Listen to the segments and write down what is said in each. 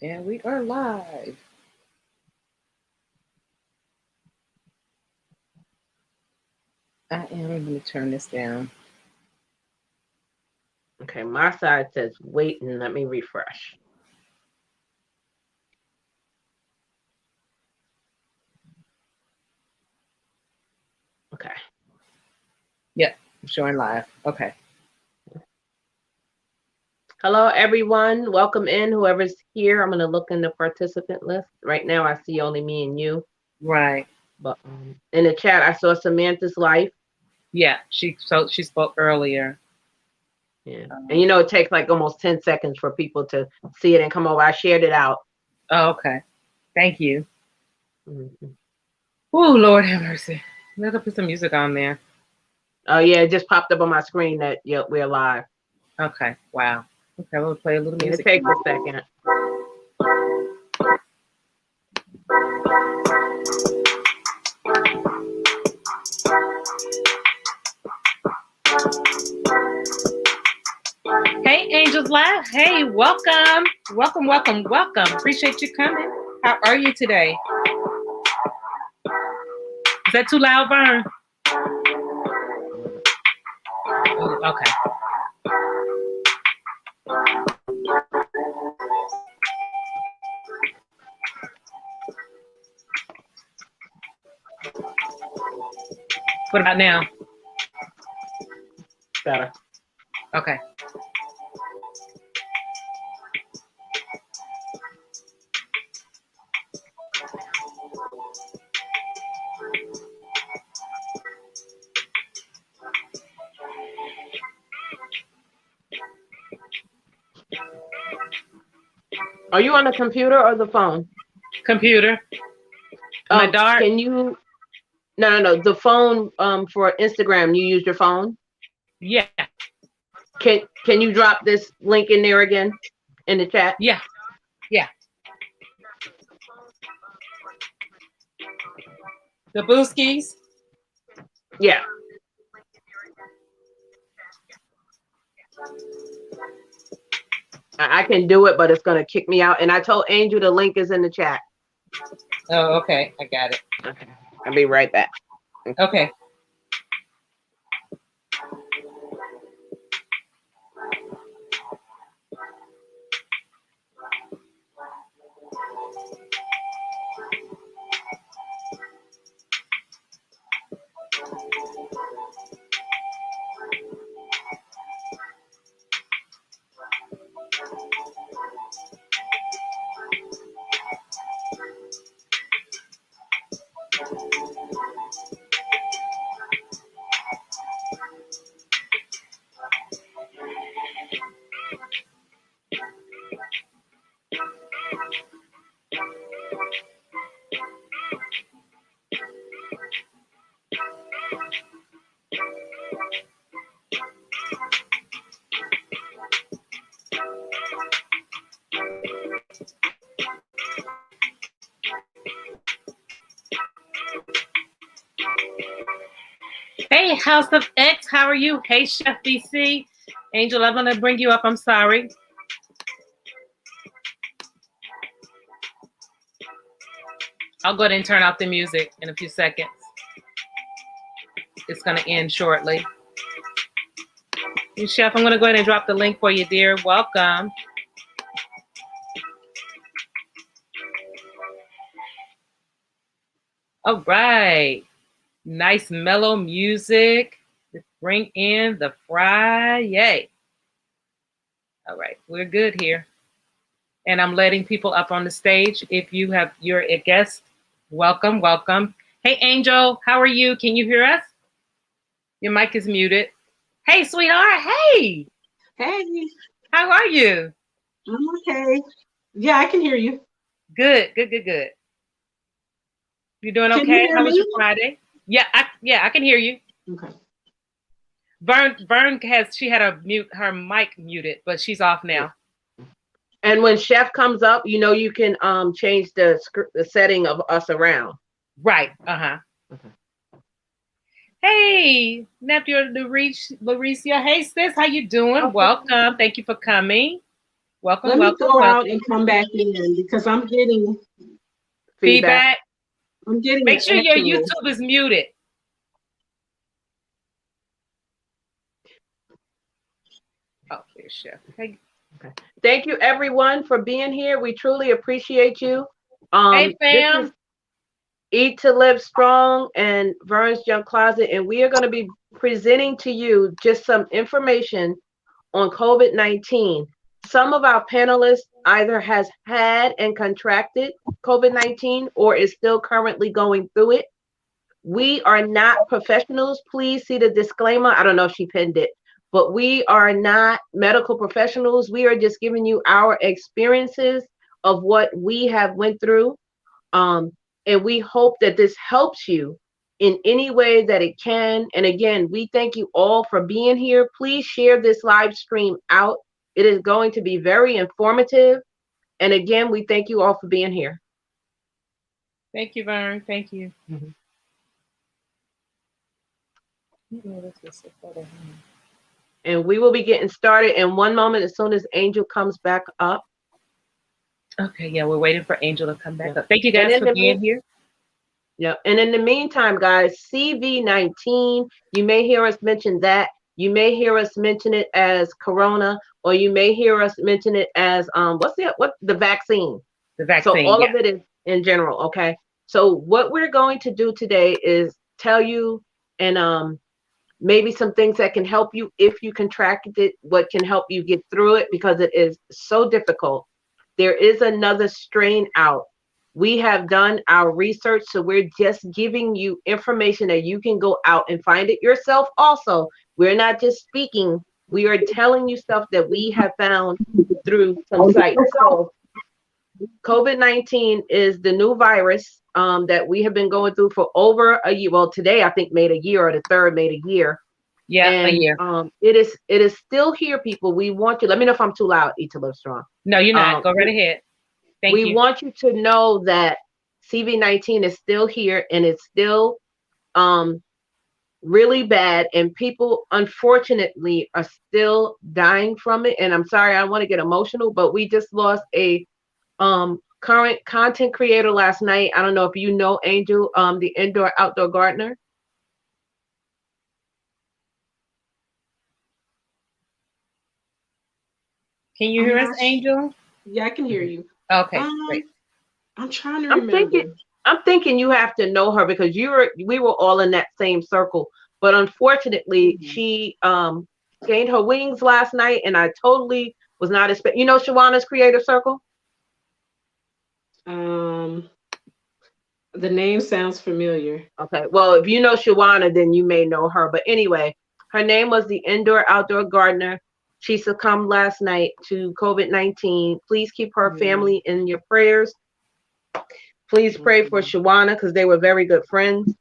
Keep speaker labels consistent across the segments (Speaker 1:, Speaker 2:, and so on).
Speaker 1: And we are live. I am going to turn this down.
Speaker 2: Okay, my side says wait and let me refresh. Okay.
Speaker 1: Yep, I'm showing live. Okay.
Speaker 2: Hello, everyone. Welcome in. Whoever's here, I'm going to look in the participant list. Right now, I see only me and you.
Speaker 1: Right.
Speaker 2: But in the chat, I saw Samantha's life.
Speaker 1: Yeah, she spoke earlier.
Speaker 2: Yeah. And it takes like almost 10 seconds for people to see it and come over. I shared it out.
Speaker 1: Oh, okay. Thank you.
Speaker 2: Mm-hmm.
Speaker 1: Oh, Lord have mercy. Let's put some music on there.
Speaker 2: Oh, yeah. It just popped up on my screen that we're live.
Speaker 1: Okay. Wow. Okay, we'll play a little music.
Speaker 2: It takes a second.
Speaker 1: Hey, Angels Live. Hey, welcome. Welcome, welcome, welcome. Appreciate you coming. How are you today? Is that too loud, Vern? Okay. What about now?
Speaker 2: Better.
Speaker 1: Okay.
Speaker 2: Are you on the computer or the phone?
Speaker 1: Computer. My dark.
Speaker 2: Can you? No. The phone. For Instagram, you use your phone.
Speaker 1: Yeah.
Speaker 2: Can you drop this link in there again in the chat?
Speaker 1: Yeah. Yeah. The Booskies.
Speaker 2: Yeah. I can do it, but it's gonna kick me out. And I told Angel the link is in the chat.
Speaker 1: Oh, okay. I got it.
Speaker 2: Okay. I'll be right back.
Speaker 1: Okay. Hey, House of X, how are you? Hey, Chef BC. Angel, I'm going to bring you up. I'm sorry. I'll go ahead and turn off the music in a few seconds. It's going to end shortly. Chef, I'm going to go ahead and drop the link for you, dear. Welcome. All right. Nice mellow music. Let's bring in the Friday. All right, we're good here. And I'm letting people up on the stage. If you're a guest, welcome, welcome. Hey, Angel, how are you? Can you hear us? Your mic is muted. Hey, sweetheart. Hey.
Speaker 3: Hey.
Speaker 1: How are you?
Speaker 3: I'm okay. Yeah, I can hear you.
Speaker 1: Good. You doing okay? How was your Friday? Yeah, I can hear you.
Speaker 3: Okay.
Speaker 1: Vern she had her mic muted, but she's off now.
Speaker 2: And when Chef comes up, you can change the setting of us around.
Speaker 1: Right. Okay. Hey, nephew Lauricia. Hey, sis, how you doing? Okay. Welcome. Thank you for coming. Welcome,
Speaker 3: Let me
Speaker 1: welcome,
Speaker 3: go out
Speaker 1: welcome.
Speaker 3: and come back in because I'm getting
Speaker 2: Feedback.
Speaker 1: Make
Speaker 3: an
Speaker 1: sure your
Speaker 3: echo.
Speaker 1: YouTube is muted. Oh, here's Chef. Hey,
Speaker 2: Thank you, everyone, for being here. We truly appreciate you.
Speaker 1: hey
Speaker 2: This
Speaker 1: fam.
Speaker 2: is Eat to Live Strong and Vern's Junk Closet, and we are going to be presenting to you just some information on COVID-19. Some of our panelists either has had and contracted COVID-19 or is still currently going through it. We are not professionals. Please see the disclaimer. I don't know if she pinned it, but we are not medical professionals. We are just giving you our experiences of what we have went through. And we hope that this helps you in any way that it can. And again, we thank you all for being here. Please share this live stream out. It is going to be very informative. And again, we thank you all for being here.
Speaker 1: Thank you, Vern. Thank you.
Speaker 2: And we will be getting started in one moment as soon as Angel comes back up.
Speaker 1: Okay, yeah, we're waiting for Angel to come back up. Thank you guys for being here.
Speaker 2: Yeah, and in the meantime, guys, CV-19, you may hear us mention that. You may hear us mention it as Corona, or you may hear us mention it as what's the vaccine.
Speaker 1: The vaccine.
Speaker 2: So all of it is in general, okay? So what we're going to do today is tell you and maybe some things that can help you if you contracted it, what can help you get through it, because it is so difficult. There is another strain out. We have done our research, so we're just giving you information that you can go out and find it yourself also. We're not just speaking, we are telling you stuff that we have found through some sites. So COVID-19 is the new virus that we have been going through for over a year. Well, today I think made a year, or the third made a year.
Speaker 1: Yeah,
Speaker 2: and,
Speaker 1: a year.
Speaker 2: It is still here, people. We want you. Let me know if I'm too loud. Eat to Live Strong.
Speaker 1: No, you're not. Go right ahead. Thank you.
Speaker 2: We want you to know that CV-19 is still here, and it's still really bad, and people unfortunately are still dying from it. And I'm sorry, I want to get emotional, but we just lost a current content creator last night. I don't know if you know Angel, the indoor outdoor gardener.
Speaker 1: Can you hear us, Angel?
Speaker 3: Yeah, I can hear you.
Speaker 1: Okay, great.
Speaker 3: I'm trying to remember.
Speaker 2: I'm thinking you have to know her because we were all in that same circle. But unfortunately, she gained her wings last night, and I totally was not expecting. You know Shawana's Creator Circle?
Speaker 3: The name sounds familiar.
Speaker 2: Okay, well, if you know Shawana, then you may know her. But anyway, her name was the Indoor Outdoor Gardener. She succumbed last night to COVID-19. Please keep her family in your prayers. Please pray for Shawana, because they were very good friends.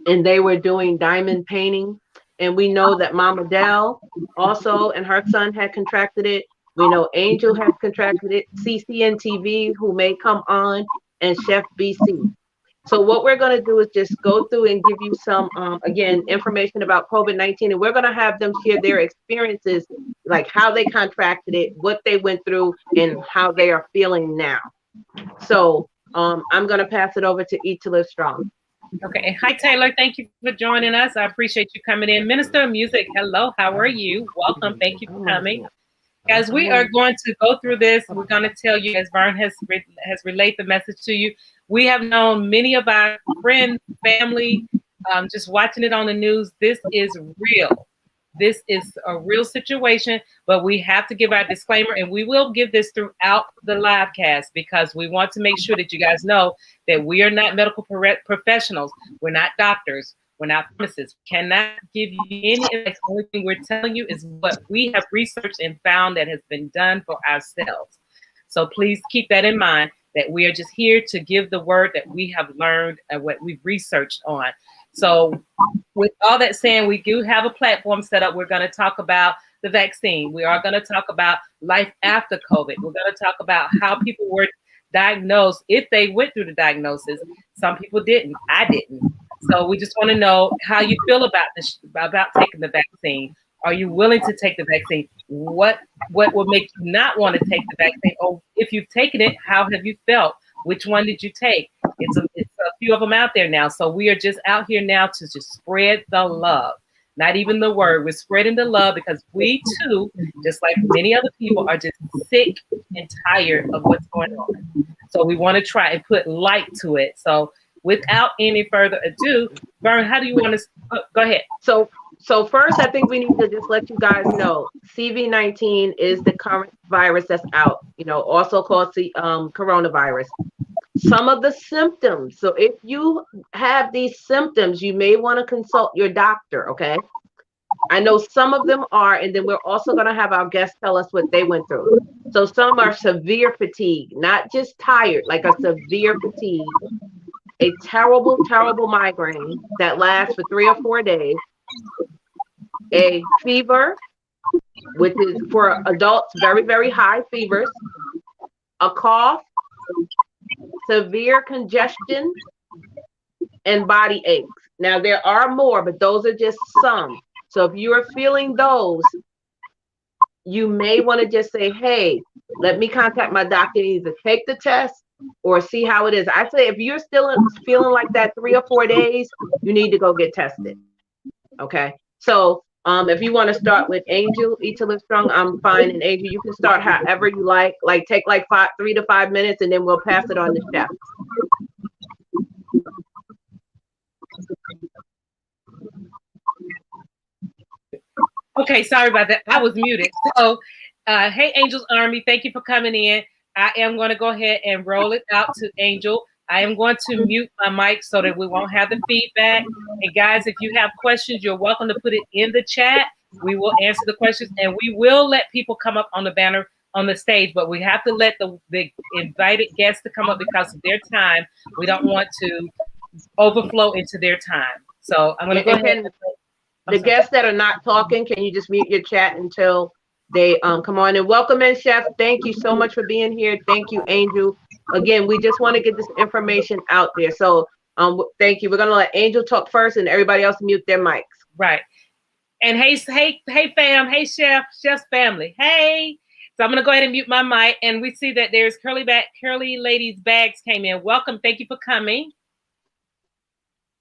Speaker 2: And they were doing diamond painting. And we know that Mama Dell also and her son had contracted it. We know Angel has contracted it, CCNTV, who may come on, and Chef BC. So what we're going to do is just go through and give you some, again, information about COVID-19, and we're going to have them share their experiences, like how they contracted it, what they went through, and how they are feeling now. So I'm going to pass it over to Eat to Live Strong.
Speaker 1: Okay. Hi, Taylor. Thank you for joining us. I appreciate you coming in. Minister of Music, hello. How are you? Welcome. Thank you for coming. Guys, we are going to go through this. We're going to tell you, as Vern has relayed the message to you, we have known many of our friends, family, just watching it on the news. This is real. This is a real situation, but we have to give our disclaimer, and we will give this throughout the live cast because we want to make sure that you guys know that we are not medical professionals. We're not doctors. We're not pharmacists. We cannot give you any advice. The only thing we're telling you is what we have researched and found that has been done for ourselves. So please keep that in mind, that we are just here to give the word that we have learned and what we've researched on. So with all that saying, we do have a platform set up. We're going to talk about the vaccine. We are going to talk about life after COVID. We're going to talk about how people were diagnosed, if they went through the diagnosis. Some people didn't. I didn't. So we just want to know how you feel about this, about taking the vaccine. Are you willing to take the vaccine? what will make you not want to take the vaccine, or if you've taken it, how have you felt? Which one did you take? It's a few of them out there now. So we are just out here now to just spread the love, not even the word. We're spreading the love because we too, just like many other people, are just sick and tired of what's going on. So we want to try and put light to it. So without any further ado, Vern, how do you want to go ahead?
Speaker 2: So first, I think we need to just let you guys know CV-19 is the current virus that's out, also called the coronavirus. Some of the symptoms. So if you have these symptoms, you may want to consult your doctor, okay? I know some of them are, and then we're also going to have our guests tell us what they went through. So some are severe fatigue, not just tired, like a severe fatigue, a terrible, terrible migraine that lasts for 3 or 4 days, a fever, which is for adults, very, very high fevers, a cough, severe congestion, and body aches. Now, there are more, but those are just some. So if you are feeling those, you may want to just say, hey, let me contact my doctor and either take the test or see how it is. I say if you're still feeling like that 3 or 4 days, you need to go get tested. Okay. So if you want to start with Angel, Eat to Live Strong, I'm fine. And Angel, you can start however you like. Like take like 3 to 5 minutes, and then we'll pass it on to Chef.
Speaker 1: Okay, sorry about that. I was muted. So, hey, Angel's Army, thank you for coming in. I am going to go ahead and roll it out to Angel. I am going to mute my mic so that we won't have the feedback. And guys, if you have questions, you're welcome to put it in the chat. We will answer the questions, and we will let people come up on the banner on the stage, but we have to let the invited guests to come up because of their time. We don't want to overflow into their time. So I'm going to go ahead.
Speaker 2: The guests that are not talking, can you just mute your chat until they come on? And welcome in, Chef. Thank you so much for being here. Thank you, Angel. Again, we just want to get this information out there. So thank you. We're going to let Angel talk first and everybody else mute their mics.
Speaker 1: Right. And hey, fam. Hey, Chef's family. Hey. So I'm going to go ahead and mute my mic. And we see that there's Curly Lady's bags came in. Welcome. Thank you for coming.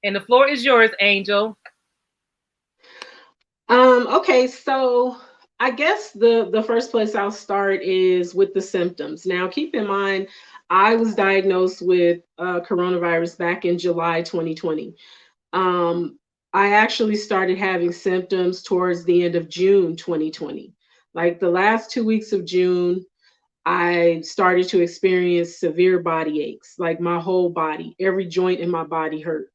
Speaker 1: And the floor is yours, Angel.
Speaker 3: Okay, so I guess the first place I'll start is with the symptoms. Now, keep in mind, I was diagnosed with coronavirus back in July 2020. I actually started having symptoms towards the end of June 2020. Like the last 2 weeks of June, I started to experience severe body aches, like my whole body, every joint in my body hurt.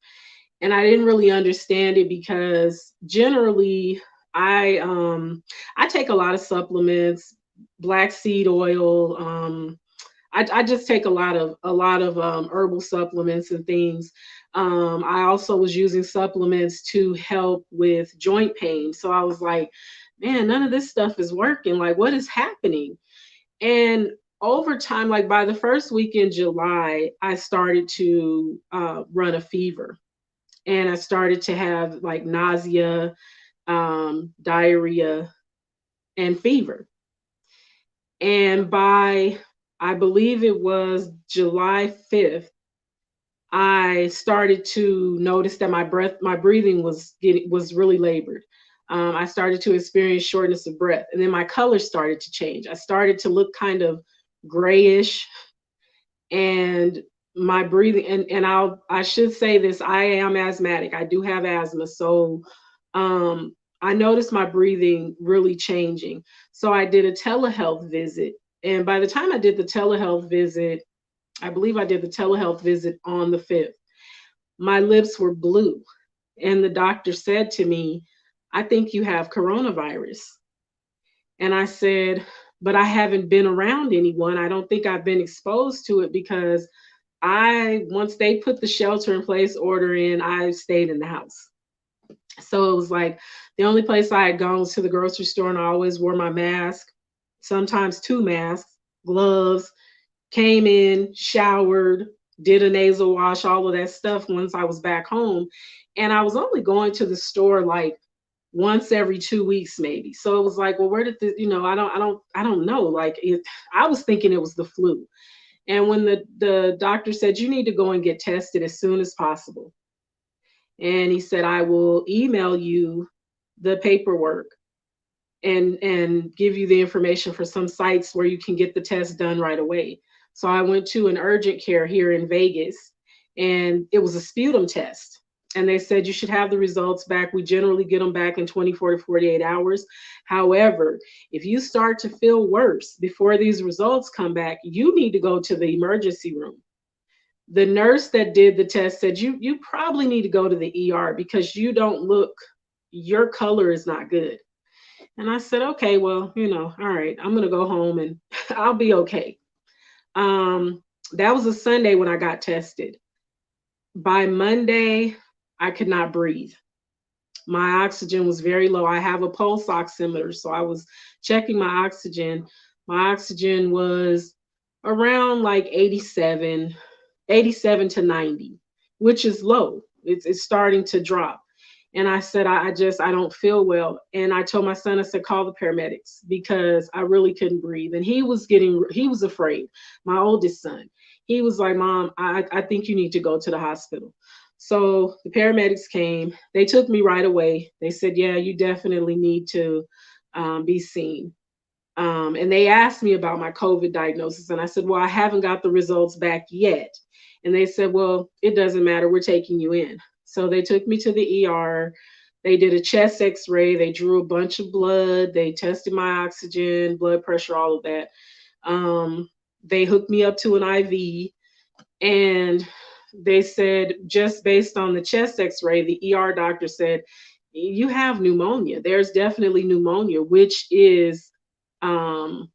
Speaker 3: And I didn't really understand it because generally I take a lot of supplements, black seed oil. I just take a lot of herbal supplements and things. I also was using supplements to help with joint pain. So I was like, man, none of this stuff is working. Like, what is happening? And over time, like by the first week in July, I started to run a fever. And I started to have like nausea, diarrhea, and fever. And by, I believe it was July 5th, I started to notice that my breathing was really labored. I started to experience shortness of breath, and then my color started to change. I started to look kind of grayish, and my breathing, and I should say this, I am asthmatic. I do have asthma. So I noticed my breathing really changing. So I did a telehealth visit. And by the time I did the telehealth visit, I believe I did the telehealth visit on the 5th, my lips were blue. And the doctor said to me, I think you have coronavirus. And I said, but I haven't been around anyone. I don't think I've been exposed to it because once they put the shelter in place order in, I stayed in the house. So it was like the only place I had gone was to the grocery store, and I always wore my mask, sometimes 2 masks, gloves, came in, showered, did a nasal wash, all of that stuff once I was back home. And I was only going to the store like once every 2 weeks maybe. So it was like, well, where did the, I don't know. Like I was thinking it was the flu. And when the doctor said, you need to go and get tested as soon as possible. And he said, I will email you the paperwork and give you the information for some sites where you can get the test done right away. So I went to an urgent care here in Vegas, and it was a sputum test. And they said you should have the results back. We generally get them back in 24 to 48 hours. However, if you start to feel worse before these results come back, you need to go to the emergency room. The nurse that did the test said you probably need to go to the ER because you don't look, your color is not good. And I said, okay, well, all right, I'm gonna go home and I'll be okay. That was a Sunday when I got tested. By Monday, I could not breathe. My oxygen was very low. I have a pulse oximeter, so I was checking my oxygen. My oxygen was around like 87 to 90, which is low. It's starting to drop. And I said, I don't feel well. And I told my son, I said, call the paramedics because I really couldn't breathe. And he was afraid. My oldest son, he was like, Mom, I think you need to go to the hospital. So the paramedics came, they took me right away. They said, yeah, you definitely need to be seen. And they asked me about my COVID diagnosis. And I said, well, I haven't got the results back yet. And they said, well, it doesn't matter. We're taking you in. So they took me to the ER. They did a chest x-ray. They drew a bunch of blood. They tested my oxygen, blood pressure, all of that. They hooked me up to an IV. And they said, just based on the chest x-ray, the ER doctor said, you have pneumonia. There's definitely pneumonia, which is an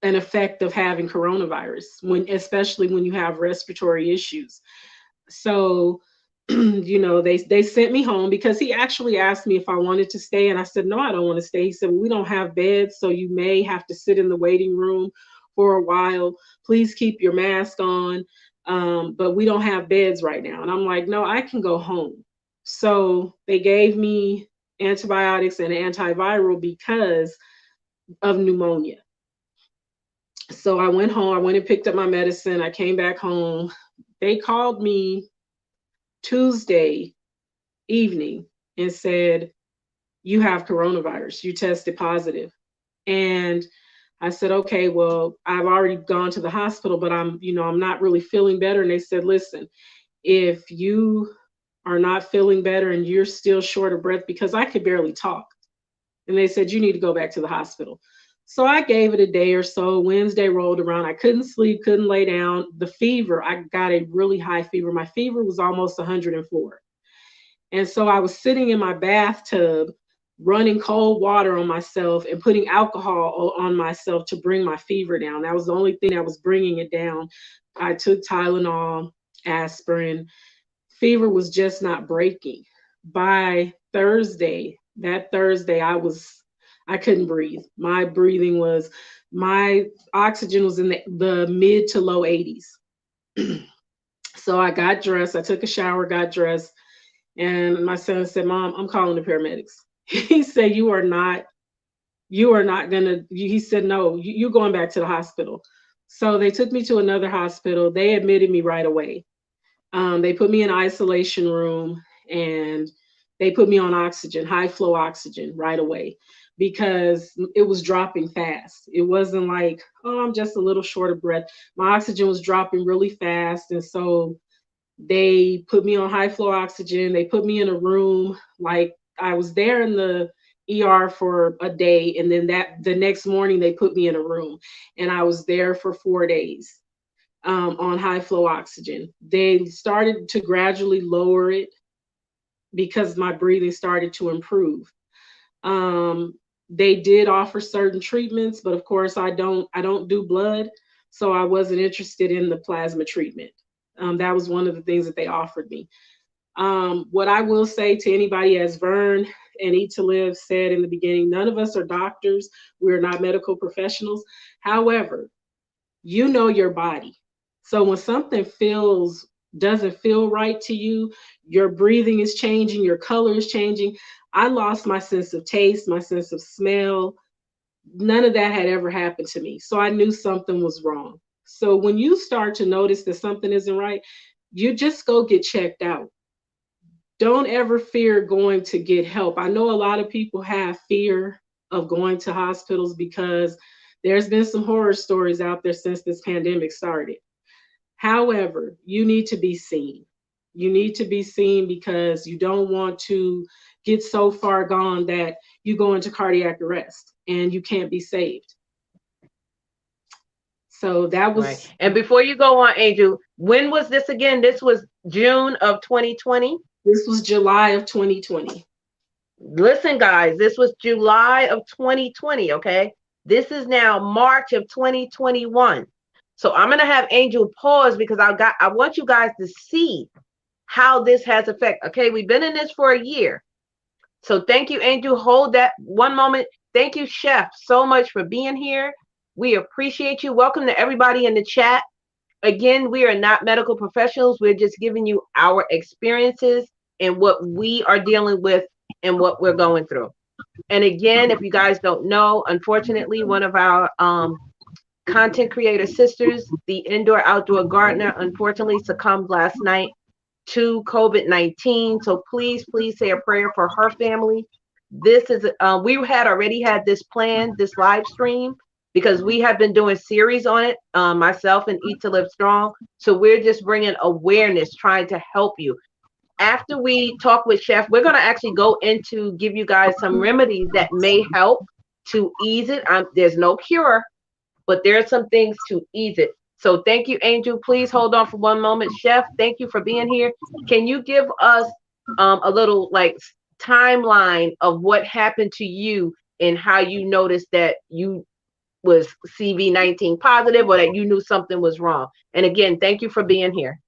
Speaker 3: effect of having coronavirus, especially when you have respiratory issues. So, they sent me home because he actually asked me if I wanted to stay. And I said, no, I don't want to stay. He said, well, we don't have beds, so you may have to sit in the waiting room for a while. Please keep your mask on. But we don't have beds right now. And I'm like, no, I can go home. So they gave me antibiotics and antiviral because of pneumonia. So I went home. I went and picked up my medicine. I came back home. They called me Tuesday evening and said, you have coronavirus. You tested positive. And I said, okay, well, I've already gone to the hospital, but I'm not really feeling better. And they said, listen, if you are not feeling better and you're still short of breath, because I could barely talk. And they said, you need to go back to the hospital. So I gave it a day or so. Wednesday rolled around. I couldn't sleep, couldn't lay down. The fever, I got a really high fever. My fever was almost 104. And so I was sitting in my bathtub, running cold water on myself and putting alcohol on myself to bring my fever down. That was the only thing that was bringing it down. I took Tylenol, aspirin. Fever was just not breaking. By Thursday, I couldn't breathe. My oxygen was in the mid to low 80s. So I got dressed. I took a shower, got dressed. And my son said, Mom, I'm calling the paramedics. He said, you are not gonna, he said, no, you're going back to the hospital. So they took me to another hospital. They admitted me right away. They put me in an isolation room and they put me on oxygen, high flow oxygen right away because it was dropping fast. It wasn't like, oh, I'm just a little short of breath. My oxygen was dropping really fast. And so they put me on high flow oxygen. They put me in a room. Like I was there in the ER for a day. And then the next morning they put me in a room and I was there for 4 days on high flow oxygen. They started to gradually lower it because my breathing started to improve. They did offer certain treatments, but of course I don't do blood. So I wasn't interested in the plasma treatment. That was one of the things that they offered me. What I will say to anybody, as Vern and Eat to Live said in the beginning, none of us are doctors. We're not medical professionals. However, you know your body. So when something doesn't feel right to you, your breathing is changing, your color is changing. I lost my sense of taste, my sense of smell. None of that had ever happened to me. So I knew something was wrong. So when you start to notice that something isn't right, you just go get checked out. Don't ever fear going to get help. I know a lot of people have fear of going to hospitals because there's been some horror stories out there since this pandemic started. However, you need to be seen. You need to be seen because you don't want to get so far gone that you go into cardiac arrest and you can't be saved. So that
Speaker 2: Right.
Speaker 3: was
Speaker 2: And before you go on, Angel, when was this again? This was June of 2020.
Speaker 3: this was July of 2020.
Speaker 2: Listen, guys, this was July of 2020. Okay. This is now March of 2021. So I'm gonna have Angel pause because I want you guys to see how this has effect. Okay, we've been in this for a year. So thank you, Angel. Hold that one moment. Thank you, Chef, so much for being here. We appreciate you. Welcome to everybody in the chat. Again, we are not medical professionals. We're just giving you our experiences and what we are dealing with and what we're going through. And again, if you guys don't know, unfortunately, one of our content creator sisters, the indoor outdoor gardener, unfortunately succumbed last night to COVID-19. So please say a prayer for her family. This is, we had already had this planned, this live stream, because we have been doing series on it, myself and Eat to Live Strong. So we're just bringing awareness, trying to help you. After we talk with Chef, we're going to actually go into give you guys some remedies that may help to ease it. There's no cure, but there are some things to ease it. So thank you, Angel. Please hold on for one moment. Chef, thank you for being here. Can you give us a little like timeline of what happened to you and how you noticed that you was CV-19 positive or that you knew something was wrong? And again, thank you for being here.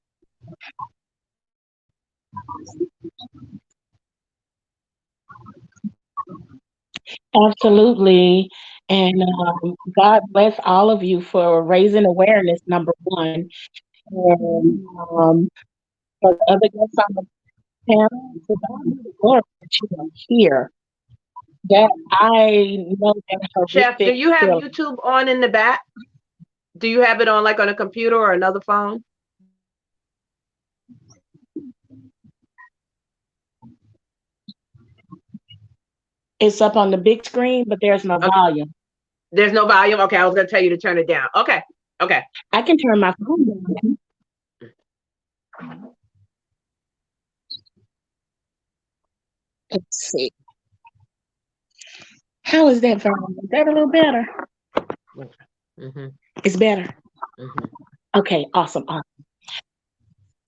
Speaker 4: Absolutely. And God bless all of you for raising awareness, number one. And for the other guests on the panel, to God be the glory that you are here. That I know that
Speaker 2: Chef, do
Speaker 4: horrific
Speaker 2: you have
Speaker 4: feeling.
Speaker 2: YouTube on in the back? Do you have it on like on a computer or another phone?
Speaker 4: It's up on the big screen, but there's no
Speaker 2: Okay.
Speaker 4: volume.
Speaker 2: There's no volume. Okay, I was gonna tell you to turn it down. Okay. Okay.
Speaker 4: I can turn my phone down. Let's see. How is that volume? Is that a little better?
Speaker 2: Mm-hmm.
Speaker 4: It's better.
Speaker 2: Mm-hmm.
Speaker 4: Okay, awesome.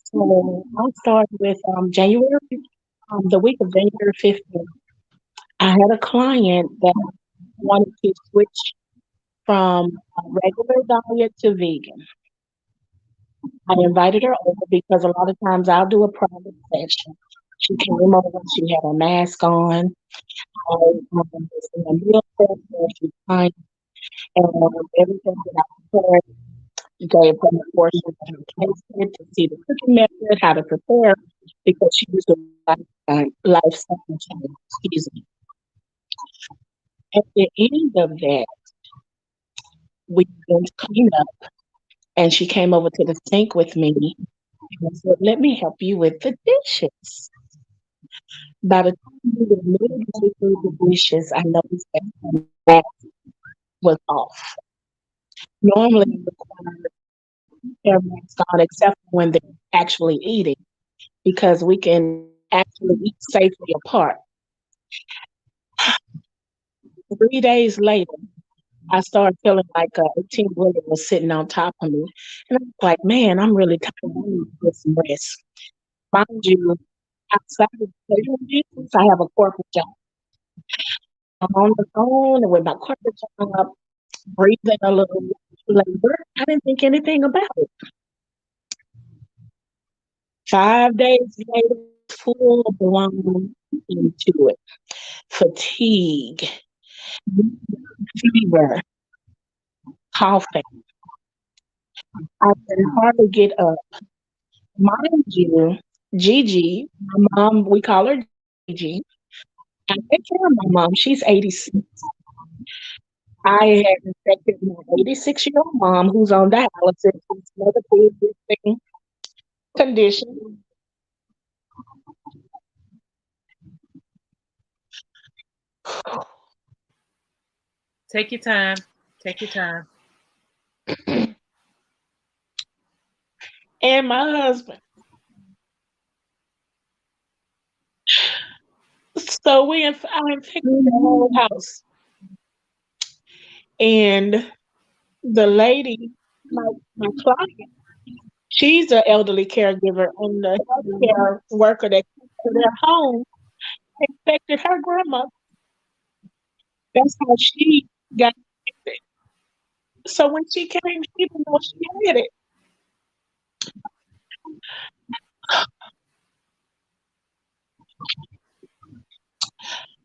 Speaker 4: So I'll start with January, the week of January 15th. I had a client that wanted to switch from a regular diet to vegan. I invited her over because a lot of times I'll do a private session. She came over, she had a mask on, I was in a meal prep where she kind and everything that I prepared, gave her a portion of her taste it to see the cooking method, how to prepare, because she was doing lifestyle change. Excuse me. At the end of that, we began to clean up, and she came over to the sink with me and said, "Let me help you with the dishes." By the time we were midway through the dishes, I noticed that the mat was off. Normally, it requires everyone's gone except for when they're actually eating, because we can actually eat safely apart. 3 days later, I started feeling like a 18 wheeler was sitting on top of me. And I was like, man, I'm really tired. I need to get some rest. Mind you, outside of the business, I have a corporate job. I'm on the phone with my corporate job, breathing a little labor. I didn't think anything about it. 5 days later, full blown into it. Fatigue, fever, coughing. I can hardly get up. Mind you, Gigi, my mom, we call her Gigi. I take care of my mom. She's 86. I have infected my 86-year-old mom who's on dialysis with another pre-existing condition.
Speaker 1: Take your time. Take your time.
Speaker 4: And my husband. So I infected the whole house. And the lady, my, my client, she's an elderly caregiver, and the healthcare worker that came to their home infected her grandma. That's how she got infected. So when she came, she didn't know she had it.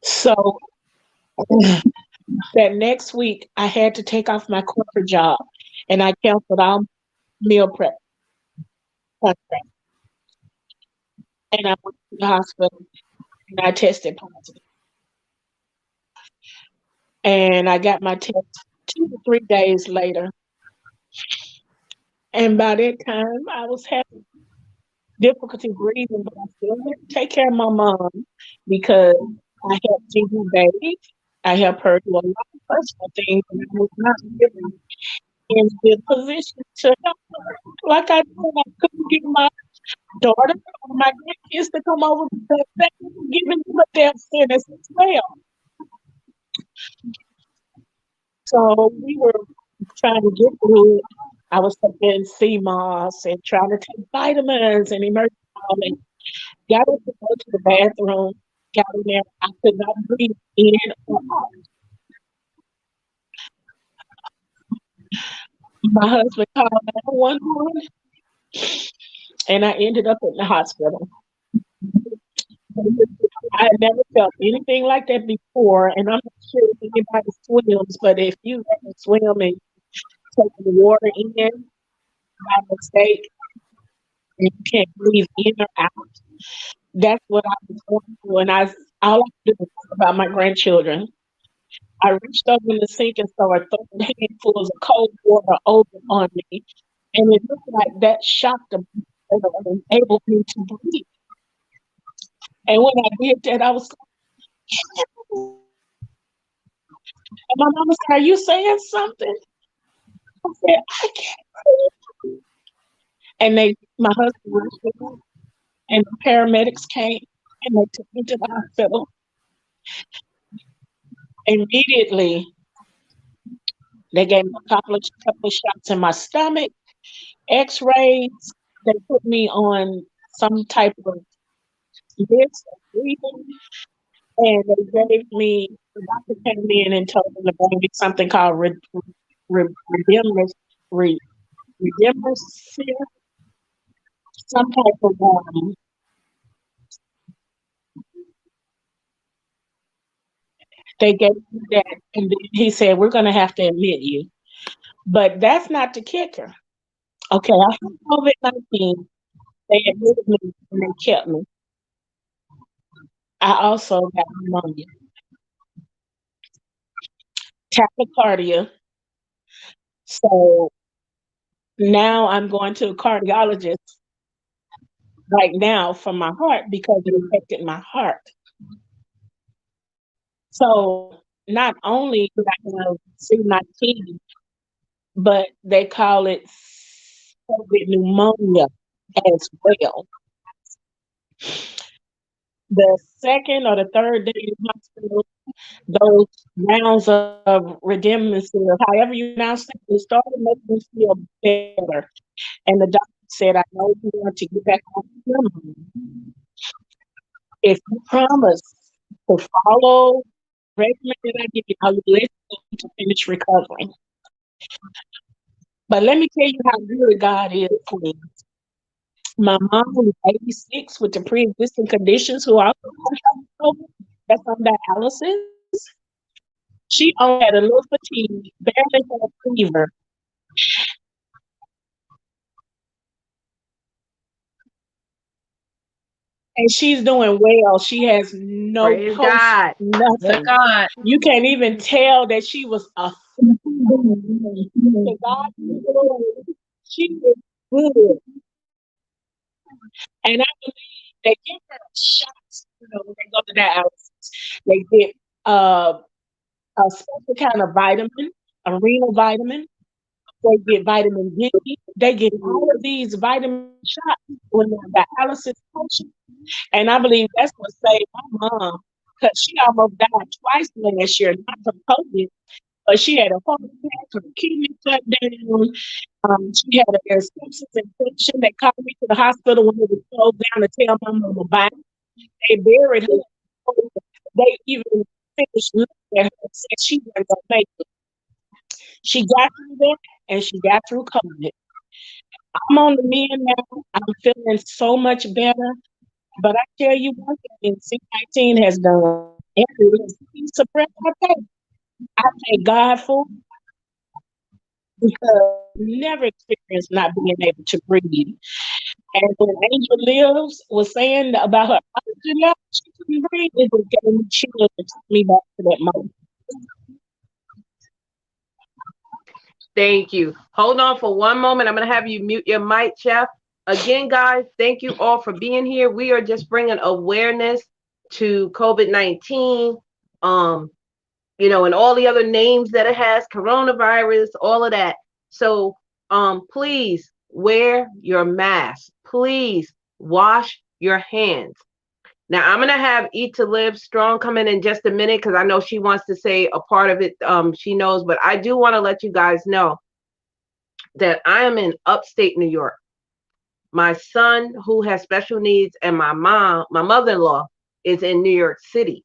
Speaker 4: So that next week, I had to take off my corporate job, and I canceled all meal prep contracts, and I went to the hospital, and I tested positive. And I got my test 2 to 3 days later. And by that time, I was having difficulty breathing, but I still had to take care of my mom because I helped feed her baby. I helped her do a lot of personal things, and I was not given in the position to help her. Like I said, I couldn't get my daughter or my grandkids to come over because they were giving them a death sentence as well. So we were trying to get through it. I was taking CMOS and trying to take vitamins and emergency and got up to go to the bathroom, got in there. I could not breathe in or out. My husband called 911 and I ended up in the hospital. I had never felt anything like that before, and I'm not sure if anybody swims, but if you ever swim and take the water in by mistake and you can't breathe in or out, that's what I was going through. And all I could do was think about my grandchildren. I reached over in the sink and started throwing handfuls of cold water over on me, and it looked like that shocked them and enabled me to breathe. And when I did that, I was and my mama said, "Are you saying something?" I said, "I can't breathe." And my husband rushed me, and the paramedics came and they took me to the hospital. Immediately, they gave me a couple of shots in my stomach, X-rays. They put me on some type of list of breathing, and they gave me. The doctor came in and told me to bring something called Redeemers, re, Redeemers, some type of they gave me that, and then he said, "We're going to have to admit you." But that's not the kicker. Okay, I had COVID-19. They admitted me and they kept me. I also got pneumonia, tachycardia. So now I'm going to a cardiologist right now for my heart because it affected my heart. So not only do I have C-19, but they call it COVID pneumonia as well. The second or the third day in hospital, those rounds of redemption, however you pronounce it, it started making me feel better. And the doctor said, "I know you want to get back on the hormone. If you promise to follow the regimen that I give you, I will let you to finish recovering." But let me tell you how good God is, please. My mom, who's 86 with the pre-existing conditions, who also has COVID, that's on dialysis, she only had a little fatigue, barely had a fever. and she's doing well. She has no
Speaker 2: Praise
Speaker 4: post,
Speaker 2: God.
Speaker 1: Good
Speaker 4: nothing.
Speaker 1: God.
Speaker 4: You can't even tell that she was a to God be the glory. She is good. And I believe they give her shots, when they go to dialysis. They get a special kind of vitamin, a renal vitamin. They get vitamin D. They get all of these vitamin shots when they're dialysis patient. And I believe that's what saved my mom because she almost died twice last year, not from COVID, but she had a heart attack, her kidney shut down. She had a sepsis infection. They called me to the hospital when it was closed down to tell my mom about it. They buried her. They even finished looking at her and said she wasn't going to make it. She got through that and she got through COVID. I'm on the mend now. I'm feeling so much better. But I tell you one thing, C-19 has done. It has suppressed my pain. I thank God for it because I never experienced not being able to breathe. And when Angel Lives was saying about her oxygen level, she couldn't breathe, it just gave me chills and took me back to that moment.
Speaker 2: Thank you. Hold on for one moment. I'm going to have you mute your mic, Chef. Again, guys, thank you all for being here. We are just bringing awareness to COVID-19, and all the other names that it has, coronavirus, all of that. So, please wear your mask. Please wash your hands. Now, I'm going to have Eat to Live Strong come in just a minute because I know she wants to say a part of it. She knows, but I do want to let you guys know that I am in upstate New York. My son, who has special needs, and my mother-in-law, is in New York City.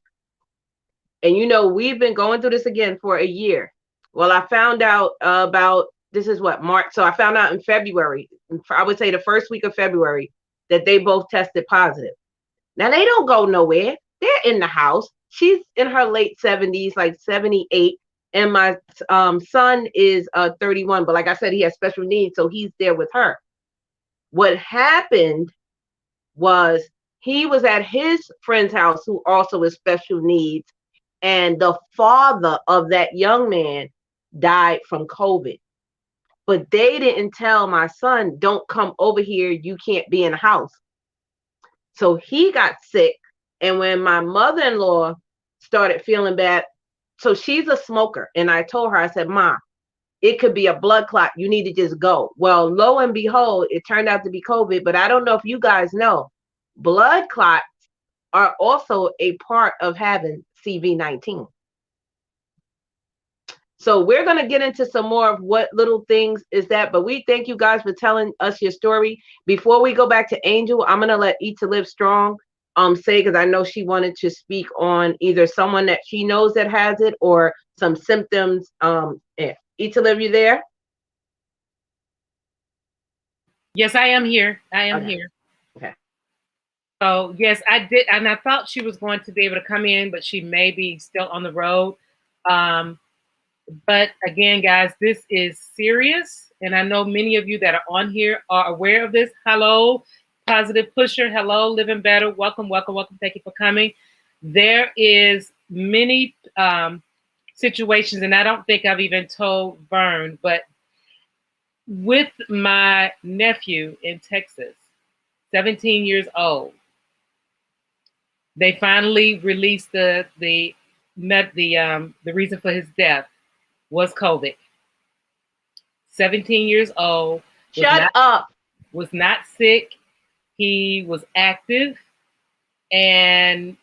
Speaker 2: And we've been going through this again for a year. Well, I found out about, this is what, March. So I found out in February, I would say the first week of February, that they both tested positive. Now, they don't go nowhere. They're in the house. She's in her late 70s, like 78. And my son is 31. But like I said, he has special needs, so he's there with her. What happened was he was at his friend's house who also has special needs. And the father of that young man died from COVID. But they didn't tell my son, don't come over here. You can't be in the house. So he got sick. And when my mother-in-law started feeling bad, so she's a smoker. And I told her, I said, Ma, it could be a blood clot. You need to just go. Well, lo and behold, it turned out to be COVID. But I don't know if you guys know, blood clots are also a part of having CV-19. So we're going to get into some more of what little things is that. But we thank you guys for telling us your story. Before we go back to Angel, I'm going to let Eat to Live Strong say, because I know she wanted to speak on either someone that she knows that has it or some symptoms. Eat to Live, you there?
Speaker 1: Yes, I am here. I am here.
Speaker 2: Okay.
Speaker 1: So yes, I did, and I thought she was going to be able to come in, but she may be still on the road. But again, guys, this is serious, and I know many of you that are on here are aware of this. Hello, Positive Pusher. Hello, Living Better. Welcome, welcome, welcome. Thank you for coming. There is many situations, and I don't think I've even told Vern, but with my nephew in Texas, 17 years old, they finally released the reason for his death was COVID. 17 years old.
Speaker 2: Shut up.
Speaker 1: Was not sick. He was active, and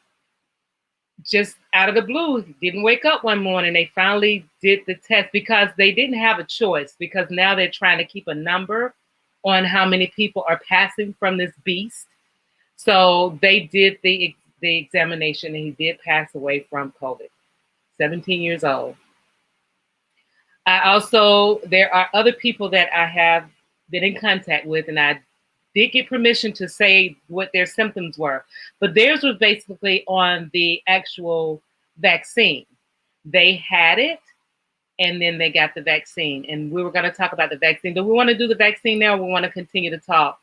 Speaker 1: just out of the blue, didn't wake up one morning. They finally did the test because they didn't have a choice, because now they're trying to keep a number on how many people are passing from this beast. So they did the examination, and he did pass away from COVID. 17 years old. There are other people that I have been in contact with, and I did get permission to say what their symptoms were, but theirs was basically on the actual vaccine. They had it, and then they got the vaccine, and we were going to talk about the vaccine. Do we want to do the vaccine now, or we want to continue to talk?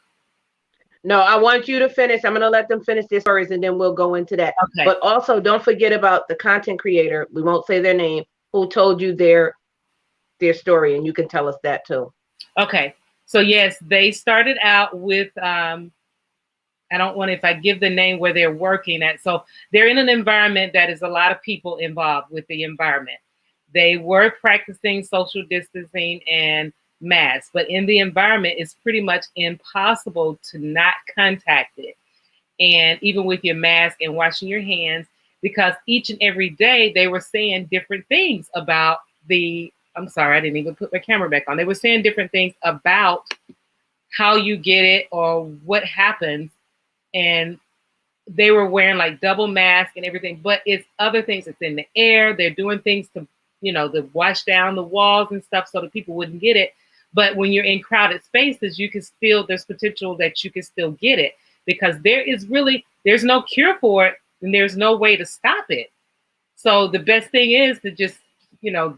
Speaker 2: No, I want you to finish. I'm going to let them finish their stories and then we'll go into that.
Speaker 1: Okay.
Speaker 2: But also don't forget about the content creator. We won't say their name, who told you their story, and you can tell us that too.
Speaker 1: Okay. So yes, they started out with I don't want if I give the name where they're working at. So they're in an environment that is a lot of people involved with the environment. They were practicing social distancing and masks, but in the environment, it's pretty much impossible to not contact it. And even with your mask and washing your hands, because each and every day they were saying different things about I'm sorry, I didn't even put my camera back on. They were saying different things about how you get it or what happens. And they were wearing like double mask and everything, but it's other things. It's in the air. They're doing things to, to wash down the walls and stuff so that people wouldn't get it. But when you're in crowded spaces, you can still, there's potential that you can still get it because there's no cure for it and there's no way to stop it. So the best thing is to just,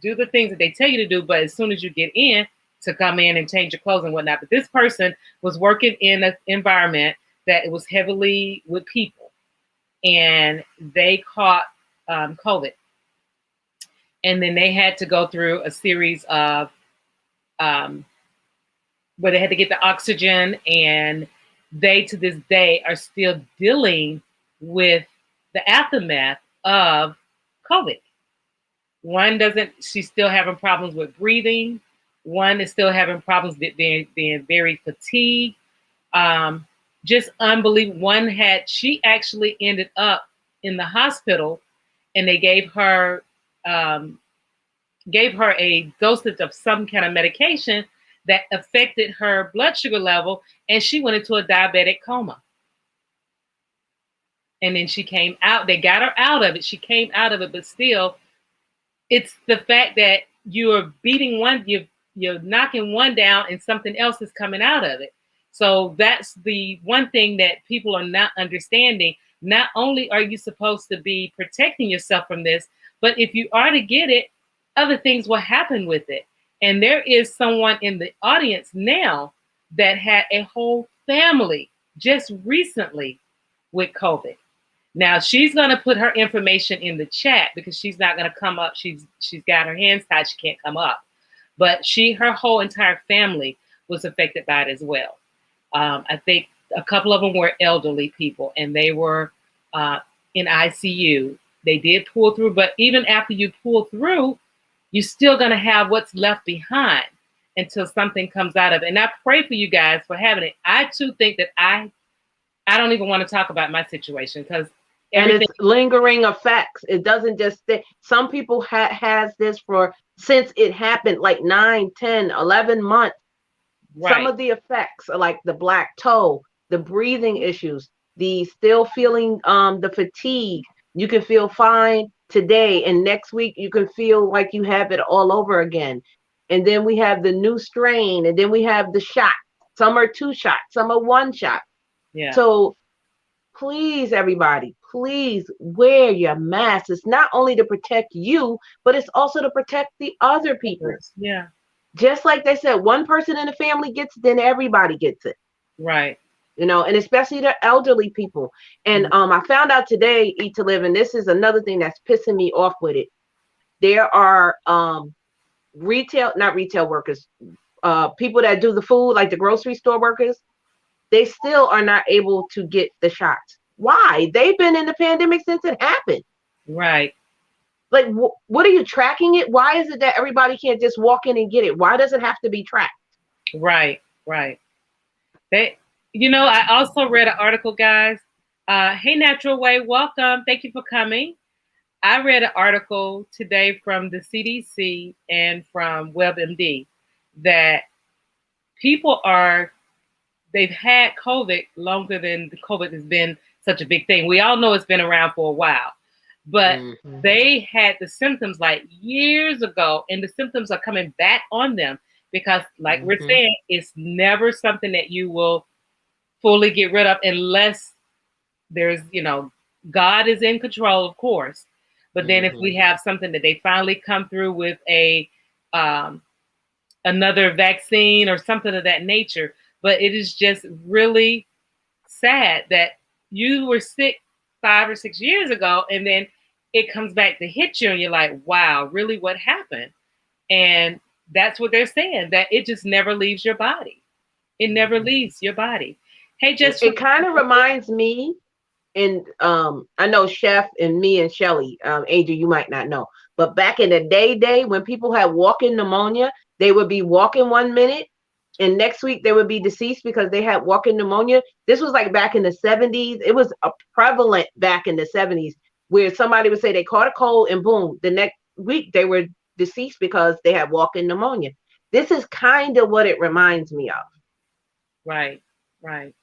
Speaker 1: do the things that they tell you to do. But as soon as you get in, to come in and change your clothes and whatnot. But this person was working in an environment that it was heavily with people, and they caught COVID. And then they had to go through a series of where they had to get the oxygen, and they to this day are still dealing with the aftermath of COVID. She's still having problems with breathing. One is still having problems with being very fatigued. Just unbelievable. She actually ended up in the hospital, and they gave her a dosage of some kind of medication that affected her blood sugar level, and she went into a diabetic coma. And then she came out. They got her out of it. She came out of it, but still, it's the fact that you're beating one, you're knocking one down, and something else is coming out of it. So that's the one thing that people are not understanding. Not only are you supposed to be protecting yourself from this, but if you are to get it, other things will happen with it. And there is someone in the audience now that had a whole family just recently with COVID. Now she's going to put her information in the chat because she's not going to come up. She's got her hands tied. She can't come up. But her whole entire family was affected by it as well. I think a couple of them were elderly people, and they were in ICU. They did pull through, but even after you pull through, you're still going to have what's left behind until something comes out of it. And I pray for you guys for having it. I too think that I don't even want to talk about my situation because
Speaker 2: and it's lingering effects. It doesn't just stay. Some people has this since it happened, like 9, 10, 11 months. Right. Some of the effects are like the black toe, the breathing issues, the still feeling the fatigue. You can feel fine today, and next week you can feel like you have it all over again. And then we have the new strain, and then we have the shot. Some are 2 shots, some are 1 shot. Yeah. So please, everybody, please wear your mask. It's not only to protect you, but it's also to protect the other people.
Speaker 1: Yeah.
Speaker 2: Just like they said, one person in the family gets it, then everybody gets it.
Speaker 1: Right.
Speaker 2: And especially the elderly people. And I found out today, Eat to Live, and this is another thing that's pissing me off with it. There are not retail workers, people that do the food, like the grocery store workers. They still are not able to get the shots. Why? They've been in the pandemic since it happened.
Speaker 1: Right.
Speaker 2: Like, what are you tracking it? Why is it that everybody can't just walk in and get it? Why does it have to be tracked?
Speaker 1: Right. I also read an article, guys. Hey, Natural Way, welcome. Thank you for coming. I read an article today from the CDC and from WebMD that they've had COVID longer than the COVID has been such a big thing. We all know it's been around for a while, but they had the symptoms like years ago, and the symptoms are coming back on them because, like we're saying, it's never something that you will fully get rid of unless there's, God is in control, of course. But then if we have something that they finally come through with another vaccine or something of that nature, but it is just really sad that you were sick 5 or 6 years ago, and then it comes back to hit you, and you're like, wow, really, what happened? And that's what they're saying, that it just never leaves your body. It never leaves your body. Hey, just
Speaker 2: It kind of reminds me, and I know Chef and me and Shelly, Angel, you might not know, but back in the day when people had walking pneumonia, they would be walking 1 minute, and next week they would be deceased because they had walking pneumonia. This was like back in the 70s. It was a prevalent back in the 70s where somebody would say they caught a cold and boom, the next week they were deceased because they had walking pneumonia. This is kind of what it reminds me of.
Speaker 1: right, right.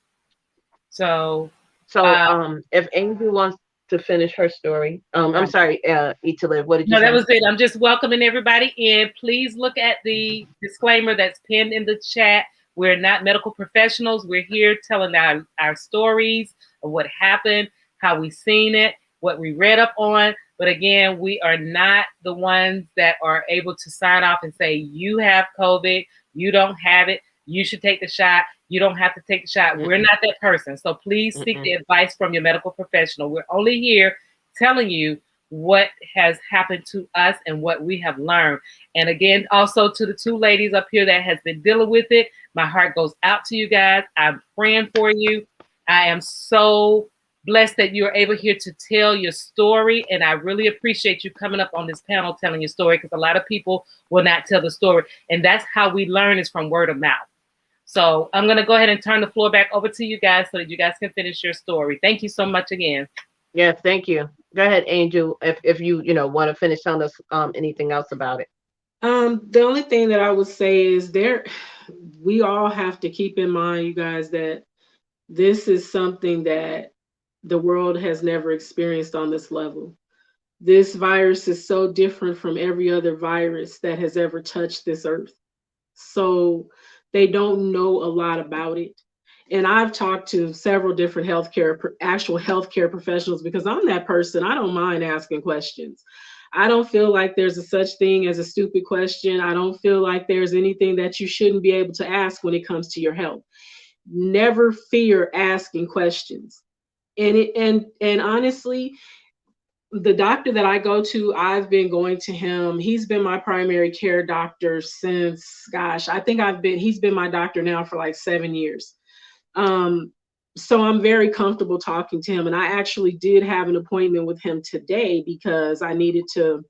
Speaker 1: So,
Speaker 2: So, if Angel wants to finish her story, I'm sorry, Eat to Live. What did you
Speaker 1: no,
Speaker 2: say?
Speaker 1: that was it. I'm just welcoming everybody in. Please look at the disclaimer that's pinned in the chat. We're not medical professionals. We're here telling our stories of what happened, how we seen it, what we read up on. But again, we are not the ones that are able to sign off and say, you have COVID, you don't have it, you should take the shot, you don't have to take the shot. We're not that person. So please seek the advice from your medical professional. We're only here telling you what has happened to us and what we have learned. And again, also to the two ladies up here that has been dealing with it, my heart goes out to you guys. I'm praying for you. I am so blessed that you're able here to tell your story. And I really appreciate you coming up on this panel telling your story, because a lot of people will not tell the story. And that's how we learn, is from word of mouth. So I'm going to go ahead and turn the floor back over to you guys so that you guys can finish your story. Thank you so much again.
Speaker 2: Yes, thank you. Go ahead, Angel, if you want to finish telling us anything else about it.
Speaker 3: The only thing that I would say is we all have to keep in mind, you guys, that this is something that the world has never experienced on this level. This virus is so different from every other virus that has ever touched this earth. So they don't know a lot about it. And I've talked to several different actual healthcare professionals, because I'm that person. I don't mind asking questions. I don't feel like there's a such thing as a stupid question. I don't feel like there's anything that you shouldn't be able to ask when it comes to your health. Never fear asking questions. And honestly, the doctor that I go to, I've been going to him. He's been my primary care doctor since, gosh, he's been my doctor now for like 7 years. So I'm very comfortable talking to him. And I actually did have an appointment with him today because I needed to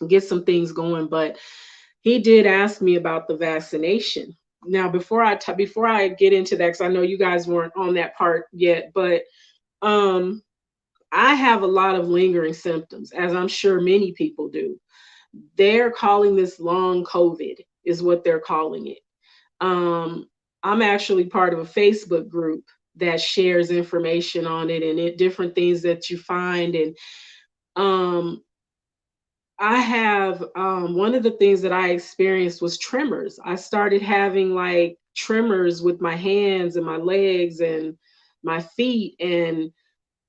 Speaker 3: get some things going. But he did ask me about the vaccination. Now, before I get into that, because I know you guys weren't on that part yet, but I have a lot of lingering symptoms, as I'm sure many people do. They're calling this long COVID, is what they're calling it. I'm actually part of a Facebook group that shares information on it and different things that you find. And I have one of the things that I experienced was tremors. I started having like tremors with my hands and my legs and my feet, and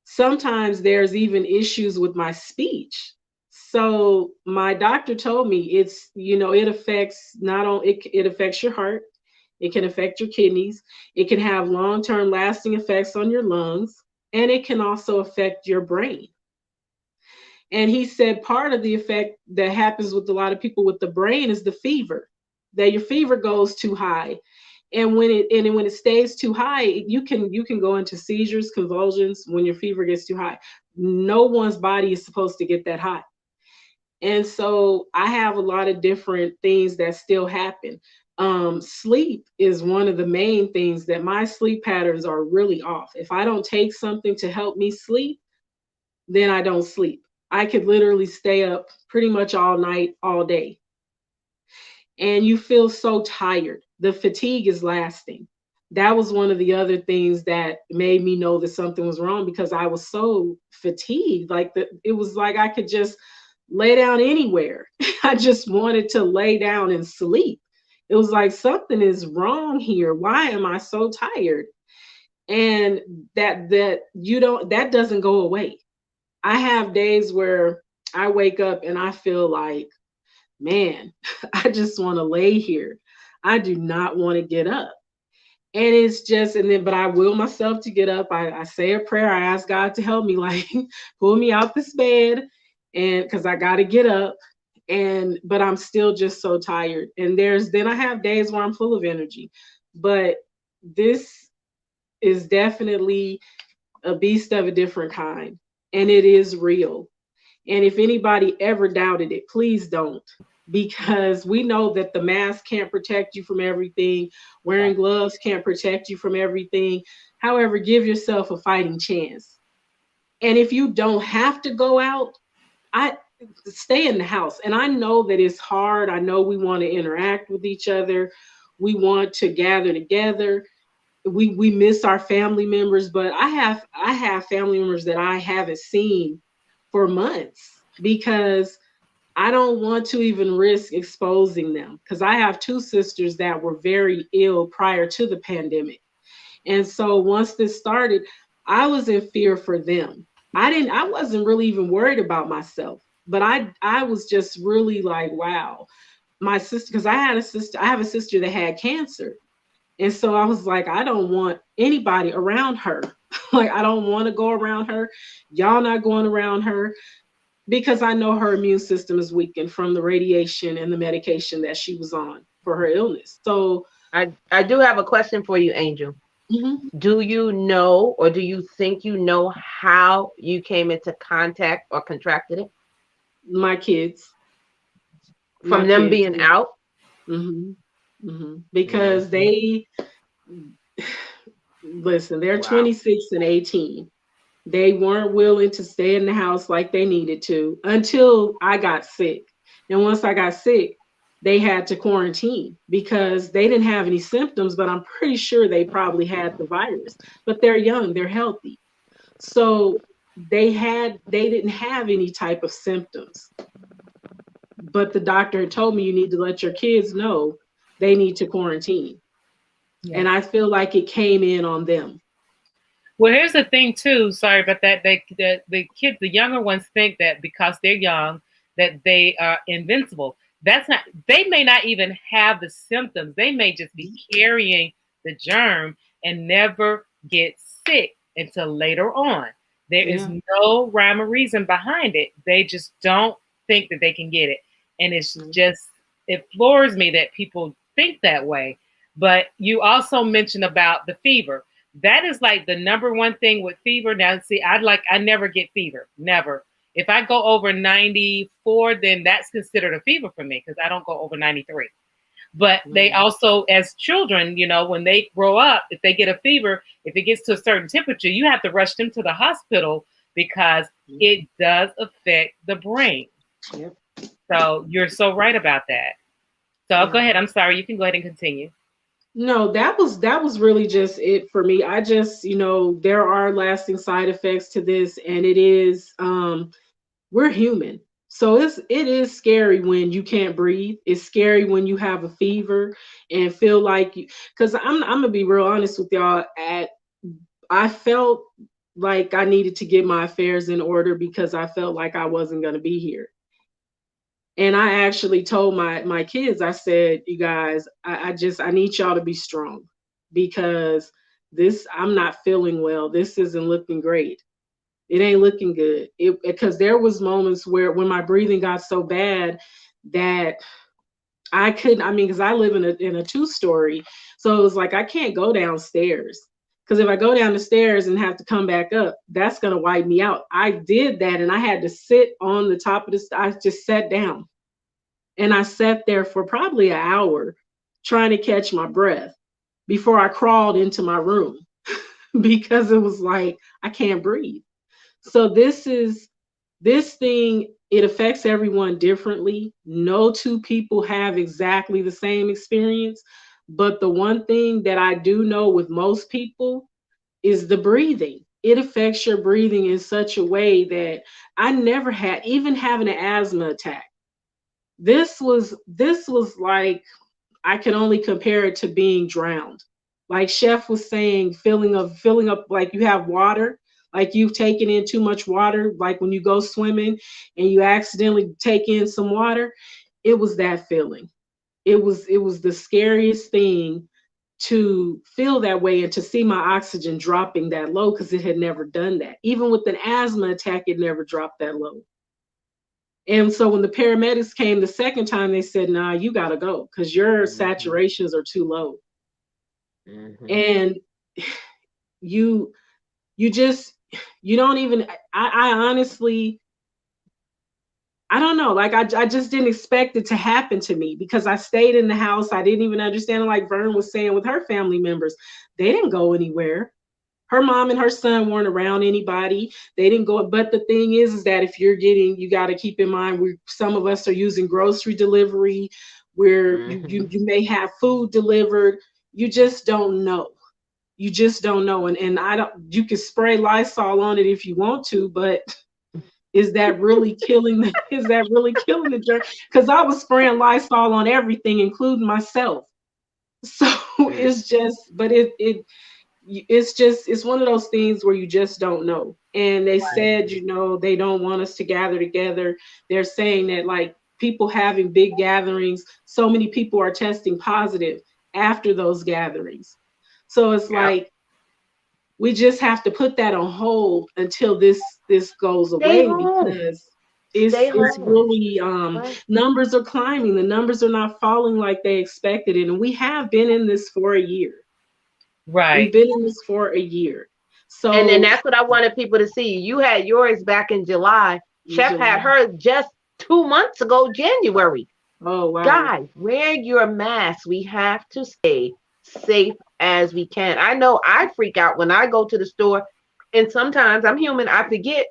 Speaker 3: sometimes there's even issues with my speech. So my doctor told me it affects it affects your heart, it can affect your kidneys, it can have long-term lasting effects on your lungs, and it can also affect your brain. And he said part of the effect that happens with a lot of people with the brain is the fever, that your fever goes too high. And when it stays too high, you can go into seizures, convulsions when your fever gets too high. No one's body is supposed to get that high. And so I have a lot of different things that still happen. Sleep is one of the main things, that my sleep patterns are really off. If I don't take something to help me sleep, then I don't sleep. I could literally stay up pretty much all night, all day. And you feel so tired. The fatigue is lasting. That was one of the other things that made me know that something was wrong, because I was so fatigued. It was like I could just lay down anywhere. I just wanted to lay down and sleep. It was like, something is wrong here. Why am I so tired? And that doesn't go away. I have days where I wake up and I feel like, man, I just want to lay here. I do not want to get up. And it's just, and then, but I will myself to get up. I say a prayer. I ask God to help me, like pull me out this bed, and because I got to get up. And, but I'm still just so tired. And then I have days where I'm full of energy. But this is definitely a beast of a different kind. And it is real. And if anybody ever doubted it, please don't, because we know that the mask can't protect you from everything. Wearing gloves can't protect you from everything. However, give yourself a fighting chance. And if you don't have to go out, I stay in the house. And I know that it's hard. I know we want to interact with each other. We want to gather together. We miss our family members, but I have family members that I haven't seen for months because I don't want to even risk exposing them, because I have two sisters that were very ill prior to the pandemic. And so once this started, I was in fear for them. I wasn't really even worried about myself, but I was just really like, wow, my sister, because I have a sister that had cancer. And so I was like, I don't want anybody around her. Like, I don't want to go around her. Y'all not going around her, because I know her immune system is weakened from the radiation and the medication that she was on for her illness. So,
Speaker 2: I do have a question for you, Angel.
Speaker 3: mhm,
Speaker 2: Do you know, or do you think you know how you came into contact or contracted it
Speaker 3: my kids, my
Speaker 2: from them
Speaker 3: kids,
Speaker 2: being out?
Speaker 3: hmm because
Speaker 2: Mhm.
Speaker 3: they, listen, they're
Speaker 2: Wow.
Speaker 3: 26 and 18. They weren't willing to stay in the house like they needed to until I got sick. And once I got sick, they had to quarantine because they didn't have any symptoms, but I'm pretty sure they probably had the virus. But they're young, they're healthy. So they didn't have any type of symptoms. But the doctor had told me, you need to let your kids know they need to quarantine.
Speaker 1: Yeah.
Speaker 3: And I feel like it came in on them.
Speaker 1: Well, here's the thing too. Sorry about that. The kids, the younger ones, think that because they're young, that they are invincible. That's not. They may not even have the symptoms. They may just be carrying the germ and never get sick until later on. There is
Speaker 3: Yeah.
Speaker 1: no rhyme or reason behind it. They just don't think that they can get it, and it's just, it floors me that people think that way. But you also mentioned about the fever. That is like the number one thing with fever. Now, see, I never get fever, never. If I go over 94, then that's considered a fever for me because I don't go over 93. But they also, as children, when they grow up, if they get a fever, if it gets to a certain temperature, you have to rush them to the hospital because it does affect the brain.
Speaker 3: Yep.
Speaker 1: So you're so right about that. So go
Speaker 3: Yeah.
Speaker 1: ahead. I'm sorry. You can go ahead and continue.
Speaker 3: No, that was really just it for me. I just, there are lasting side effects to this, and it is, we're human. So it is scary when you can't breathe. It's scary when you have a fever and feel like you, because I'm gonna be real honest with y'all. I felt like I needed to get my affairs in order because I felt like I wasn't gonna be here. And I actually told my kids, I said, you guys, I need y'all to be strong because this, I'm not feeling well. This isn't looking great. It ain't looking good. Because there was moments where when my breathing got so bad that I couldn't, I mean, because I live in a two-story. So it was like I can't go downstairs. Because if I go down the stairs and have to come back up, that's gonna wipe me out. I did that and I had to sit on the top of I just sat down. And I sat there for probably an hour trying to catch my breath before I crawled into my room because it was like I can't breathe. So this thing, it affects everyone differently. No two people have exactly the same experience, but the one thing that I do know with most people is the breathing. It affects your breathing in such a way that I never had, even having an asthma attack. This was like, I can only compare it to being drowned. Like Chef was saying, filling up like you have water, like you've taken in too much water, like when you go swimming and you accidentally take in some water. It was that feeling. It was the scariest thing to feel that way and to see my oxygen dropping that low, because it had never done that. Even with an asthma attack, it never dropped that low. And so when the paramedics came the second time, they said, nah, you got to go because your saturations are too low. And you don't even, I honestly, I don't know. Like, I just didn't expect it to happen to me because I stayed in the house. I didn't even understand, like Vern was saying with her family members, they didn't go anywhere. Her mom and her son weren't around anybody. They didn't go. But the thing is that if you're you got to keep in mind, some of us are using grocery delivery where you may have food delivered. You just don't know. You just don't know. And you can spray Lysol on it if you want to, but is that really killing the germ? Because I was spraying Lysol on everything, including myself. So it's just, but it's one of those things where you just don't know. And they said, they don't want us to gather together. They're saying that, like, people having big gatherings, so many people are testing positive after those gatherings. So it's like, we just have to put that on hold until this goes away, because it's really numbers are climbing. The numbers are not falling like they expected it. And we have been in this for a year.
Speaker 1: Right.
Speaker 3: We've been in this for a year. So
Speaker 2: and that's what I wanted people to see. You had yours back in July. Chef had hers just 2 months ago, January.
Speaker 3: Oh, wow.
Speaker 2: Guys, wear your mask. We have to stay safe as we can. I know I freak out when I go to the store, and sometimes I'm human, I forget.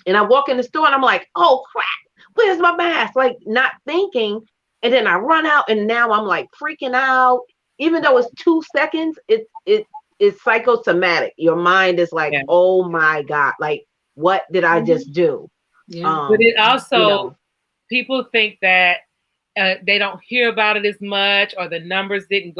Speaker 2: And I walk in the store and I'm like, oh crap, where's my mask? Like, not thinking. And then I run out and now I'm like freaking out. Even though it's 2 seconds, it's psychosomatic. Your mind is like, oh my God, like, what did I just do?
Speaker 3: Yeah.
Speaker 1: But it also, people think that they don't hear about it as much, or the numbers didn't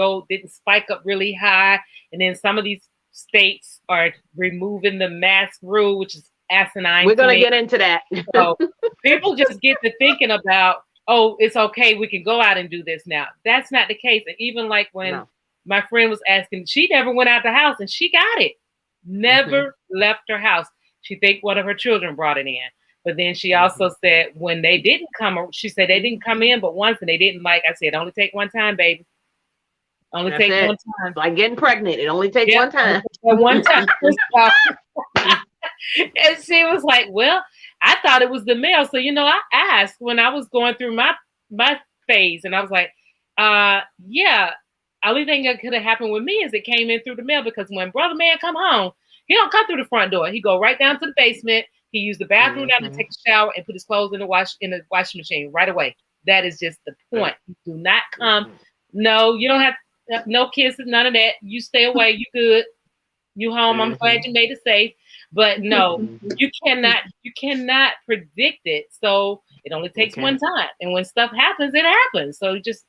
Speaker 1: spike up really high. And then some of these states are removing the mask rule, which is asinine.
Speaker 2: We're going to get into that.
Speaker 1: So people just get to thinking about, oh, it's okay, we can go out and do this now. That's not the case. And even like when my friend was asking, she never went out the house and she got it. Never left her house. She think one of her children brought it in. But then she also said when they didn't come, she said they didn't come in but once, and they didn't, like I said, only take one time, baby. Only take one time.
Speaker 2: Like getting pregnant. It only takes one time.
Speaker 1: One time. And she was like, well, I thought it was the mail. So, I asked when I was going through my phase, and I was like, yeah, only thing that could have happened with me is it came in through the mail, because when brother man come home, he don't come through the front door. He go right down to the basement. He used the bathroom down to take a shower and put his clothes in the washing machine right away. That is just the point. You do not come. No, you don't have no kisses, none of that. You stay away. You good. You home. I'm glad you made it safe. But no, you cannot predict it. So it only takes one time. And when stuff happens, it happens. So just,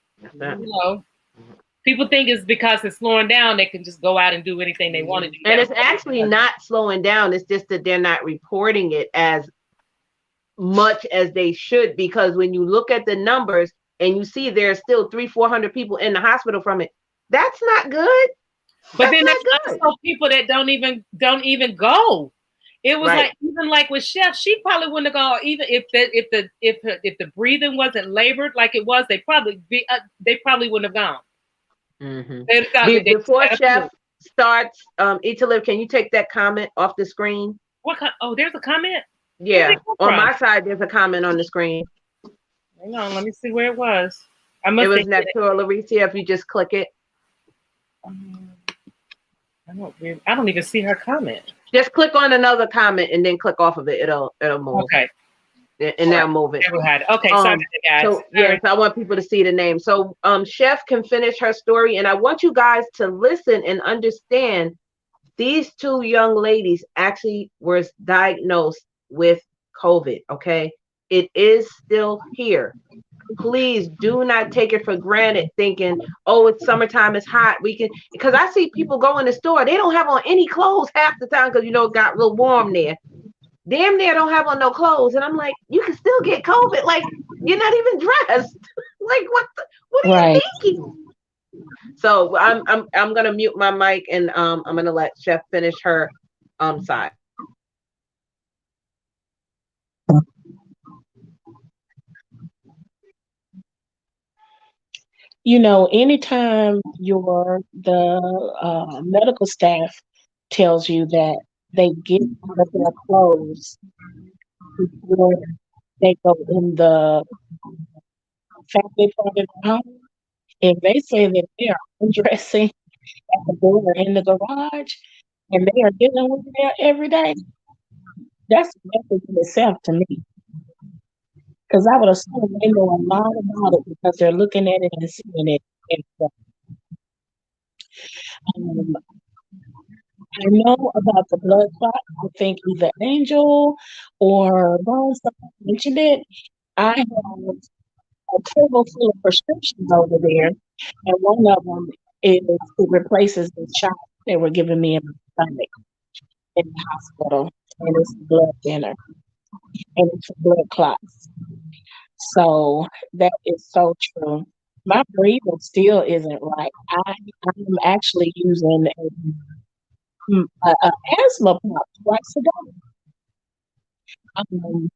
Speaker 1: people think it's because it's slowing down, they can just go out and do anything they want to do.
Speaker 2: And it's actually not slowing down. It's just that they're not reporting it as much as they should, because when you look at the numbers and you see there's still 300-400 people in the hospital from it, that's not good.
Speaker 1: But then there's also people that don't even go. It was like, even like with Chef, she probably wouldn't have gone even if the breathing wasn't labored like it was. They probably wouldn't have gone.
Speaker 2: Before Chef starts, Eat to Live, can you take that comment off the screen?
Speaker 1: Oh, there's a comment?
Speaker 2: Yeah, on my side, there's a comment on the screen.
Speaker 1: Hang on, let me see where it was.
Speaker 2: It was next to Lauricia. If you just click it.
Speaker 1: I don't even see her comment.
Speaker 2: Just click on another comment and then click off of it. It'll move.
Speaker 1: Okay.
Speaker 2: And now move it.
Speaker 1: Okay, sorry, guys.
Speaker 2: So I want people to see the name. So Chef can finish her story, and I want you guys to listen and understand. These 2 young ladies actually were diagnosed with COVID. Okay, it is still here. Please do not take it for granted thinking, oh, it's summertime, it's hot, we can, because I see people go in the store, they don't have on any clothes half the time because it got real warm there. Damn near don't have on no clothes. And I'm like, you can still get COVID. Like, you're not even dressed. Like, what are you thinking? So I'm gonna mute my mic, and I'm gonna let Chef finish her side.
Speaker 4: Anytime the medical staff tells you that they get out of their clothes before they go in the family part of the home, if they say that they are undressing at the door in the garage and they are dealing with it there every day, that's a message in itself to me. Because I would assume they know a lot about it because they're looking at it and seeing it. And um, I know about the blood clot. I think either Angel or Bones mentioned it. I have a table full of prescriptions over there, and one of them is it replaces the shot they were giving me in my stomach in the hospital, and it's a blood thinner, and it's for blood clots. So that is so true. My breathing still isn't right. I'm actually using a asthma pump twice a day. Um,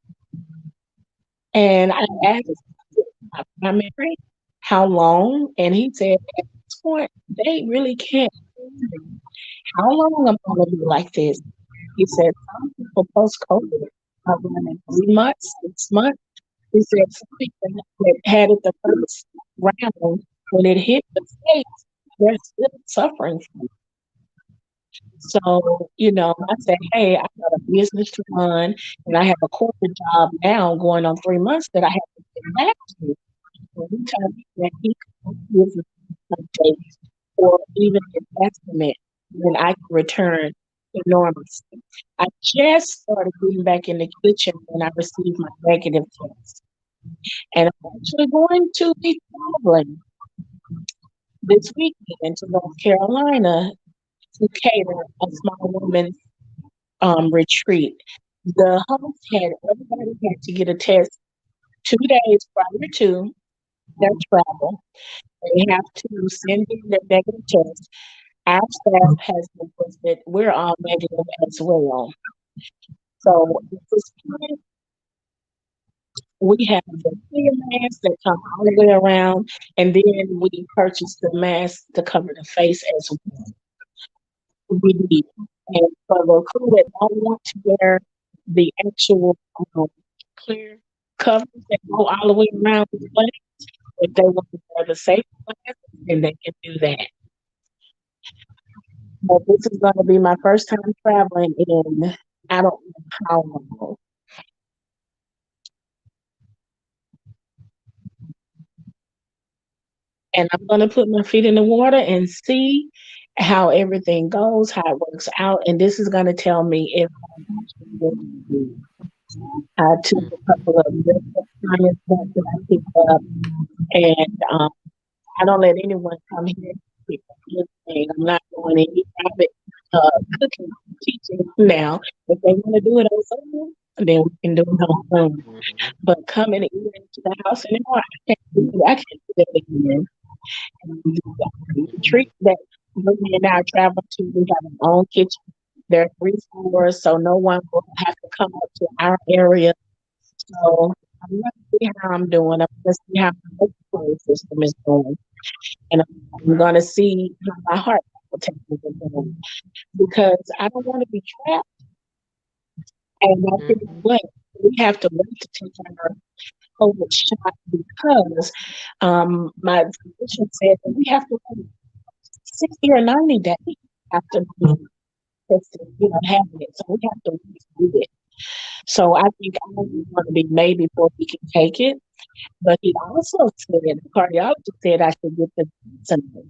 Speaker 4: and I asked my primary how long, and he said at this point they really can't tell me how long I'm going to be like this. He said some people post COVID are running 3 months, 6 months. He said some people that had it the first round when it hit the states, they're still suffering from it. So, I said, hey, I got a business to run and I have a corporate job now going on 3 months that I have to get back to. So he told me that he could give me some dates or even an estimate when I can return to normalcy. I just started getting back in the kitchen when I received my negative test. And I'm actually going to be traveling this weekend to North Carolina to cater a small women's retreat. The host had everybody had to get a test 2 days prior to their travel. They have to send in their negative test. Our staff has been posted. We're all negative as well. So at this point, we have the clear masks that come all the way around, and then we purchase the mask to cover the face as well. We need. And for the crew that don't want to wear the actual clear covers that go all the way around the body, if they want to wear the safety mask, then they can do that. But this is going to be my first time traveling in I don't know how long. And I'm going to put my feet in the water and see how everything goes, how it works out. And this is going to tell me if I'm actually going to do. I took a couple of medical science books that I picked up, and I don't let anyone come here and pick up anything. I'm not doing any private cooking teaching now. If they want to do it on Zoom, then we can do it on Zoom. But coming even into the house anymore, I can't do that again. And the retreat that Brittany and I travel to, we have our own kitchen. There are 3 floors, so no one will have to come up to our area. So I'm going to see how I'm doing. I'm going to see how my respiratory system is doing. And I'm going to see how my heart palpitations are doing. Because I don't want to be trapped and not get away. We have to wait to take our COVID shot because my physician said that we have to wait 60 or 90 days after being tested, having it. So we have to wait to do it. So I think I'm going to be May before we can take it. But he also said, the cardiologist said I should get the Johnson.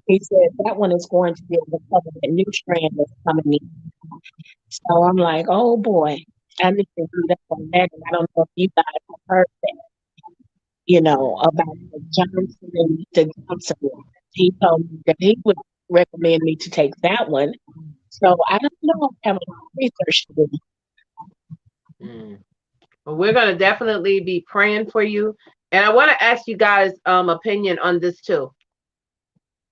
Speaker 4: He said that one is going to be able to cover that new strand that's coming in. So I'm like, oh boy, I need to read up on that. And I don't know if you guys have heard that, about the Johnson and the Johnson one. He told me that he would recommend me to take that one. So I don't know. I have a lot of research to do.
Speaker 2: Well, we're gonna definitely be praying for you, and I want to ask you guys opinion on this too.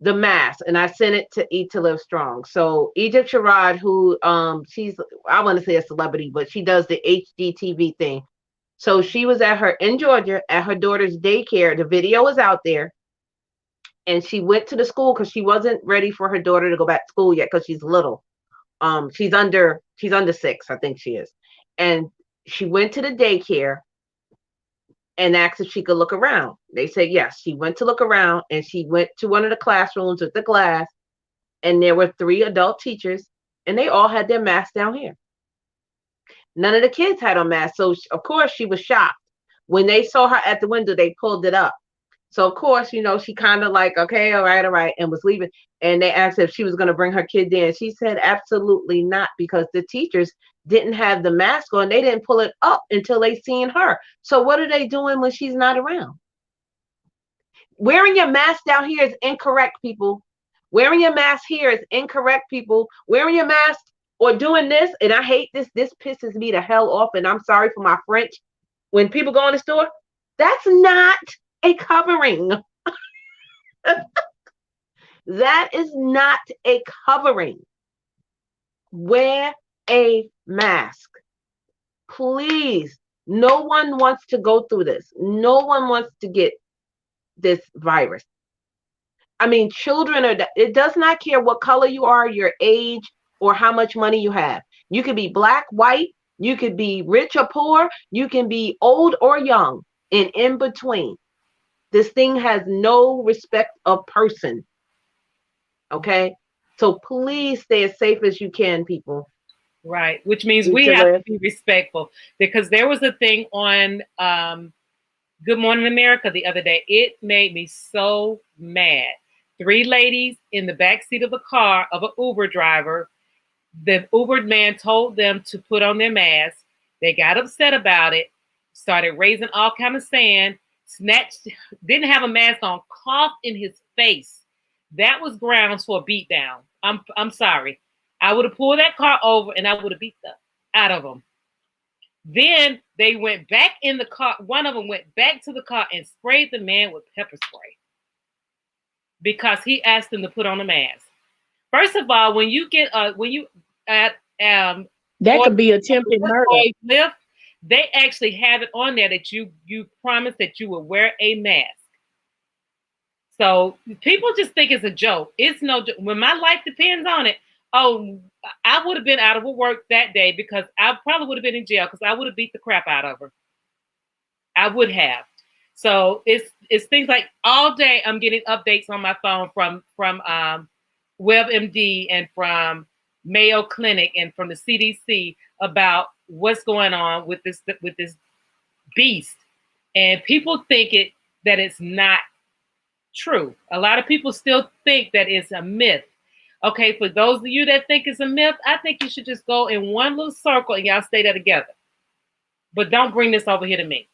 Speaker 2: the mask, and I sent it to Eat to Live Strong. So Egypt Sherrod, who she's, I want to say a celebrity, but she does the HGTV thing. So she was in Georgia at her daughter's daycare. The video is out there, and she went to the school because she wasn't ready for her daughter to go back to school yet because she's little. She's under 6, I think she is, and she went to the daycare and asked if she could look around. They said yes. She went to look around, and she went to one of the classrooms with the glass, and there were 3 adult teachers, and they all had their masks down here. None of the kids had on masks, so of course she was shocked. When they saw her at the window, they pulled it up. So of course, you know, she kind of like, okay, all right, and was leaving. And they asked if she was going to bring her kid in. She said absolutely not, because the teachers didn't have the mask on. They didn't pull it up until they seen her. So what are they doing when she's not around? Wearing your mask down here is incorrect, people. Wearing your mask here is incorrect, people. Wearing your mask or doing this, and I hate this. This pisses me the hell off, and I'm sorry for my French. When people go in the store, that's not a covering. That is not a covering. Wear a mask. Please. No one wants to go through this. No one wants to get this virus. I mean, children it does not care what color you are, your age, or how much money you have. You could be black, white, you could be rich or poor, you can be old or young, and in between. This thing has no respect of person. Okay? So please stay as safe as you can, people.
Speaker 1: Right. Which means we have to be respectful, because there was a thing on Good Morning America the other day. It made me so mad. 3 ladies in the back seat of a car of an Uber driver. The Uber man told them to put on their mask. They got upset about it, started raising all kind of sand, snatched, didn't have a mask on, coughed in his face. That was grounds for a beatdown. I'm sorry. I would have pulled that car over and I would have beat the out of them. Then they went back in the car. One of them went back to the car and sprayed the man with pepper spray because he asked them to put on a mask. First of all, when you get that
Speaker 4: could be attempted murder.
Speaker 1: Lift, they actually have it on there that you promised that you would wear a mask. So people just think it's a joke. It's no joke. When my life depends on it, oh, I would have been out of work that day because I probably would have been in jail because I would have beat the crap out of her. I would have. So it's things like all day I'm getting updates on my phone from WebMD and from Mayo Clinic and from the CDC about what's going on with this beast. And people think that it's not true. A lot of people still think that it's a myth. Okay, for those of you that think it's a myth, I think you should just go in one little circle and y'all stay there together. But don't bring this over here to me.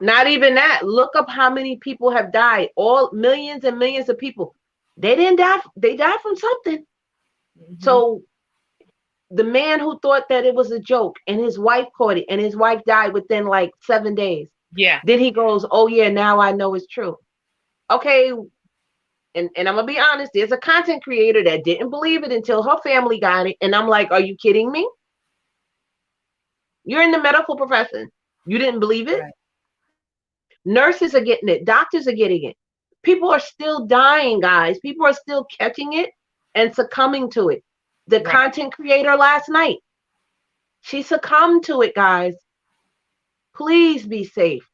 Speaker 2: Not even that. Look up how many people have died. All millions and millions of people. They didn't die. They died from something. Mm-hmm. So the man who thought that it was a joke and his wife caught it and his wife died within like 7 days.
Speaker 1: Yeah.
Speaker 2: Then he goes, oh yeah, now I know it's true. Okay. And I'm going to be honest, there's a content creator that didn't believe it until her family got it. And I'm like, are you kidding me? You're in the medical profession. You didn't believe it? Right. Nurses are getting it. Doctors are getting it. People are still dying, guys. People are still catching it and succumbing to it. The content creator last night, she succumbed to it, guys. Please be safe.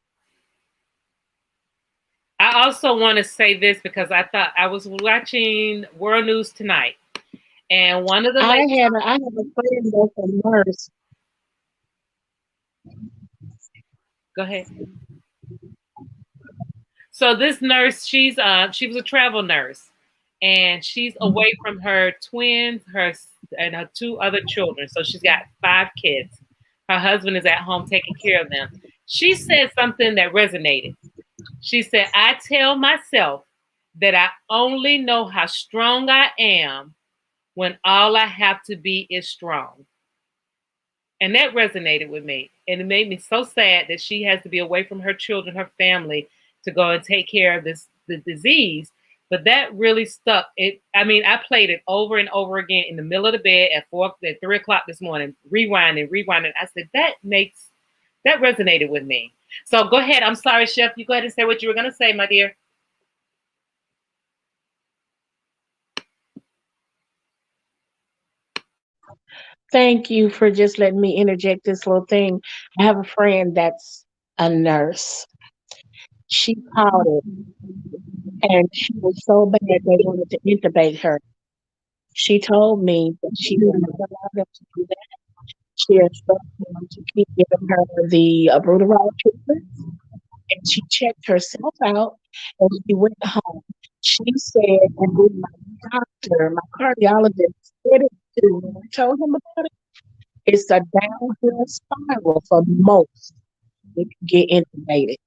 Speaker 1: I also want to say this because I thought I was watching World News Tonight, and one of the
Speaker 4: I have a friend that's a nurse.
Speaker 1: Go ahead. So this nurse, she was a travel nurse, and she's away from her twins, and her 2 other children. So she's got 5 kids. Her husband is at home taking care of them. She said something that resonated. She said, I tell myself that I only know how strong I am when all I have to be is strong. And that resonated with me. And it made me so sad that she has to be away from her children, her family, to go and take care of the disease. But that really stuck. I mean, I played it over and over again in the middle of the bed at 3 o'clock this morning, rewinding. I said, that resonated with me. So go ahead. I'm sorry, Chef. You go ahead and say what you were going to say, my dear.
Speaker 4: Thank you for just letting me interject this little thing. I have a friend that's a nurse. She caught it and she was so bad they wanted to intubate her. She told me that she didn't allow them to do that. She instructed them to keep giving her the Brutal treatment, and she checked herself out and she went home. She said, and then my doctor, my cardiologist, said it too. When I told him about it, it's a downhill spiral for most if you get intubated.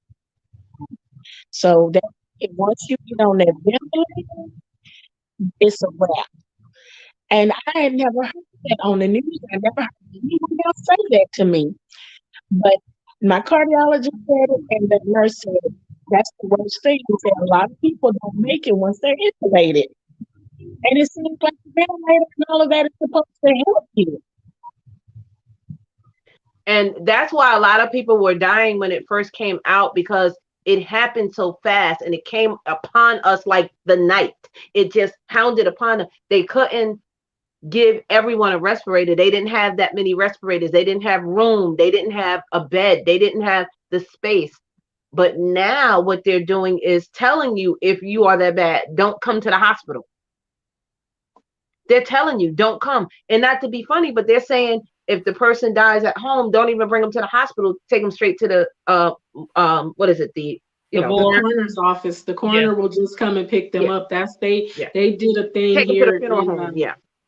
Speaker 4: So that once you get on that ventilator, it's a wrap. And I had never heard that on the news. I never heard anyone else say that to me. But my cardiologist said it, and the nurse said it. That's the worst thing. He said a lot of people don't make it once they're intubated. And it seems like the ventilator and all of that is supposed to help you.
Speaker 2: And that's why a lot of people were dying when it first came out, because it happened so fast and it came upon us like the night. It just pounded upon us. They couldn't give everyone a respirator. They didn't have that many respirators. They didn't have room. They didn't have a bed. They didn't have the space. But now what they're doing is telling you, if you are that bad, don't come to the hospital. They're telling you, don't come. And not to be funny, but they're saying if the person dies at home, don't even bring them to the hospital. Take them straight to the what is it? The
Speaker 3: coroner's office. The coroner will just come and pick them up. That's they did a thing
Speaker 2: take
Speaker 3: here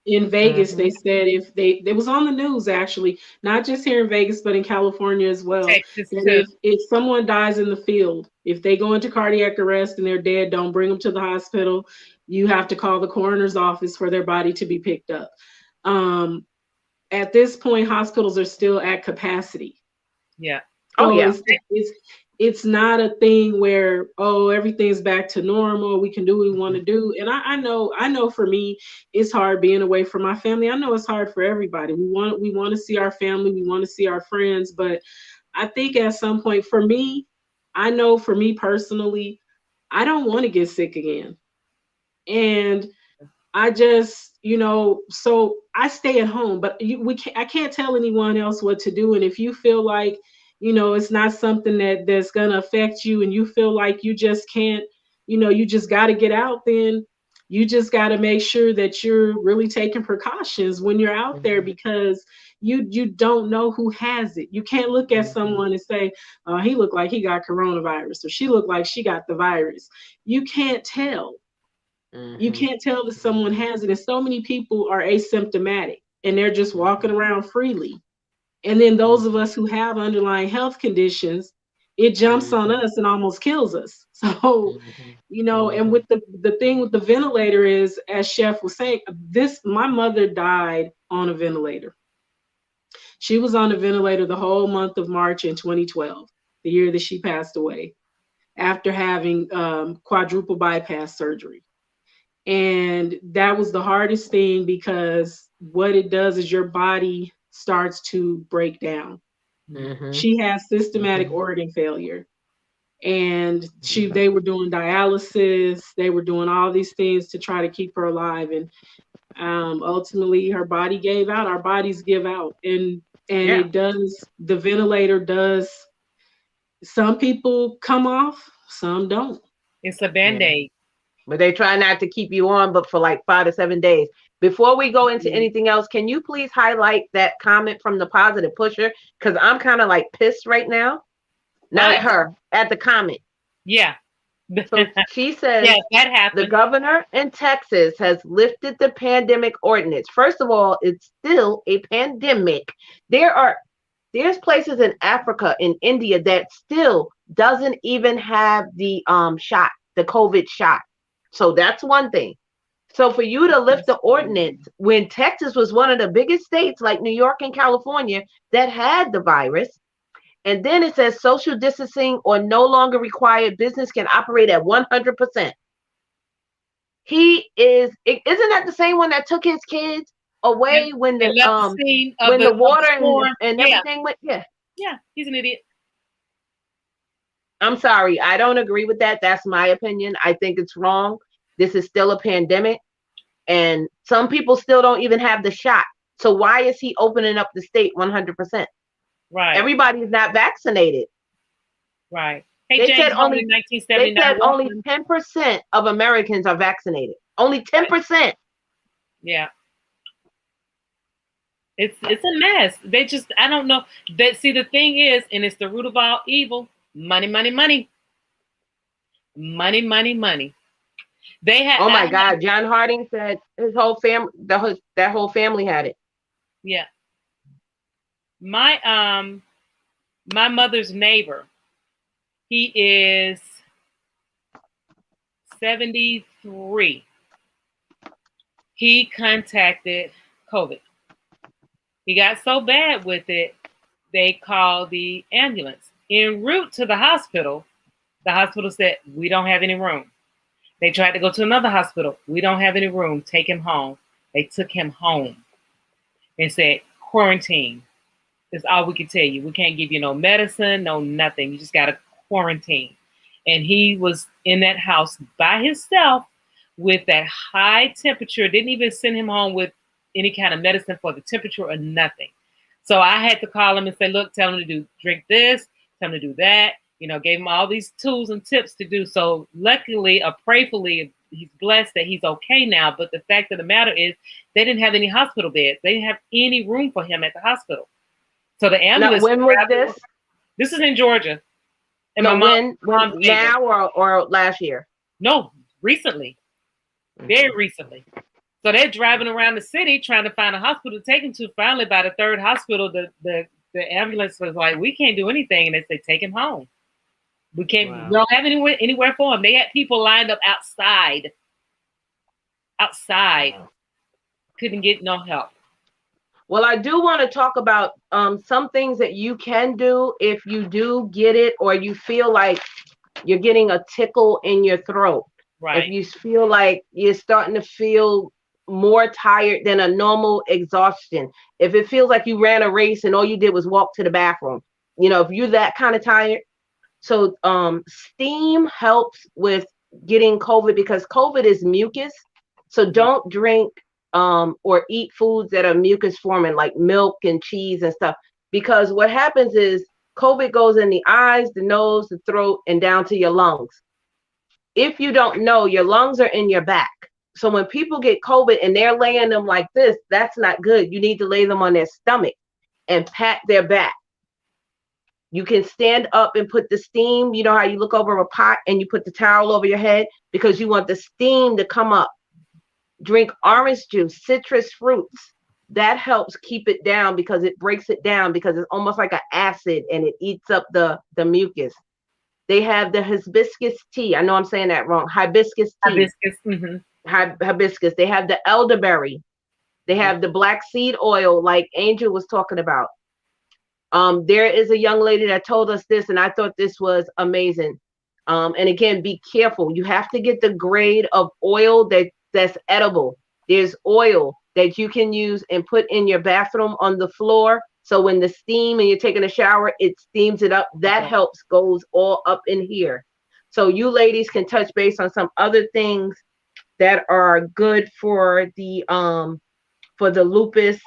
Speaker 2: in
Speaker 3: Vegas. They said if it was on the news, actually, not just here in Vegas, but in California as well. If someone dies in the field, if they go into cardiac arrest and they're dead, don't bring them to the hospital. You have to call the coroner's office for their body to be picked up. At this point, hospitals are still at capacity.
Speaker 1: Yeah.
Speaker 3: So it's not a thing where, everything's back to normal. We can do what we want to do. And I know for me, it's hard being away from my family. I know it's hard for everybody. We want to see our family. We want to see our friends. But I think at some point, for me, I know for me personally, I don't want to get sick again. And I just, so I stay at home, but I can't tell anyone else what to do. And if you feel like, it's not something that's going to affect you and you feel like you just can't, you just got to get out, then you just got to make sure that you're really taking precautions when you're out there, because you don't know who has it. You can't look at someone and say, he looked like he got coronavirus, or she looked like she got the virus. You can't tell. You can't tell that someone has it. And so many people are asymptomatic and they're just walking around freely. And then those of us who have underlying health conditions, it jumps on us and almost kills us. So, and with the thing with the ventilator is, as Chef was saying, my mother died on a ventilator. She was on a ventilator the whole month of March in 2012, the year that she passed away, after having quadruple bypass surgery. And that was the hardest thing, because what it does is your body starts to break down. She has systematic organ failure, and they were doing dialysis. They were doing all these things to try to keep her alive. And ultimately her body gave out. Our bodies give out. And it does, the ventilator does, some people come off, some don't.
Speaker 1: It's a Band-Aid.
Speaker 2: But they try not to keep you on, but for like 5 to 7 days. Before we go into anything else, can you please highlight that comment from the positive pusher? Because I'm kind of like pissed right now. Not at her, at the comment.
Speaker 1: Yeah.
Speaker 2: So she says,
Speaker 1: that happened.
Speaker 2: The governor in Texas has lifted the pandemic ordinance. First of all, it's still a pandemic. There's places in Africa, in India, that still doesn't even have the shot, the COVID shot. So that's one thing. So for you to lift the ordinance when Texas was one of the biggest states like New York and California that had the virus, and then it says social distancing or no longer required business can operate at 100%. Isn't that the same one that took his kids away when
Speaker 1: And left the scene of
Speaker 2: the water
Speaker 1: storm.
Speaker 2: and everything went? Yeah.
Speaker 1: Yeah, he's an idiot.
Speaker 2: I'm sorry. I don't agree with that. That's my opinion. I think it's wrong. This is still a pandemic, and some people still don't even have the shot. So why is he opening up the state 100%?
Speaker 1: Right.
Speaker 2: Everybody's not vaccinated.
Speaker 1: Right. Hey,
Speaker 2: They
Speaker 1: James
Speaker 2: said
Speaker 1: Bond
Speaker 2: only
Speaker 1: in 1979.
Speaker 2: they said only 10% of Americans are vaccinated. Only 10%.
Speaker 1: Yeah. It's a mess. They just, I don't know. That, see, the thing is, and it's the root of all evil, money, money, money. Money, money, money. They had,
Speaker 2: oh my God, John Harding said his whole family, that whole family had it.
Speaker 1: Yeah. My mother's neighbor, he is 73. He contacted COVID. He got so bad with it, they called the ambulance. En route to the hospital said, we don't have any room. They tried to go to another hospital. We don't have any room. Take him home. They took him home and said, quarantine. That's all we can tell you. We can't give you no medicine, no nothing. You just got to quarantine. And he was in that house by himself with that high temperature. Didn't even send him home with any kind of medicine for the temperature or nothing. So I had to call him and say, look, tell him to drink this, tell him to do that. You know, gave him all these tools and tips to do. So luckily, or prayerfully, he's blessed that he's okay now. But the fact of the matter is they didn't have any hospital beds. They didn't have any room for him at the hospital. So the ambulance.
Speaker 2: Now, when was this?
Speaker 1: This is in Georgia. And
Speaker 2: no,
Speaker 1: my
Speaker 2: when now or last year?
Speaker 1: No, recently. Very recently. So they're driving around the city trying to find a hospital to take him to. Finally, by the third hospital, the ambulance was like, we can't do anything. And they say, take him home. We can't, we don't have anywhere for him. They had people lined up outside. Wow. Couldn't get no help.
Speaker 2: Well, I do want to talk about some things that you can do if you do get it or you feel like you're getting a tickle in your throat.
Speaker 1: Right.
Speaker 2: If you feel like you're starting to feel more tired than a normal exhaustion. If it feels like you ran a race and all you did was walk to the bathroom. You know, if you're that kind of tired. So steam helps with getting COVID because COVID is mucus. So don't drink or eat foods that are mucus forming like milk and cheese and stuff. Because what happens is COVID goes in the eyes, the nose, the throat, and down to your lungs. If you don't know, your lungs are in your back. So when people get COVID and they're laying them like this, that's not good. You need to lay them on their stomach and pat their back. You can stand up and put the steam. You know how you look over a pot and you put the towel over your head because you want the steam to come up. Drink orange juice, citrus fruits. That helps keep it down because it breaks it down because it's almost like an acid and it eats up the mucus. They have the hibiscus tea. I know I'm saying that wrong. Hibiscus tea.
Speaker 1: Hibiscus. Mm-hmm.
Speaker 2: Hibiscus. They have the elderberry. They have the black seed oil like Angel was talking about. There is a young lady that told us this, and I thought this was amazing. And again, be careful. You have to get the grade of oil that's edible. There's oil that you can use and put in your bathroom on the floor. So when the steam and you're taking a shower, it steams it up. That helps, goes all up in here. So you ladies can touch base on some other things that are good for the lupus.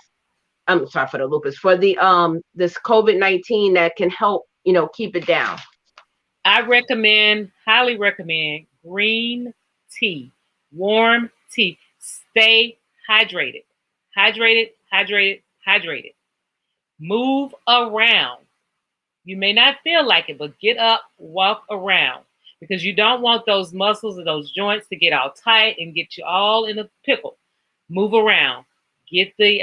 Speaker 2: I'm sorry, for the lupus, for the this COVID-19 that can help, keep it down.
Speaker 1: I highly recommend green tea, warm tea. Stay hydrated. Hydrated. Move around. You may not feel like it, but get up, walk around because you don't want those muscles or those joints to get all tight and get you all in a pickle. Move around. Get the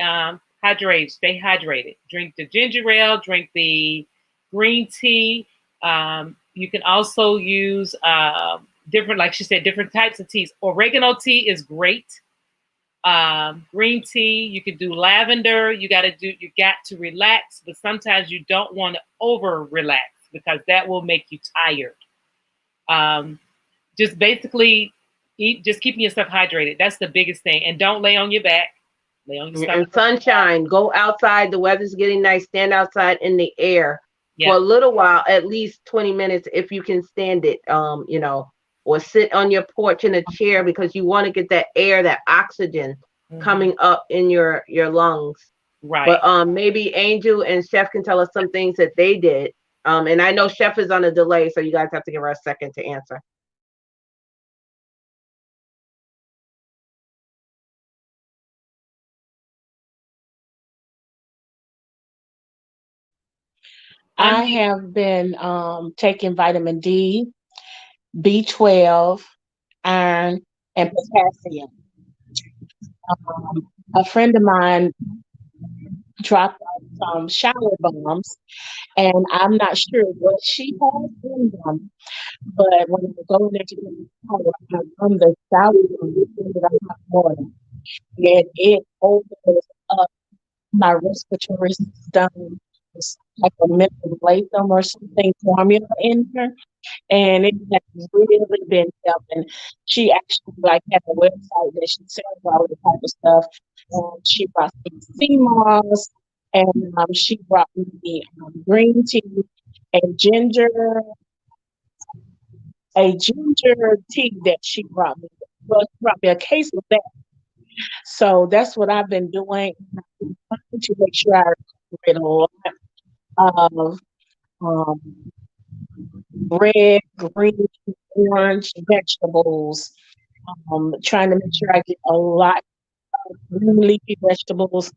Speaker 1: hydrated. Stay hydrated. Drink the ginger ale. Drink the green tea. You can also use different, like she said, different types of teas. Oregano tea is great. Green tea. You can do lavender. You got to relax, but sometimes you don't want to over relax because that will make you tired. Just basically Eat, just keeping yourself hydrated. That's the biggest thing. And don't lay on your back. Lay on your stomach.
Speaker 2: And sunshine. Go outside. The weather's getting nice. Stand outside in the air for a little while, at least 20 minutes if you can stand it. Or sit on your porch in a chair because you want to get that air, that oxygen coming up in your lungs.
Speaker 1: Right.
Speaker 2: But maybe Angel and Chef can tell us some things that they did. And I know Chef is on a delay, so you guys have to give her a second to answer.
Speaker 4: I have been taking vitamin D, B12, iron, and potassium. A friend of mine dropped off some shower bombs, and I'm not sure what she has in them. But when I go in there to get the shower, I run the shower bomb into the hot water, and it opens up my respiratory system. It's like a mentholatum or something formula in her, and it has really been helping. She actually like had a website that she sells all this type of stuff. And she brought me sea moss, and she brought me green tea and a ginger tea that she brought me. Well, she brought me a case of that. So that's what I've been doing. I'm trying to make sure I get a lot of um, red, green, orange vegetables. Trying to make sure I get a lot of green leafy vegetables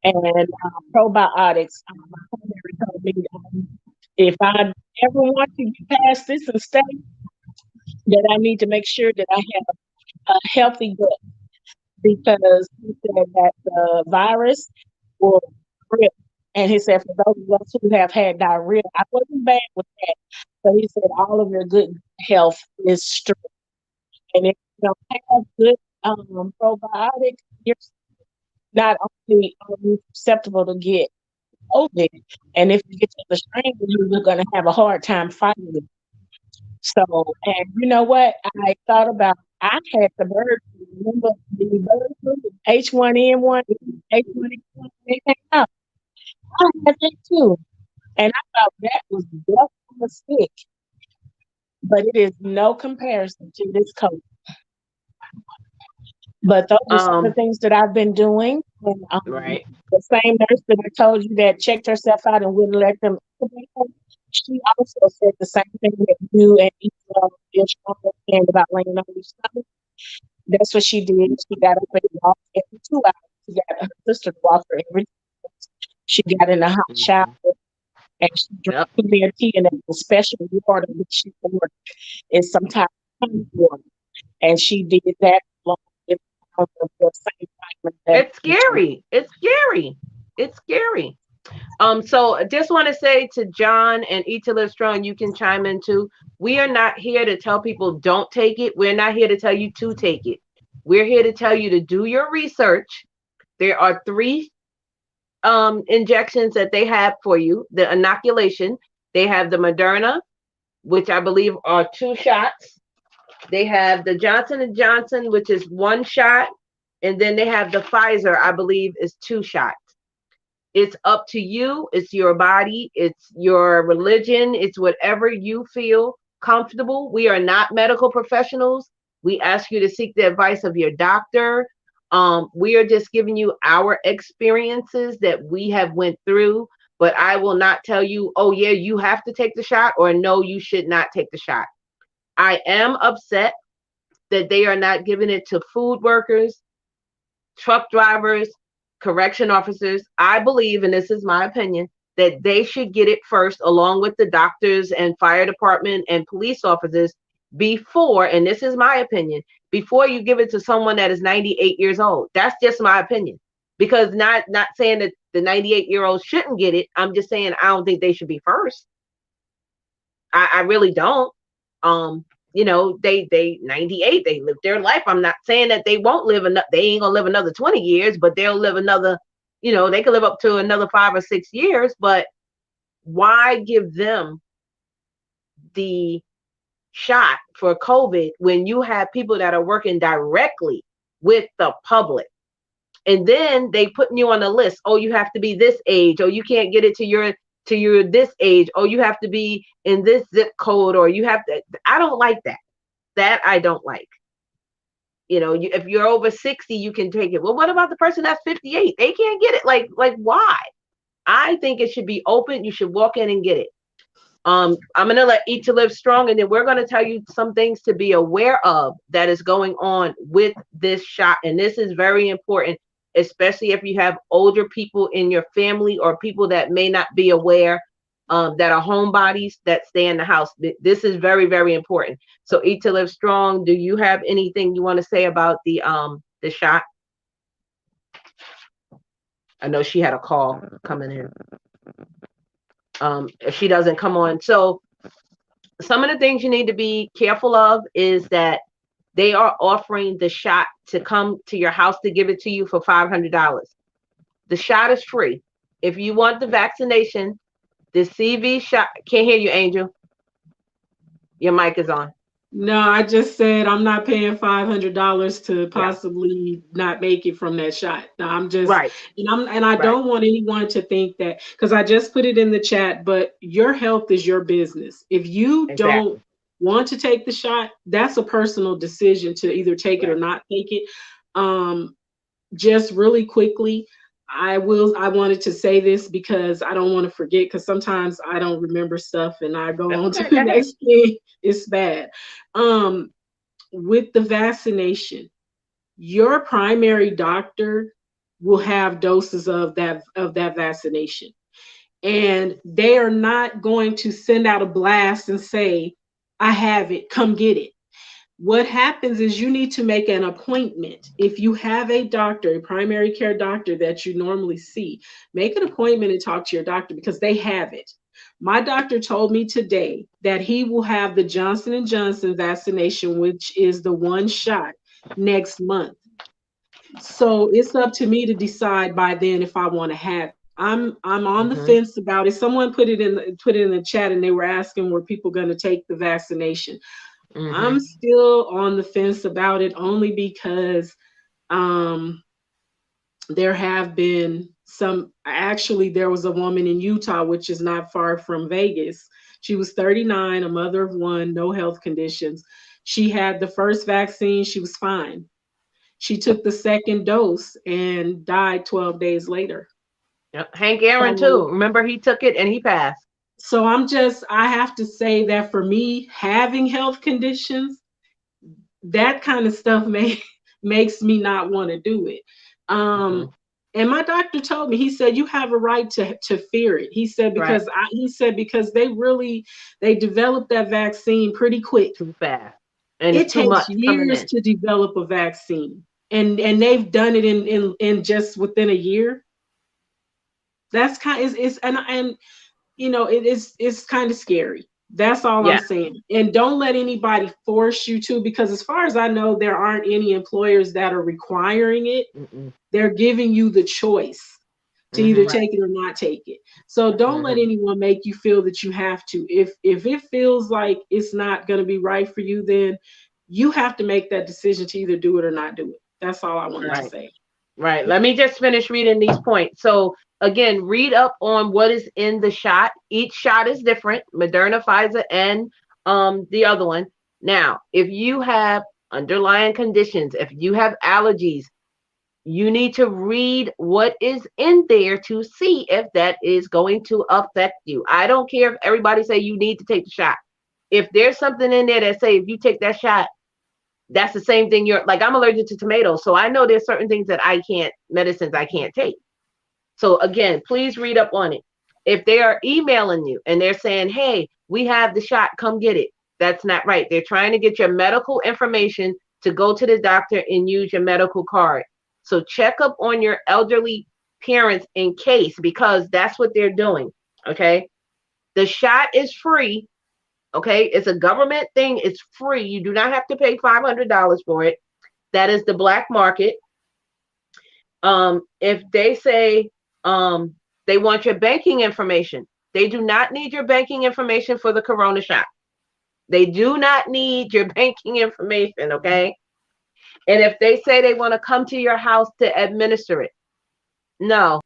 Speaker 4: and probiotics. My primary told me if I ever want to get past this and stay, that I need to make sure that I have a healthy gut because he said that the virus will grip. And he said, for those of us who have had diarrhea, I wasn't bad with that. But he said, all of your good health is strength. And if you don't have good probiotics, you're not only are you susceptible to get COVID, and if you get to the strain, you're going to have a hard time fighting it. So, and you know what? I thought about, I had the bird flu. Remember the bird flu, H1N1, H1N1, they came out. I had that too. And I thought that was death on a stick. But it is no comparison to this COVID. But those are some of the things that I've been doing. And,
Speaker 2: right.
Speaker 4: The same nurse that I told you that checked herself out and wouldn't let them intubate her, she also said the same thing that you and you're and about laying on your stomach. That's what she did. She got up and walked every 2 hours. She got her sister to walk her every 2 hours. She got in a hot shower and she drank their tea and a special water that she ordered is some type of water. And she did that along with the same vitamin.
Speaker 2: It's scary. It's scary. It's scary. So I just want to say to John and Eat to Live Strong, you can chime in too. We are not here to tell people don't take it. We're not here to tell you to take it. We're here to tell you to do your research. There are 3 injections that they have for you. The inoculation. They have the Moderna, which I believe are 2 shots. They have the Johnson & Johnson, which is 1 shot. And then they have the Pfizer, I believe, is 2 shots. It's up to you. It's your body. It's your religion. It's whatever you feel comfortable. We are not medical professionals. We ask you to seek the advice of your doctor. We are just giving you our experiences that we have went through. But I will not tell you, oh, yeah, you have to take the shot, or no, you should not take the shot. I am upset that they are not giving it to food workers, truck drivers, correction officers. I believe, and this is my opinion, that they should get it first, along with the doctors and fire department and police officers before, and this is my opinion, before you give it to someone that is 98 years old. That's just my opinion. Because not saying that the 98-year-olds shouldn't get it. I'm just saying I don't think they should be first. I really don't. They 98, they live their life. I'm not saying that they won't live enough, they ain't gonna live another 20 years, but they'll live another, they can live up to another 5 or 6 years. But why give them the shot for COVID when you have people that are working directly with the public. And then they putting you on a list. Oh, you have to be this age. Oh, you can't get it to your this age. Oh, you have to be in this zip code, or you have to. I don't like that. That I don't like. If you're over 60, you can take it. Well, what about the person that's 58? They can't get it. Like why? I think it should be open. You should walk in and get it. I'm gonna let Eat to Live Strong, and then we're gonna tell you some things to be aware of that is going on with this shot. And this is very important, especially if you have older people in your family or people that may not be aware, that are homebodies that stay in the house. This is very, very important. So Eat to Live Strong, do you have anything you want to say about the shot? I know she had a call coming in. If she doesn't come on. So some of the things you need to be careful of is that they are offering the shot to come to your house to give it to you for $500. The shot is free. If you want the vaccination, the CV shot, can't hear you, Angel. Your mic is on.
Speaker 3: No, I just said I'm not paying $500 to possibly not make it from that shot. No, I'm just
Speaker 2: right.
Speaker 3: And I don't want anyone to think that, because I just put it in the chat, but your health is your business. If you don't want to take the shot, that's a personal decision to either take it or not take it. Just really quickly, I wanted to say this because I don't want to forget, because sometimes I don't remember stuff and I go on to the next thing. It's bad. With the vaccination, your primary doctor will have doses of that vaccination. And they are not going to send out a blast and say, I have it, come get it. What happens is you need to make an appointment. If you have a doctor, a primary care doctor that you normally see, make an appointment and talk to your doctor, because they have it. My doctor told me today that he will have the Johnson & Johnson vaccination, which is the one shot, next month. So it's up to me to decide by then if I want to have it. I'm on the fence about it. Someone put it in the chat and they were asking, were people going to take the vaccination? I'm still on the fence about it, only because there have been there was a woman in Utah, which is not far from Vegas. She was 39, a mother of one, no health conditions. She had the first vaccine, she was fine. She took the second dose and died 12 days later.
Speaker 2: Yep. Hank Aaron too. Remember, he took it and he passed.
Speaker 3: So I have to say that for me, having health conditions, that kind of stuff makes me not want to do it. And my doctor told me, he said, you have a right to fear it. He said, because because they developed that vaccine pretty quick.
Speaker 2: Too fast. And
Speaker 3: it takes years to develop a vaccine. And they've done it in just within a year. That's it's kind of scary. That's all I'm saying. And don't let anybody force you to, because as far as I know, there aren't any employers that are requiring it. They're giving you the choice to either take it or not take it. So don't let anyone make you feel that you have to. If it feels like it's not going to be right for you, then you have to make that decision to either do it or not do it. That's all I wanted to say.
Speaker 2: Right. Let me just finish reading these points. So again, read up on what is in the shot. Each shot is different. Moderna, Pfizer, and the other one. Now, if you have underlying conditions, if you have allergies, you need to read what is in there to see if that is going to affect you. I don't care if everybody say you need to take the shot. If there's something in there that say if you take that shot, that's the same thing. I'm allergic to tomatoes, so I know there's certain things that medicines I can't take. So again, please read up on it. If they are emailing you and they're saying, hey, we have the shot, come get it, that's not right. They're trying to get your medical information to go to the doctor and use your medical card. So check up on your elderly parents in case, because that's what they're doing. Okay. The shot is free. Okay. It's a government thing. It's free. You do not have to pay $500 for it. That is the black market. If they say they want your banking information, they do not need your banking information for the corona shot. They do not need your banking information, okay? And if they say they want to come to your house to administer it, no.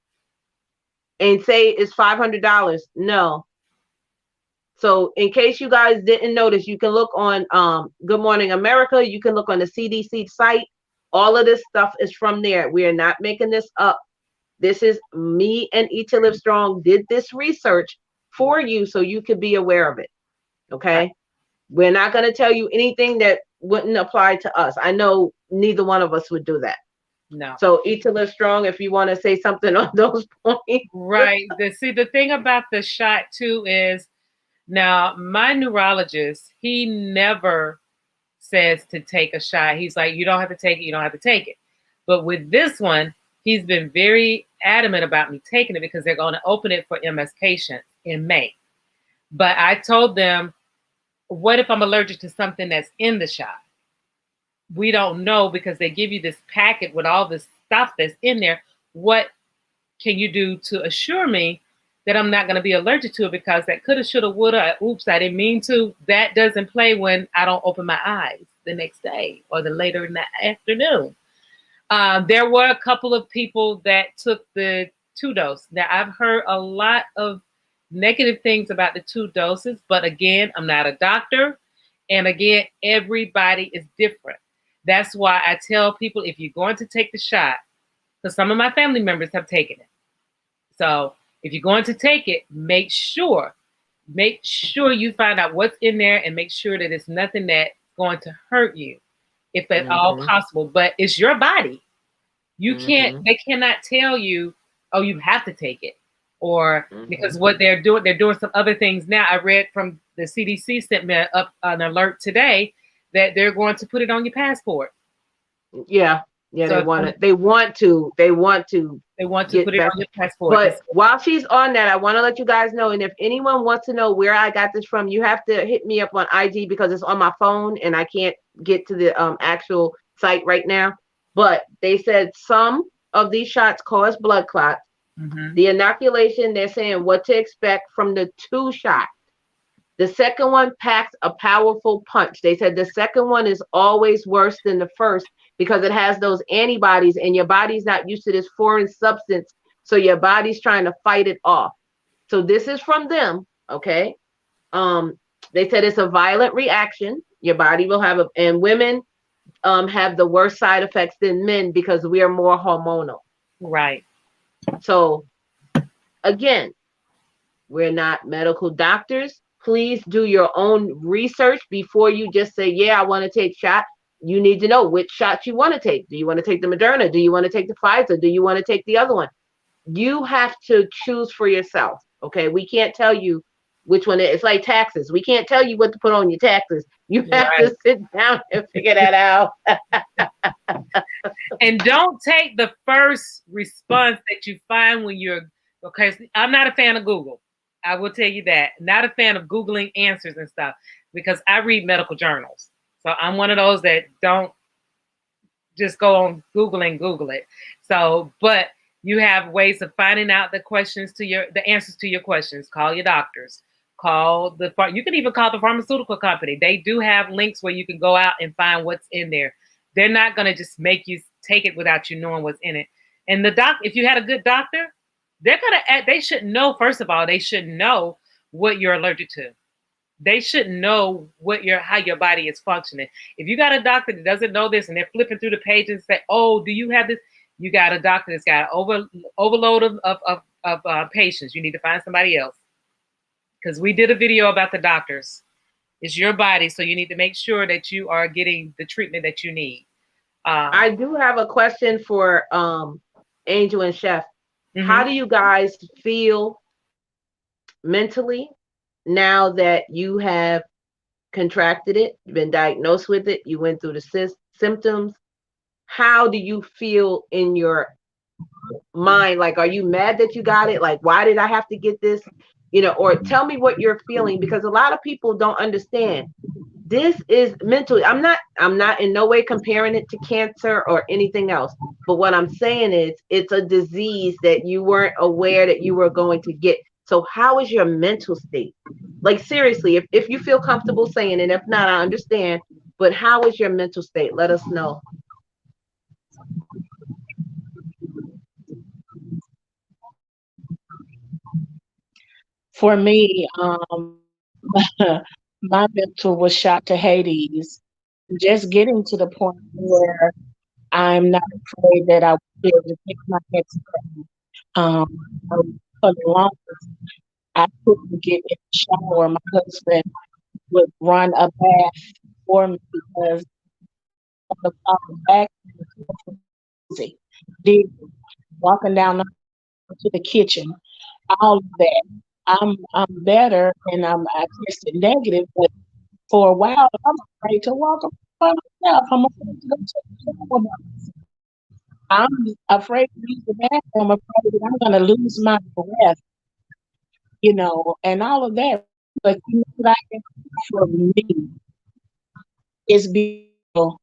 Speaker 2: And say it's $500, no. So in case you guys didn't notice, you can look on Good Morning America. You can look on the CDC site. All of this stuff is from there. We are not making this up. This is me and Eat to Live Strong did this research for you so you could be aware of it. Okay? We're not going to tell you anything that wouldn't apply to us. I know neither one of us would do that.
Speaker 1: No.
Speaker 2: So Eat to Live Strong, if you want to say something on those points.
Speaker 1: Right. The thing about the shot too is, now my neurologist, he never says to take a shot. He's like, you don't have to take it, you don't have to take it. But with this one, he's been very adamant about me taking it because they're going to open it for MS patients in May. But I told them, what if I'm allergic to something that's in the shot? We don't know, because they give you this packet with all this stuff that's in there. What can you do to assure me that I'm not going to be allergic to it? Because that coulda, shoulda, woulda, oops, I didn't mean to. That doesn't play when I don't open my eyes the next day or the later in the afternoon. There were a couple of people that took the 2 dose. Now, I've heard a lot of negative things about the 2 doses, but again, I'm not a doctor. And again, everybody is different. That's why I tell people, if you're going to take the shot, because some of my family members have taken it. So if you're going to take it, make sure you find out what's in there and make sure that it's nothing that's going to hurt you, if at all possible. But it's your body. You can't, they cannot tell you, oh, you have to take it. Or because what they're doing some other things now. I read from the CDC sent me up an alert today that they're going to put it on your passport.
Speaker 2: Yeah. Yeah, so they want to put it on your passport. But while she's on that, I want to let you guys know, and if anyone wants to know where I got this from, you have to hit me up on IG because it's on my phone and I can't get to the actual site right now. But they said some of these shots cause blood clots. The inoculation, they're saying what to expect from the 2 shots. The second one packs a powerful punch. They said the second one is always worse than the first because it has those antibodies and your body's not used to this foreign substance. So your body's trying to fight it off. So this is from them. Okay. They said it's a violent reaction. Your body will have and women have the worst side effects than men because we are more hormonal.
Speaker 1: Right.
Speaker 2: So again, we're not medical doctors. Please do your own research before you just say, yeah, I want to take shot. You need to know which shot you want to take. Do you want to take the Moderna? Do you want to take the Pfizer? Do you want to take the other one? You have to choose for yourself. Okay. We can't tell you which one it's like taxes. We can't tell you what to put on your taxes. You have to sit down and figure that out.
Speaker 1: And don't take the first response that you find when you're, okay, I'm not a fan of Google. I will tell you that. Not a fan of Googling answers and stuff because I read medical journals. So I'm one of those that don't just go on Google and Google it. So, but you have ways of finding out the answers to your questions. Call your doctors. You can even call the pharmaceutical company. They do have links where you can go out and find what's in there. They're not going to just make you take it without you knowing what's in it. And if you had a good doctor, they should know, first of all, they should know what you're allergic to. They should know how your body is functioning. If you got a doctor that doesn't know this and they're flipping through the pages and say, oh, do you have this? You got a doctor that's got an overload of patients. You need to find somebody else. Because we did a video about the doctors. It's your body, so you need to make sure that you are getting the treatment that you need.
Speaker 2: I do have a question for Angel and Chef. How do you guys feel mentally now that you have contracted it, been diagnosed with it, you went through the symptoms? How do you feel in your mind? Like, are you mad that you got it? Like, why did I have to get this? Or tell me what you're feeling, because a lot of people don't understand. This is mentally, I'm not in no way comparing it to cancer or anything else. But what I'm saying is it's a disease that you weren't aware that you were going to get. So how is your mental state? Like seriously, if you feel comfortable saying it, if not, I understand. But how is your mental state? Let us know.
Speaker 4: For me, my mental was shot to Hades. Just getting to the point where I'm not afraid that I will be able to take my next step. Um, for the longest, I couldn't get in the shower. My husband would run a bath for me because of the back easy. Did walking down to the kitchen, all of that. I'm better and I tested negative, but for a while I'm afraid to walk by myself. I'm afraid to go to the shower by myself. I'm afraid to use the bathroom. I'm afraid that I'm gonna lose my breath, and all of that. But what I can do for me is be who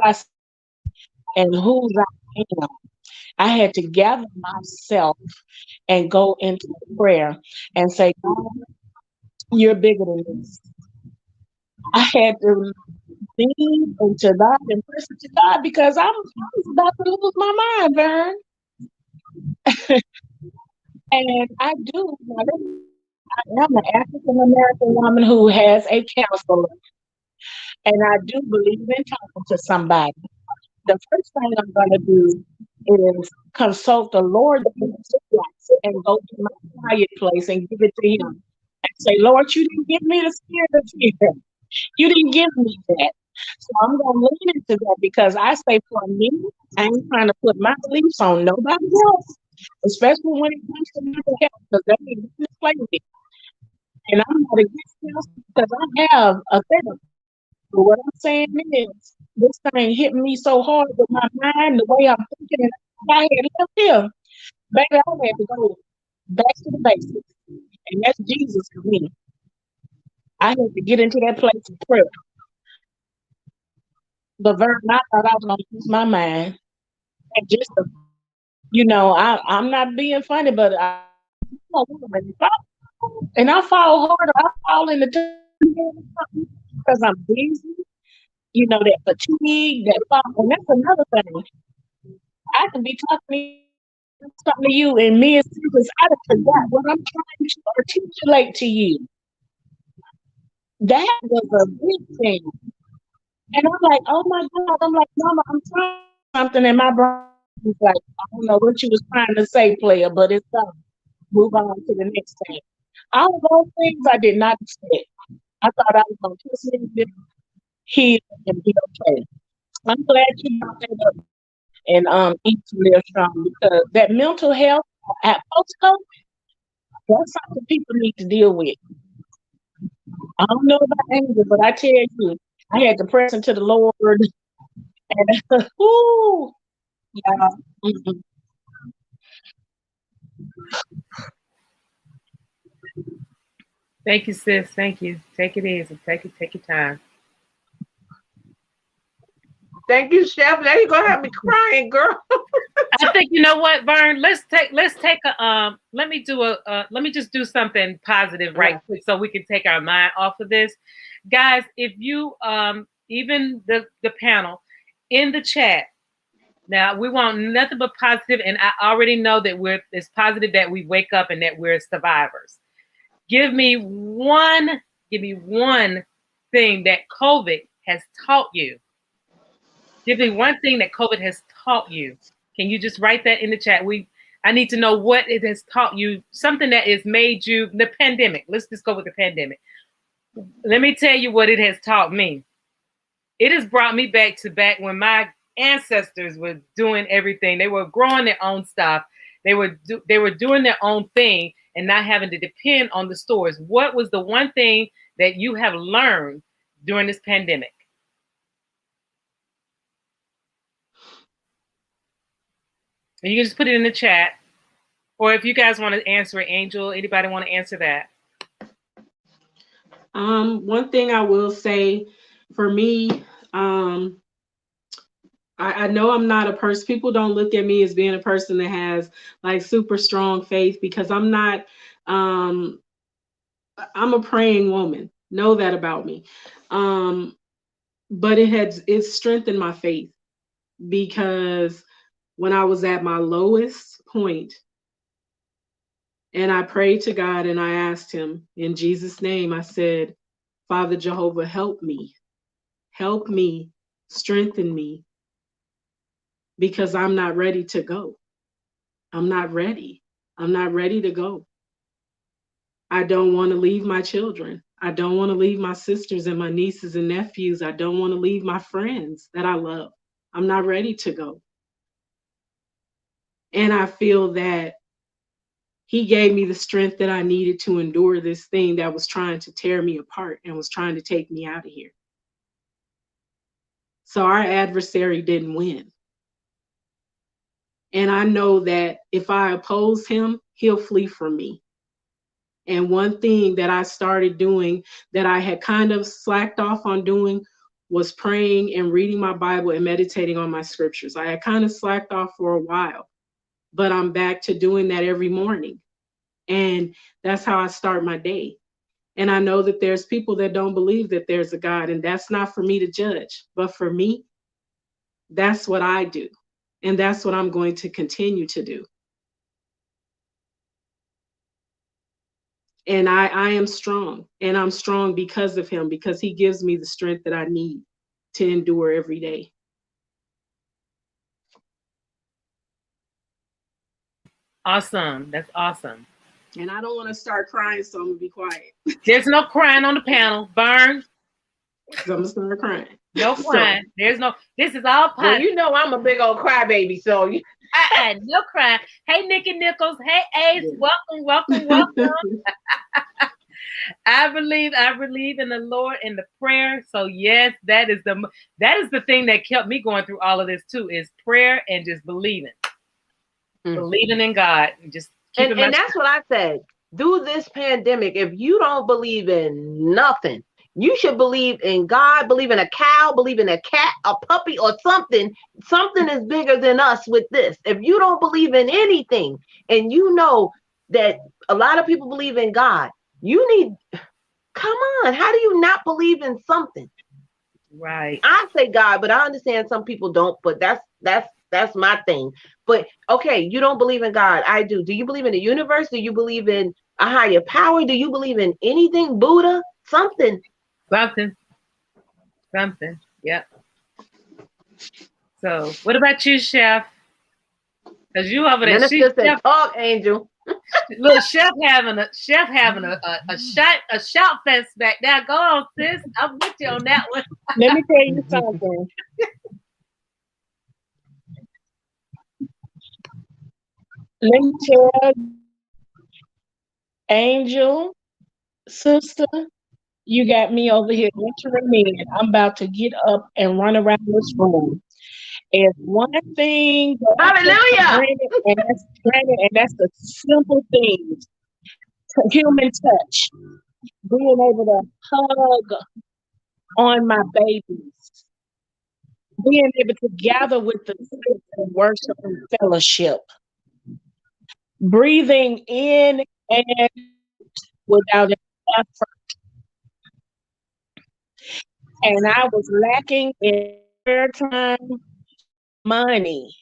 Speaker 4: I am and whose I am. I had to gather myself and go into prayer and say, God, you're bigger than this. I had to lean into God and listen to God because I was about to lose my mind, Vern. And I do. I'm an African American woman who has a counselor, and I do believe in talking to somebody. The first thing I'm going to do is consult the Lord and go to my quiet place and give it to Him and say, Lord, you didn't give me the spirit of fear. You didn't give me that. So I'm going to lean into that because I say for me, I ain't trying to put my beliefs on nobody else, especially when it comes to mental health, because they need to play with it. And I'm not against this because I have a therapist. But what I'm saying is, this thing hit me so hard with my mind, the way I'm thinking, and I had left here. Baby, I had to go back to the basics. And that's Jesus for me. I had to get into that place of prayer. But Vern, I thought I was going to lose my mind. And just, I'm not being funny, but and I fall hard, I fall in the because I'm busy, that fatigue, that fall. And that's another thing. I can be talking to you and me as serious, I done forgot what I'm trying to articulate to you. That was a big thing. And I'm like, oh my God. I'm like, Mama, I'm trying something and my brain is like, I don't know what you was trying to say, player, but it's done. Move on to the next thing. All of those things I did not expect. I thought I was going to kiss it, heal, and be okay. I'm glad you brought that up and eat to live strong because that mental health at post-COVID, that's something people need to deal with. I don't know about anger, but I tell you, I had to press into the Lord and whoo, yeah. Mm-mm.
Speaker 1: Thank you, sis. Thank you. Take it easy. Take your time.
Speaker 2: Thank you, Chef. Now you're gonna have me crying, girl.
Speaker 1: I think you know what, Vern. Let's take a Let me do let me just do something positive right quick so we can take our mind off of this, guys. If you even the panel in the chat now, we want nothing but positive, and I already know that it's positive that we wake up and that we're survivors. Give me one thing that COVID has taught you. Give me one thing that COVID has taught you. Can you just write that in the chat? I need to know what it has taught you, something that has made you, the pandemic. Let's just go with the pandemic. Let me tell you what it has taught me. It has brought me back to back when my ancestors were doing everything. They were growing their own stuff. They were doing their own thing and not having to depend on the stores. What was the one thing that you have learned during this pandemic? And you can just put it in the chat. Or if you guys want to answer it, Angel, anybody want to answer that?
Speaker 3: One thing I will say for me, I know I'm not a person, people don't look at me as being a person that has like super strong faith, because I'm not, um, I'm a praying woman. Know that about me. Um, but it's strengthened my faith, because when I was at my lowest point and I prayed to God and I asked him in Jesus' name, I said, Father Jehovah, help me, strengthen me, because I'm not ready to go. I'm not ready. I'm not ready to go. I don't want to leave my children. I don't want to leave my sisters and my nieces and nephews. I don't want to leave my friends that I love. I'm not ready to go. And I feel that he gave me the strength that I needed to endure this thing that was trying to tear me apart and was trying to take me out of here. So our adversary didn't win. And I know that if I oppose him, he'll flee from me. And one thing that I started doing that I had kind of slacked off on doing was praying and reading my Bible and meditating on my scriptures. I had kind of slacked off for a while, but I'm back to doing that every morning. And that's how I start my day. And I know that there's people that don't believe that there's a God, and that's not for me to judge. But for me, that's what I do. And that's what I'm going to continue to do. And I am strong, and I'm strong because of him, because he gives me the strength that I need to endure every day.
Speaker 1: Awesome. That's awesome.
Speaker 3: And I don't want to start crying, so I'm gonna be quiet.
Speaker 1: There's no crying on the panel. Burn.
Speaker 3: I'm gonna start crying.
Speaker 1: No crying. There's no. This is all
Speaker 2: Well,
Speaker 1: positive.
Speaker 2: you know I'm a big old crybaby, so
Speaker 1: No crying. Hey, Nikki Nichols. Hey, Ace.
Speaker 3: Yeah.
Speaker 1: Welcome. I believe in the Lord and the prayer. So yes, that is the thing that kept me going through all of this too, is prayer and just believing. Believing in God. And just keeping
Speaker 2: and that's what I said. Through this pandemic, if you don't believe in nothing, you should believe in God, believe in a cow, believe in a cat, a puppy, or something. Something is bigger than us with this. If you don't believe in anything, and you know that a lot of people believe in God, you need, come on, how do you not believe in something?
Speaker 1: Right.
Speaker 2: I say God, but I understand some people don't, but that's my thing. But okay, you don't believe in God. I do. Do you believe in the universe? Do you believe in a higher power? Do you believe in anything? Buddha? Something.
Speaker 1: Something. Yep. So what about you, Chef? Because you over there,
Speaker 2: Minister said, talk, Angel.
Speaker 1: little chef having a shout fest back there. Go on, sis. I'm with you on that one.
Speaker 4: Let me tell you something. Let me tell Angel, sister, you got me over here entering in. I'm about to get up and run around this room. It's one thing that I take for
Speaker 2: Hallelujah.
Speaker 4: granted, and that's the simple things. Human touch. Being able to hug on my babies. Being able to gather with the saints and worship and fellowship. Breathing in and without an effort. And I was lacking in airtime, money.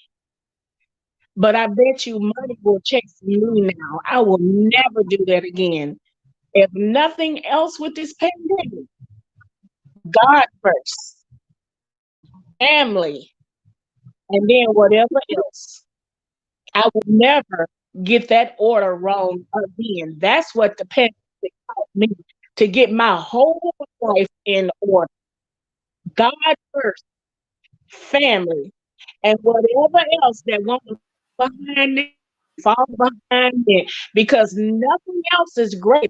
Speaker 4: But I bet you money will chase me now. I will never do that again. If nothing else with this pandemic, God first, family, and then whatever else. I will never get that order wrong again. That's what the pandemic taught me, to get my whole life in order. God first, family, and whatever else that won't behind it, fall behind it, because nothing else is greater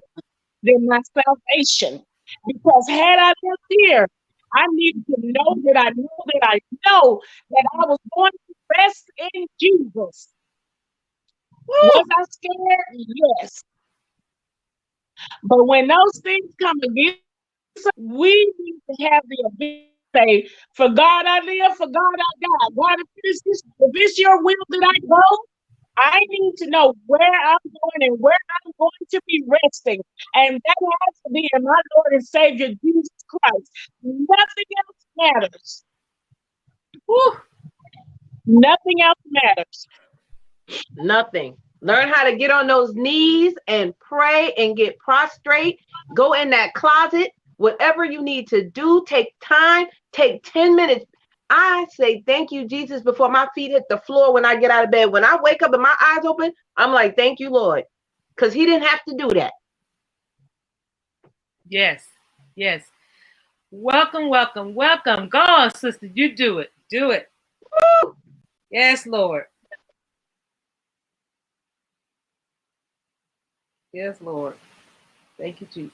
Speaker 4: than my salvation. Because had I lived here, I needed to know that I know that I know that I was going to rest in Jesus. Was I scared? Yes. But when those things come against us, we need to have the ability say, for God I live, for God I die. God, if it's your will that I go, I need to know where I'm going and where I'm going to be resting. And that has to be in my Lord and Savior, Jesus Christ. Nothing else matters.
Speaker 1: Whew.
Speaker 4: Nothing else matters.
Speaker 2: Nothing. Learn how to get on those knees and pray and get prostrate. Go in that closet. Whatever you need to do, take time, take 10 minutes. I say thank you, Jesus, before my feet hit the floor when I get out of bed. When I wake up and my eyes open, I'm like, thank you, Lord. Because he didn't have to do that.
Speaker 1: Yes. Yes. Welcome, welcome, welcome. Go on, sister. You do it. Do it.
Speaker 2: Woo!
Speaker 1: Yes, Lord. Yes, Lord. Thank you, Jesus.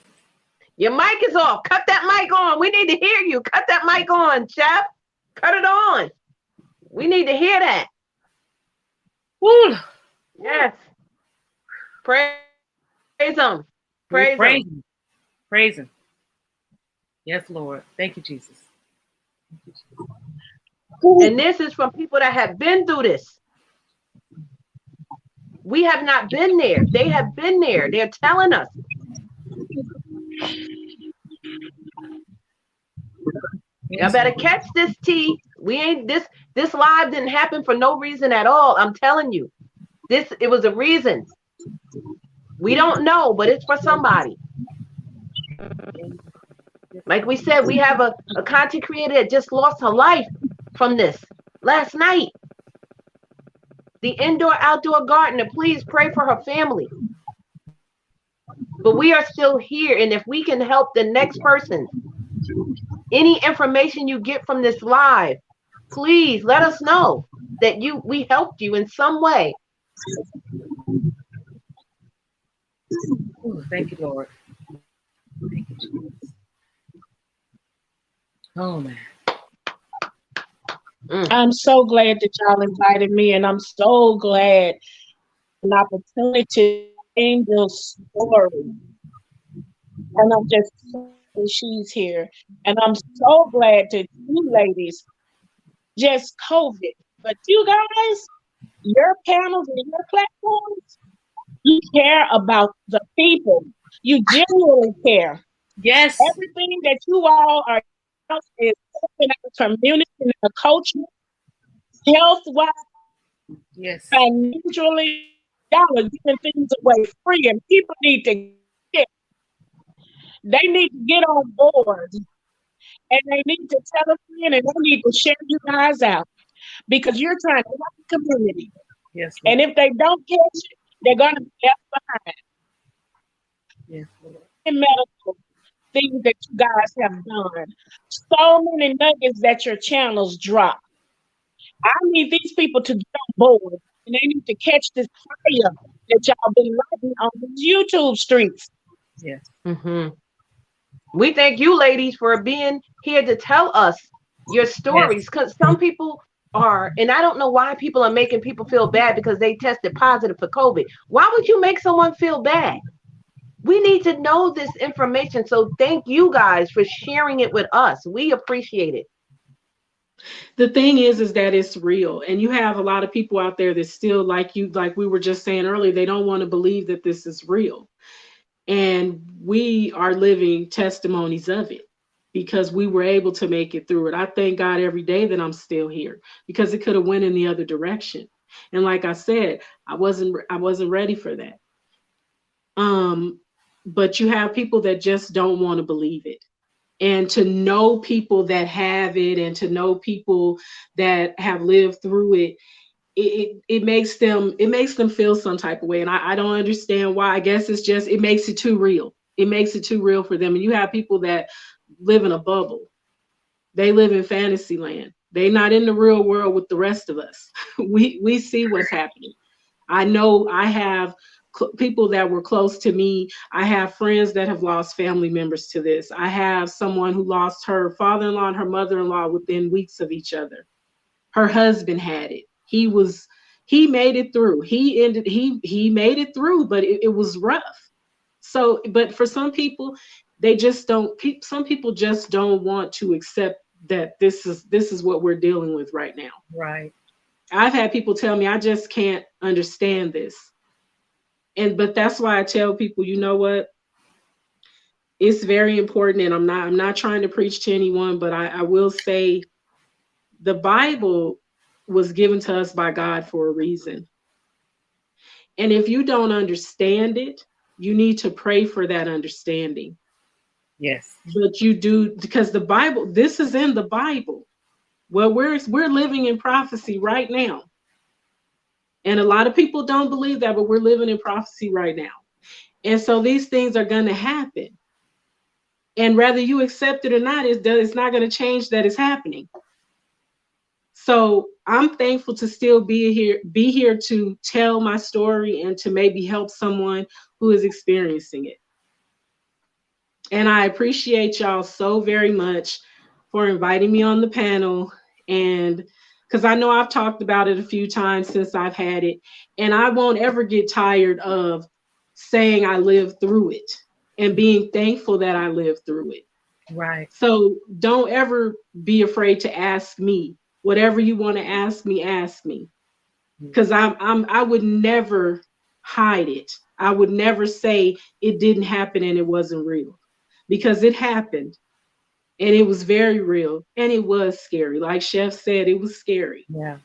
Speaker 2: Your mic is off. Cut that mic on. We need to hear you. Cut that mic on, Chef. Cut it on. We need to hear that.
Speaker 1: Woo.
Speaker 2: Yes. Praise him.
Speaker 1: Praise
Speaker 2: Praise him.
Speaker 1: him. Praise him. Yes, Lord. Thank you, Jesus.
Speaker 2: And this is from people that have been through this. We have not been there. They have been there. They're telling us. Y'all better catch this tea. We ain't this live didn't happen for no reason at all. I'm telling you. It was a reason. We don't know, but it's for somebody. Like we said, we have a content creator that just lost her life from this last night. The indoor-outdoor gardener, please pray for her family. But we are still here, and if we can help the next person, any information you get from this live, please let us know that we helped you in some way.
Speaker 1: Ooh, thank you, Lord. Thank you, Jesus. Oh, man.
Speaker 4: I'm so glad that y'all invited me, and I'm so glad an opportunity to Angel's story. And I'm just so glad she's here. And I'm so glad that you ladies, just COVID. But you guys, your panels and your platforms, you care about the people. You genuinely care.
Speaker 1: Yes.
Speaker 4: Everything that you all are about is helping our community and our culture, health-wise,
Speaker 1: Yes.
Speaker 4: financially. Y'all are giving things away free, and people need to get. They need to get on board, and they need to tell a friend, and they need to share you guys out because you're trying to help the community.
Speaker 1: Yes, Lord.
Speaker 4: And if they don't catch it, they're going to be left behind.
Speaker 1: Yes, Lord.
Speaker 4: In medical things that you guys have done, so many nuggets that your channels drop. I need these people to get on board, and they need to catch this fire that y'all been lighting on these YouTube streets.
Speaker 1: Yes.
Speaker 2: Mm-hmm. We thank you, ladies, for being here to tell us your stories. Because some people are, and I don't know why people are making people feel bad because they tested positive for COVID. Why would you make someone feel bad? We need to know this information. So thank you guys for sharing it with us. We appreciate it.
Speaker 3: The thing is that it's real, and you have a lot of people out there that still, like we were just saying earlier, they don't want to believe that this is real. And we are living testimonies of it because we were able to make it through it. I thank God every day that I'm still here because it could have went in the other direction. And like I said, I wasn't ready for that. But you have people that just don't want to believe it. And to know people that have it and to know people that have lived through it, it makes them feel some type of way. And I don't understand why. I guess it's just, it makes it too real. It makes it too real for them. And you have people that live in a bubble. They live in fantasy land. They're not in the real world with the rest of us. We see what's happening. I know I have people that were close to me. I have friends that have lost family members to this. I have someone who lost her father-in-law and her mother-in-law within weeks of each other. Her husband had it. He made it through. He made it through, but it was rough. So, but for some people, some people just don't want to accept that this is what we're dealing with right now.
Speaker 1: Right.
Speaker 3: I've had people tell me, I just can't understand this. But that's why I tell people, you know what? It's very important. And I'm not trying to preach to anyone, but I will say the Bible was given to us by God for a reason. And if you don't understand it, you need to pray for that understanding.
Speaker 1: Yes.
Speaker 3: But you do, because the Bible, this is in the Bible. Well, we're living in prophecy right now. And a lot of people don't believe that, but we're living in prophecy right now. And so these things are going to happen. And whether you accept it or not, it's not going to change that it's happening. So I'm thankful to still be here to tell my story and to maybe help someone who is experiencing it. And I appreciate y'all so very much for inviting me on the panel. And because I know I've talked about it a few times since I've had it, and I won't ever get tired of saying I lived through it and being thankful that I lived through it.
Speaker 1: Right.
Speaker 3: So don't ever be afraid to ask me. Whatever you want to ask me, because I would never hide it. I would never say it didn't happen and it wasn't real, because it happened and it was very real and it was scary. Like Chef said, it was scary.
Speaker 1: Yeah.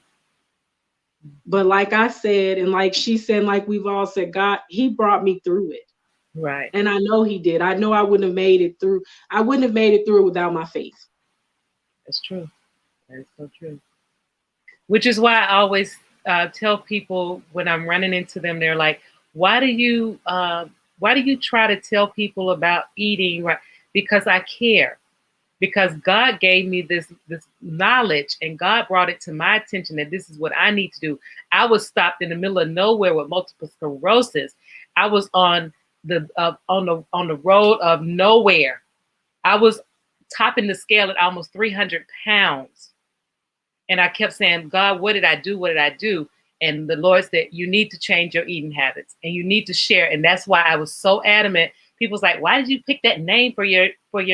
Speaker 3: But like I said, and like she said, like we've all said, God, he brought me through it.
Speaker 1: Right.
Speaker 3: And I know he did. I know I wouldn't have made it through. I wouldn't have made it through without my faith.
Speaker 1: That's true. That is so true. Which is why I always tell people when I'm running into them, they're like, why do you try to tell people about eating? Right? Because I care. Because God gave me this knowledge, and God brought it to my attention that this is what I need to do. I was stopped in the middle of nowhere with multiple sclerosis. I was on the road of nowhere. I was topping the scale at almost 300 pounds. And I kept saying, God, what did I do? What did I do? And the Lord said, you need to change your eating habits and you need to share. And that's why I was so adamant. People's like, why did you pick that name for your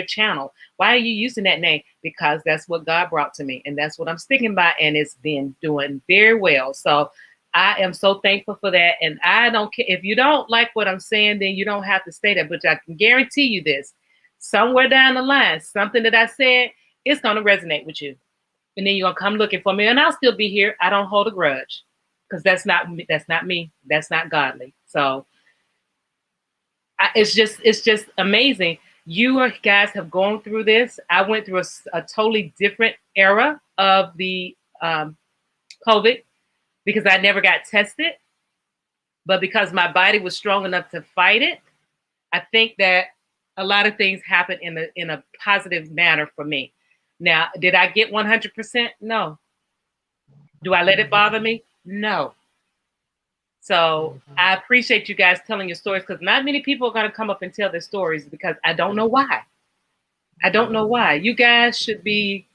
Speaker 1: channel? Why are you using that name? Because that's what God brought to me. And that's what I'm sticking by. And it's been doing very well. So I am so thankful for that. And I don't care if you don't like what I'm saying, then you don't have to stay there. But I can guarantee you this, somewhere down the line, something that I said, it's going to resonate with you. And then you're going to come looking for me and I'll still be here. I don't hold a grudge because that's not me. That's not godly. So it's just amazing. You guys have gone through this. I went through a totally different era of the COVID because I never got tested. But because my body was strong enough to fight it, I think that a lot of things happened in a positive manner for me. Now, did I get 100%? No. Do I let it bother me? No. So I appreciate you guys telling your stories because not many people are going to come up and tell their stories because I don't know why. I don't know why. You guys should be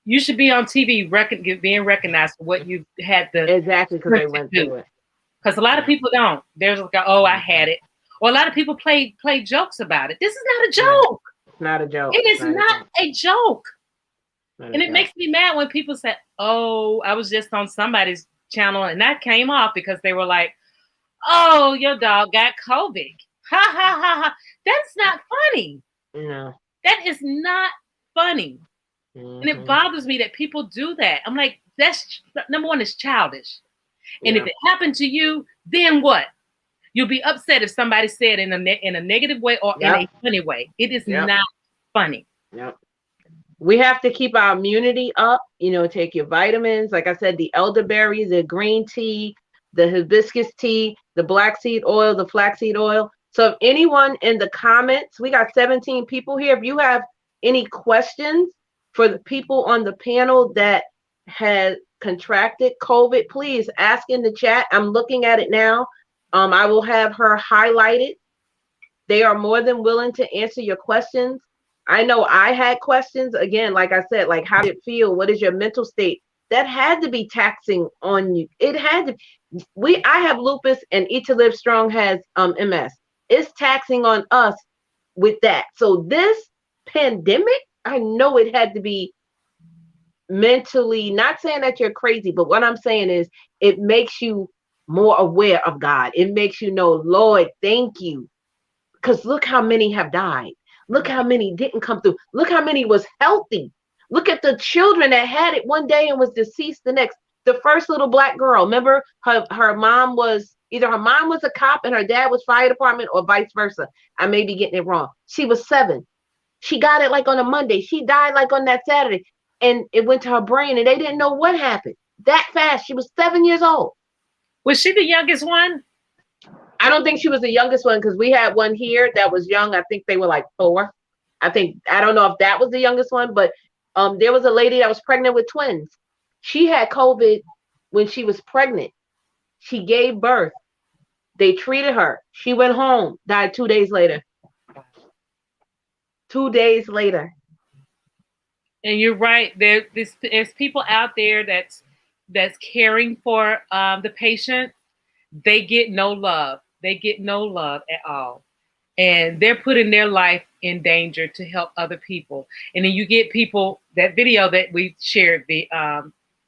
Speaker 1: on TV being recognized for what you had the
Speaker 2: exactly because they went through it.
Speaker 1: Because a lot of people don't. There's like, oh, I had it. Or a lot of people play jokes about it. This is not a joke.
Speaker 2: It's not a joke.
Speaker 1: It is not a joke.
Speaker 2: And
Speaker 1: it makes me mad when people say, oh, I was just on somebody's channel and that came off because they were like, oh, your dog got COVID. Ha, ha, ha, ha. That's not funny.
Speaker 2: No.
Speaker 1: That is not funny. And it bothers me that people do that. I'm like, that's number one, is childish. And if it happened to you, then what? You'll be upset if somebody said in a negative way or in a funny way. It is not funny.
Speaker 2: Yep. We have to keep our immunity up, take your vitamins. Like I said, the elderberry, the green tea, the hibiscus tea, the black seed oil, the flaxseed oil. So if anyone in the comments, we got 17 people here. If you have any questions for the people on the panel that had contracted COVID, please ask in the chat. I'm looking at it now. I will have her highlighted. They are more than willing to answer your questions. I know I had questions. Again, like I said, like how did it feel? What is your mental state? That had to be taxing on you. It had to. I have lupus and Eat to Live Strong has MS. It's taxing on us with that. So this pandemic, I know it had to be mentally, not saying that you're crazy, but what I'm saying is it makes you more aware of God. It makes you know, Lord, thank you. Because look how many have died. Look how many didn't come through. Look how many was healthy. Look at the children that had it one day and was deceased the next. The first little black girl, remember her mom was either her mom was a cop and her dad was fire department or vice versa. I may be getting it wrong. She was 7. She got it like on a Monday. She died like on that Saturday. And it went to her brain and they didn't know what happened. That fast. She was 7 years old.
Speaker 1: Was she the youngest one?
Speaker 2: I don't think she was the youngest one because we had one here that was young. I think they were like 4. I don't know if that was the youngest one, but there was a lady that was pregnant with twins. She had COVID when she was pregnant. She gave birth. They treated her. She went home, died 2 days later. 2 days later.
Speaker 1: And you're right. There's people out there that's caring for the patient. They get no love. They get no love at all. And they're putting their life in danger to help other people. And then you get people, that video that we shared, the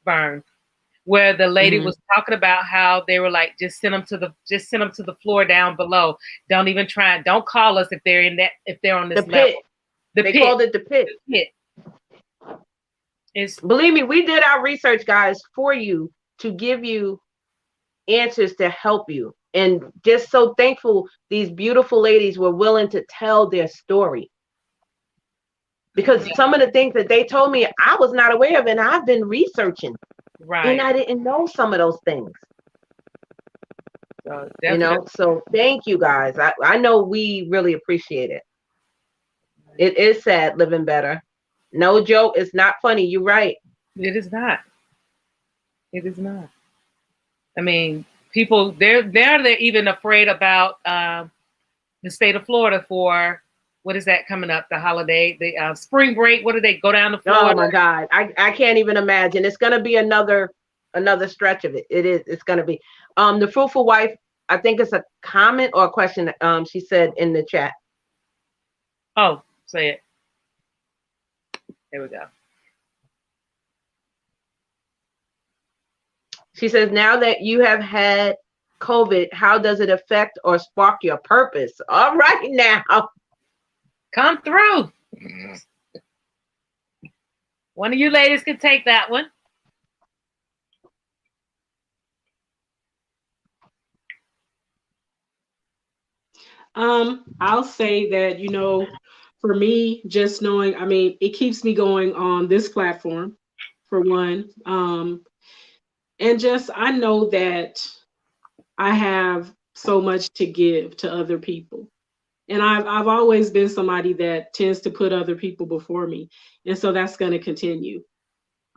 Speaker 1: Burn, where the lady was talking about how they were like, just send them to the floor down below. Don't even try. Don't call us if they're on this level.
Speaker 2: They called it the pit.
Speaker 1: The pit.
Speaker 2: Believe me, we did our research, guys, for you to give you answers to help you. And just so thankful these beautiful ladies were willing to tell their story. Because some of the things that they told me, I was not aware of, and I've been researching.
Speaker 1: Right.
Speaker 2: And I didn't know some of those things.
Speaker 1: So
Speaker 2: so thank you guys. I know we really appreciate it. It is sad living better. No joke. It's not funny. You're right.
Speaker 1: It is not. It is not. I mean, people, they're even afraid about the state of Florida for, what is that coming up? The holiday, the spring break. What do they go down to Florida?
Speaker 2: Oh my God. I can't even imagine. It's going to be another stretch of it. It's going to be. The Fruitful Wife, I think it's a comment or a question she said in the chat.
Speaker 1: Oh, say it. There we go.
Speaker 2: She says, now that you have had COVID, how does it affect or spark your purpose? All right now.
Speaker 1: Come through. One of you ladies can take that one.
Speaker 3: I'll say that, for me, just knowing, it keeps me going on this platform, for one. And just, I know that I have so much to give to other people. And I've always been somebody that tends to put other people before me. And so that's going to continue.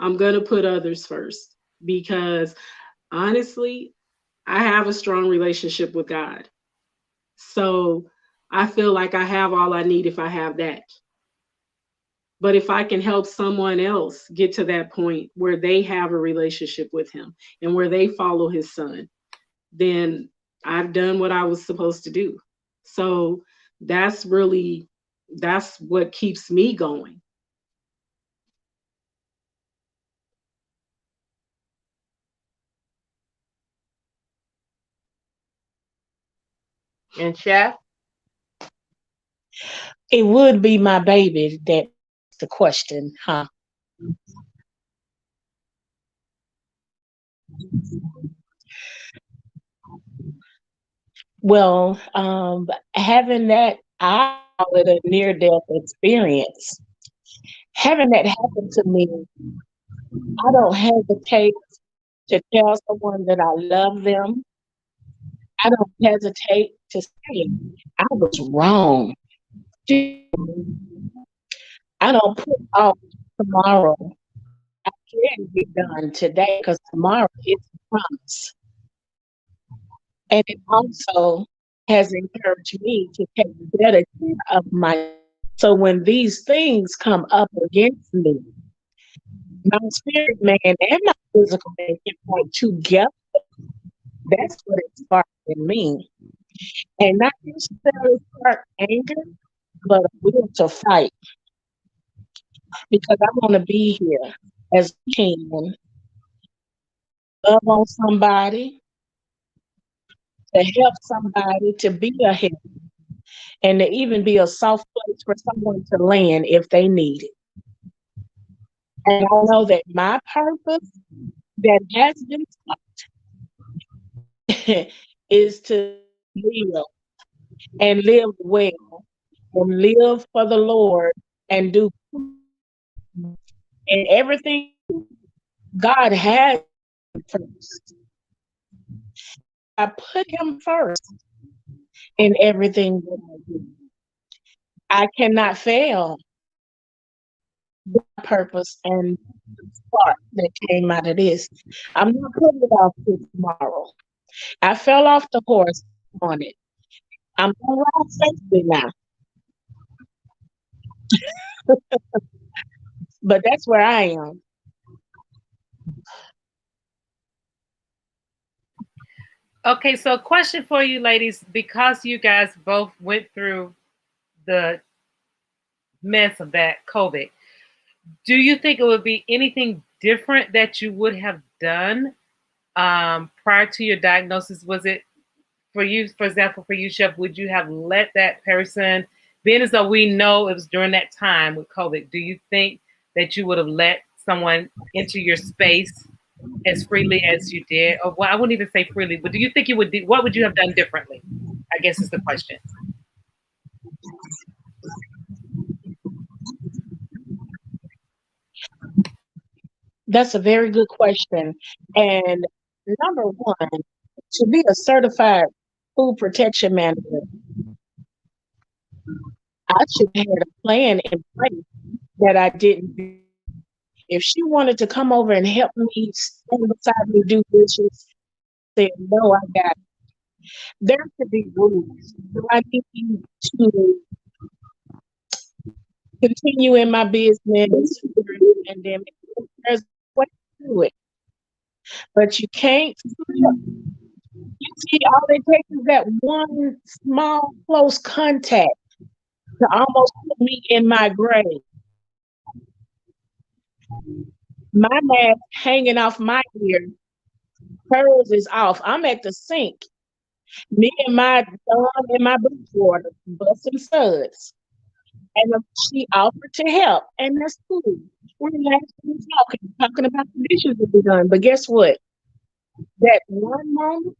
Speaker 3: I'm going to put others first because honestly, I have a strong relationship with God. So I feel like I have all I need if I have that. But if I can help someone else get to that point where they have a relationship with him and where they follow his son, then I've done what I was supposed to do. So that's what keeps me going.
Speaker 2: And Chef?
Speaker 4: It would be my baby that's the question, huh? Well, having that, I call it a near-death experience. Having that happen to me, I don't hesitate to tell someone that I love them. I don't hesitate to say I was wrong. I don't put off tomorrow. I can get done today because tomorrow is a promise. And it also has encouraged me to take better care of my. So when these things come up against me, my spirit man and my physical man can work together. That's what it sparked in me. And not necessarily spark anger, but a will to fight. Because I want to be here. as we can, love on somebody, to help somebody, to be a help, and to even be a soft place for someone to land if they need it. And I know that my purpose that has been is to live and live well and live for the Lord and do and everything God has first. I put him first in everything that I do. I cannot fail the purpose and the spark that came out of this. I'm not putting it off to tomorrow. I fell off the horse on it. I'm gonna ride safely now, but that's where I am.
Speaker 1: Okay, so question for you ladies, because you guys both went through the mess of that COVID, do you think it would be anything different that you would have done prior to your diagnosis? Was it for you, for example, for you, Chef, would you have let that person, being as though we know it was during that time with COVID, do you think that you would have let someone into your space as freely as you did? Or well, I wouldn't even say freely, but do you think you would what would you have done differently? I guess is the question.
Speaker 4: That's a very good question. And number one, to be a certified food protection manager, I should have had a plan in place that I didn't do. If she wanted to come over and help me stand beside me do dishes, said no, I got it. There should be rules. Do I need to continue in my business during the pandemic? There's a way to do it, but you can't. You see, all it takes is that one small, close contact to almost put me in my grave. My mask hanging off my ear, hers is off. I'm at the sink. Me and my thumb in my boot water, busting suds. And she offered to help, and that's cool. We're laughing, talking about the dishes to be done. But guess what? That one moment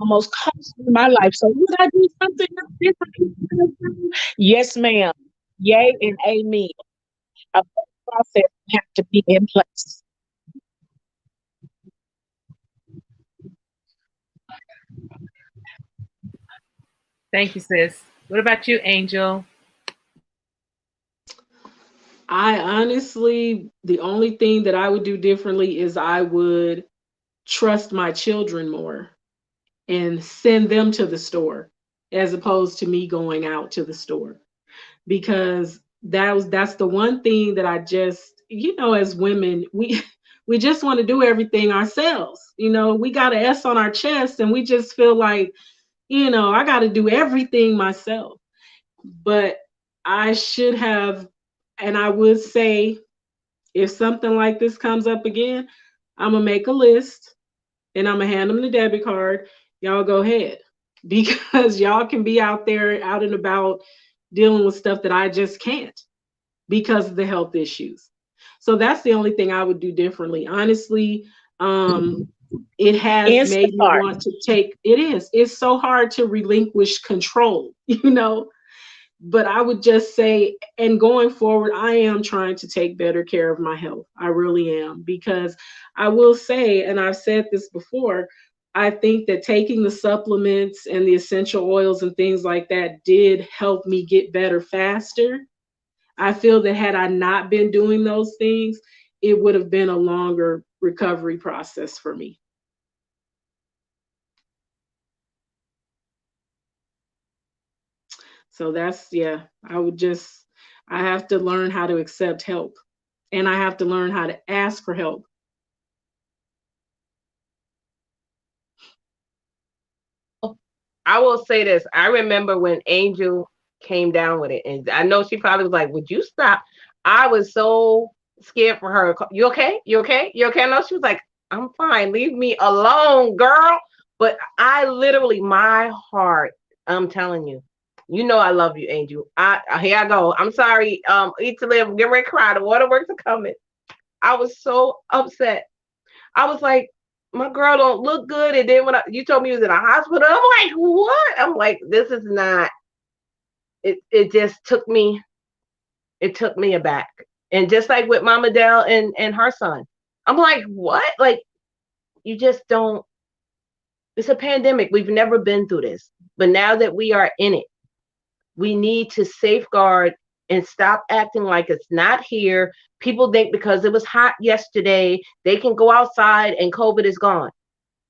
Speaker 4: almost cost me my life. So would I do something different? Yes, ma'am. Yay and amen. A process have to be in place.
Speaker 1: Thank you, sis. What about you, Angel?
Speaker 3: I honestly, the only thing that I would do differently is I would trust my children more and send them to the store as opposed to me going out to the store, because that's the one thing that I just, as women, we we just want to do everything ourselves. We got an S on our chest and we just feel like, I got to do everything myself. But I should have, and I would say, if something like this comes up again, I'm gonna make a list and I'm gonna hand them the debit card. Y'all go ahead, because y'all can be out there, out and about, dealing with stuff that I just can't because of the health issues. So that's the only thing I would do differently. Honestly, it has made me
Speaker 4: Instacart.
Speaker 3: want to take. It's so hard to relinquish control, but I would just say, and going forward, I am trying to take better care of my health. I really am, because I will say, and I've said this before, I think that taking the supplements and the essential oils and things like that did help me get better faster. I feel that had I not been doing those things, it would have been a longer recovery process for me. So that's, yeah, I have to learn how to accept help, and I have to learn how to ask for help.
Speaker 2: I will say this. I remember when Angel came down with it, and I know she probably was like, "Would you stop?" I was so scared for her. You okay? You okay? You okay? No, she was like, I'm fine. Leave me alone, girl. But I literally, my heart, I'm telling you, you know I love you, Angel. Here I go. I'm sorry. Eat to live, get ready to cry. The waterworks are coming. I was so upset. I was like, my girl don't look good. And then when you told me you was in a hospital, I'm like, what? I'm like, this is not. It just took me. It took me aback. And just like with Mama Dell and her son, I'm like, what? Like, you just don't. It's a pandemic. We've never been through this, but now that we are in it, we need to safeguard and stop acting like it's not here. People think because it was hot yesterday, they can go outside and COVID is gone.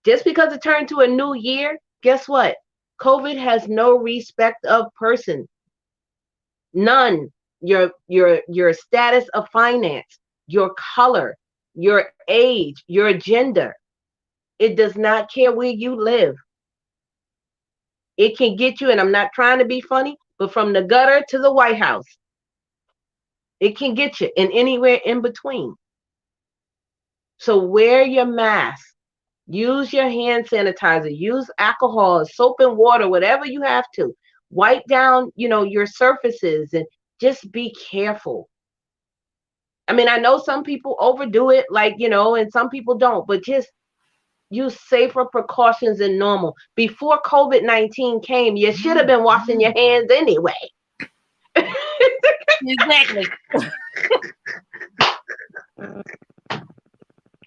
Speaker 2: Just because it turned to a new year, guess what? COVID has no respect of person. None. Your status of finance, your color, your age, your gender. It does not care where you live. It can get you, and I'm not trying to be funny, but from the gutter to the White House, it can get you, and anywhere in between. So wear your mask. Use your hand sanitizer. Use alcohol, soap and water, whatever you have to. Wipe down, your surfaces, and just be careful. I mean, I know some people overdo it, and some people don't, but just use safer precautions than normal. Before COVID-19 came, you should have been washing your hands anyway.
Speaker 1: Exactly.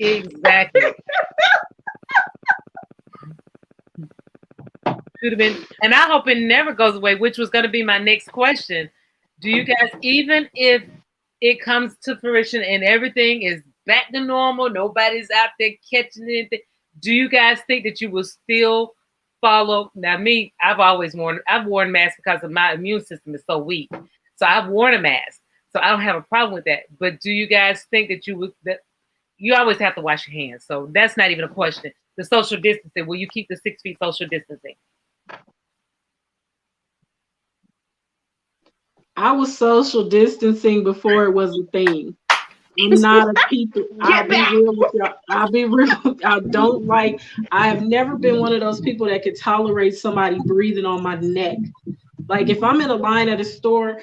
Speaker 1: Exactly. Should have been, and I hope it never goes away, which was going to be my next question. Do you guys, even if it comes to fruition and everything is back to normal, nobody's out there catching anything, do you guys think that you will still follow? Now, me, I've worn masks because of my immune system is so weak. So I've worn a mask. So I don't have a problem with that. But do you guys think that you always have to wash your hands? So that's not even a question. The social distancing, will you keep the 6 feet social distancing?
Speaker 3: I was social distancing before it was a thing. I'm not a people. I'll be real with y'all. I'll be real. I have never been one of those people that could tolerate somebody breathing on my neck. Like if I'm in a line at a store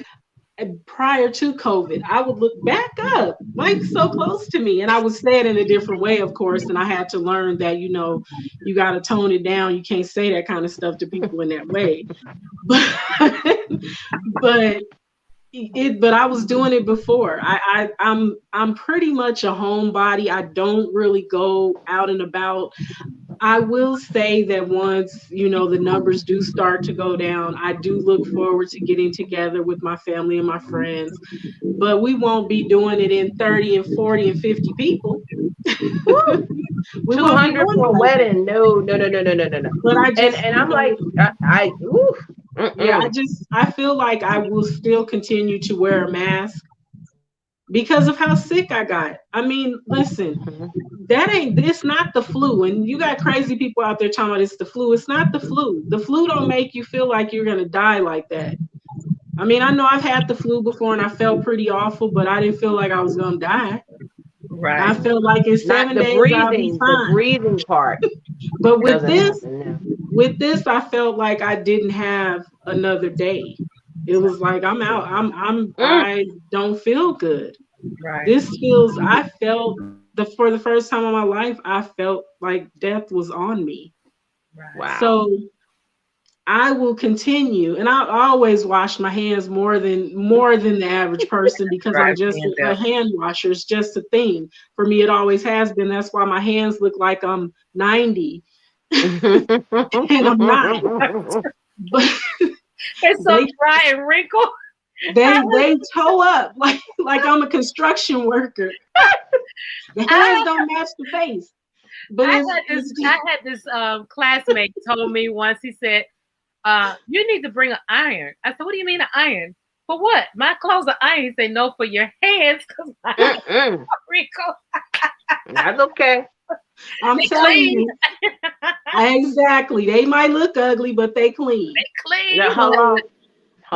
Speaker 3: prior to COVID, I would look back up, like so close to me. And I would say it in a different way, of course. And I had to learn that, you got to tone it down. You can't say that kind of stuff to people in that way. But I was doing it before. I'm pretty much a homebody. I don't really go out and about. I will say that once, the numbers do start to go down, I do look forward to getting together with my family and my friends. But we won't be doing it in 30 and 40 and 50 people.
Speaker 2: 200 for a wedding. No.
Speaker 3: But
Speaker 2: I'm like,
Speaker 3: I feel like I will still continue to wear a mask because of how sick I got. I mean, listen, it's not the flu. And you got crazy people out there talking about it's the flu. It's not the flu. The flu don't make you feel like you're going to die like that. I mean, I know I've had the flu before and I felt pretty awful, but I didn't feel like I was going to die.
Speaker 1: Right.
Speaker 3: I felt like in 7 days I'll be fine.
Speaker 2: The breathing part.
Speaker 3: But with this, I felt like I didn't have another day. It was like I'm out. I don't feel good.
Speaker 1: Right.
Speaker 3: I felt for the first time in my life, I felt like death was on me.
Speaker 1: Right.
Speaker 2: Wow.
Speaker 3: So I will continue, and I always wash my hands more than the average person because I'm just a hand washer. It's just a thing for me. It always has been. That's why my hands look like I'm 90, and I'm not. But
Speaker 1: it's so dry and wrinkled.
Speaker 3: They toe up like I'm a construction worker. The hands don't match the face. But
Speaker 1: I had this classmate told me once. He said, "You need to bring an iron." I said, "What do you mean an iron? For what? My clothes are iron." He said, "No, for your hands, because I'm wrinkled."
Speaker 2: That's okay.
Speaker 3: I'm telling you. Exactly. They might look ugly, but they clean.
Speaker 1: They clean.
Speaker 2: Now, hold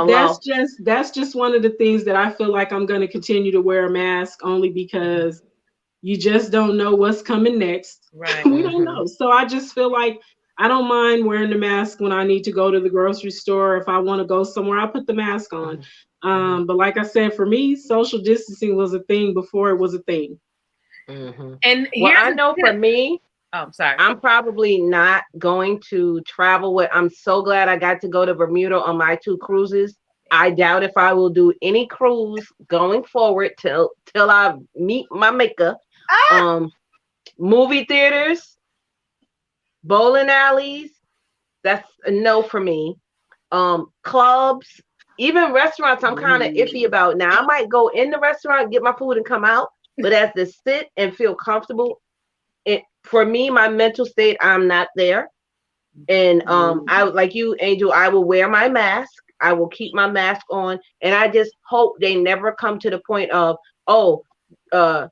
Speaker 2: Hello.
Speaker 3: that's just one of the things that I feel like I'm going to continue to wear a mask, only because you just don't know what's coming next.
Speaker 1: Right.
Speaker 3: We don't know. So I just feel like I don't mind wearing the mask when I need to go to the grocery store. If I want to go somewhere, I'll put the mask on. But like I said, for me, social distancing was a thing before it was a thing.
Speaker 1: And
Speaker 2: Well,
Speaker 1: here's
Speaker 2: I know for me,
Speaker 1: oh, I'm sorry.
Speaker 2: I'm probably not going to travel with. I'm so glad I got to go to Bermuda on my 2 cruises. I doubt if I will do any cruise going forward till I meet my maker. Um, movie theaters, bowling alleys, that's a no for me. Clubs, even restaurants, I'm kind of iffy about. Now I might go in the restaurant, get my food, and come out. But as to sit and feel comfortable, it for me, my mental state, I'm not there. And I like you, Angel, I will wear my mask. I will keep my mask on, and I just hope they never come to the point of, oh, uh,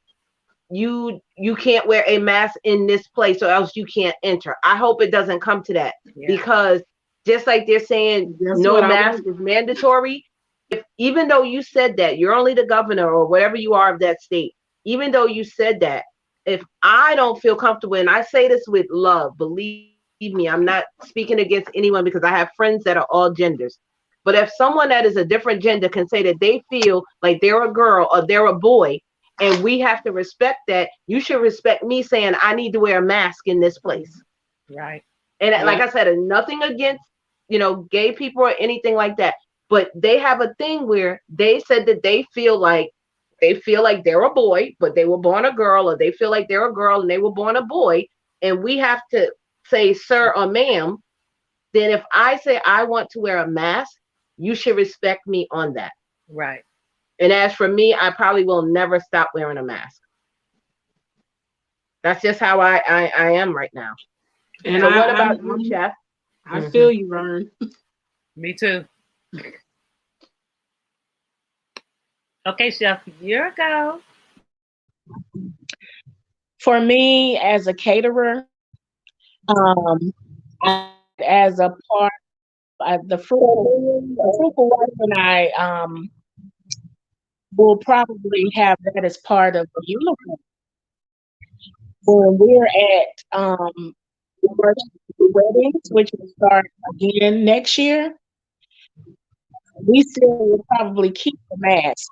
Speaker 2: you can't wear a mask in this place or else you can't enter. I hope it doesn't come to that, because just like they're saying no mask is mandatory, if even though you said that, you're only the governor or whatever you are of that state, even though you said that, if I don't feel comfortable, and I say this with love, believe me, I'm not speaking against anyone because I have friends that are all genders. But if someone that is a different gender can say that they feel like they're a girl or they're a boy, and we have to respect that, you should respect me saying I need to wear a mask in this place.
Speaker 1: Right.
Speaker 2: And like I said, nothing against, gay people or anything like that. But they have a thing where they said that they feel like they're a boy, but they were born a girl, or they feel like they're a girl and they were born a boy. And we have to say sir or ma'am. Then if I say I want to wear a mask, you should respect me on that.
Speaker 1: Right.
Speaker 2: And as for me, I probably will never stop wearing a mask. That's just how I am right now.
Speaker 3: And
Speaker 2: so what about you, Chef?
Speaker 3: I feel you, Vern.
Speaker 1: Me too. Okay, Chef, your go.
Speaker 4: For me, as a caterer, as a part, the fruitful wife and I will probably have that as part of the uniform when we're at weddings, which will start again next year. We still will probably keep the mask.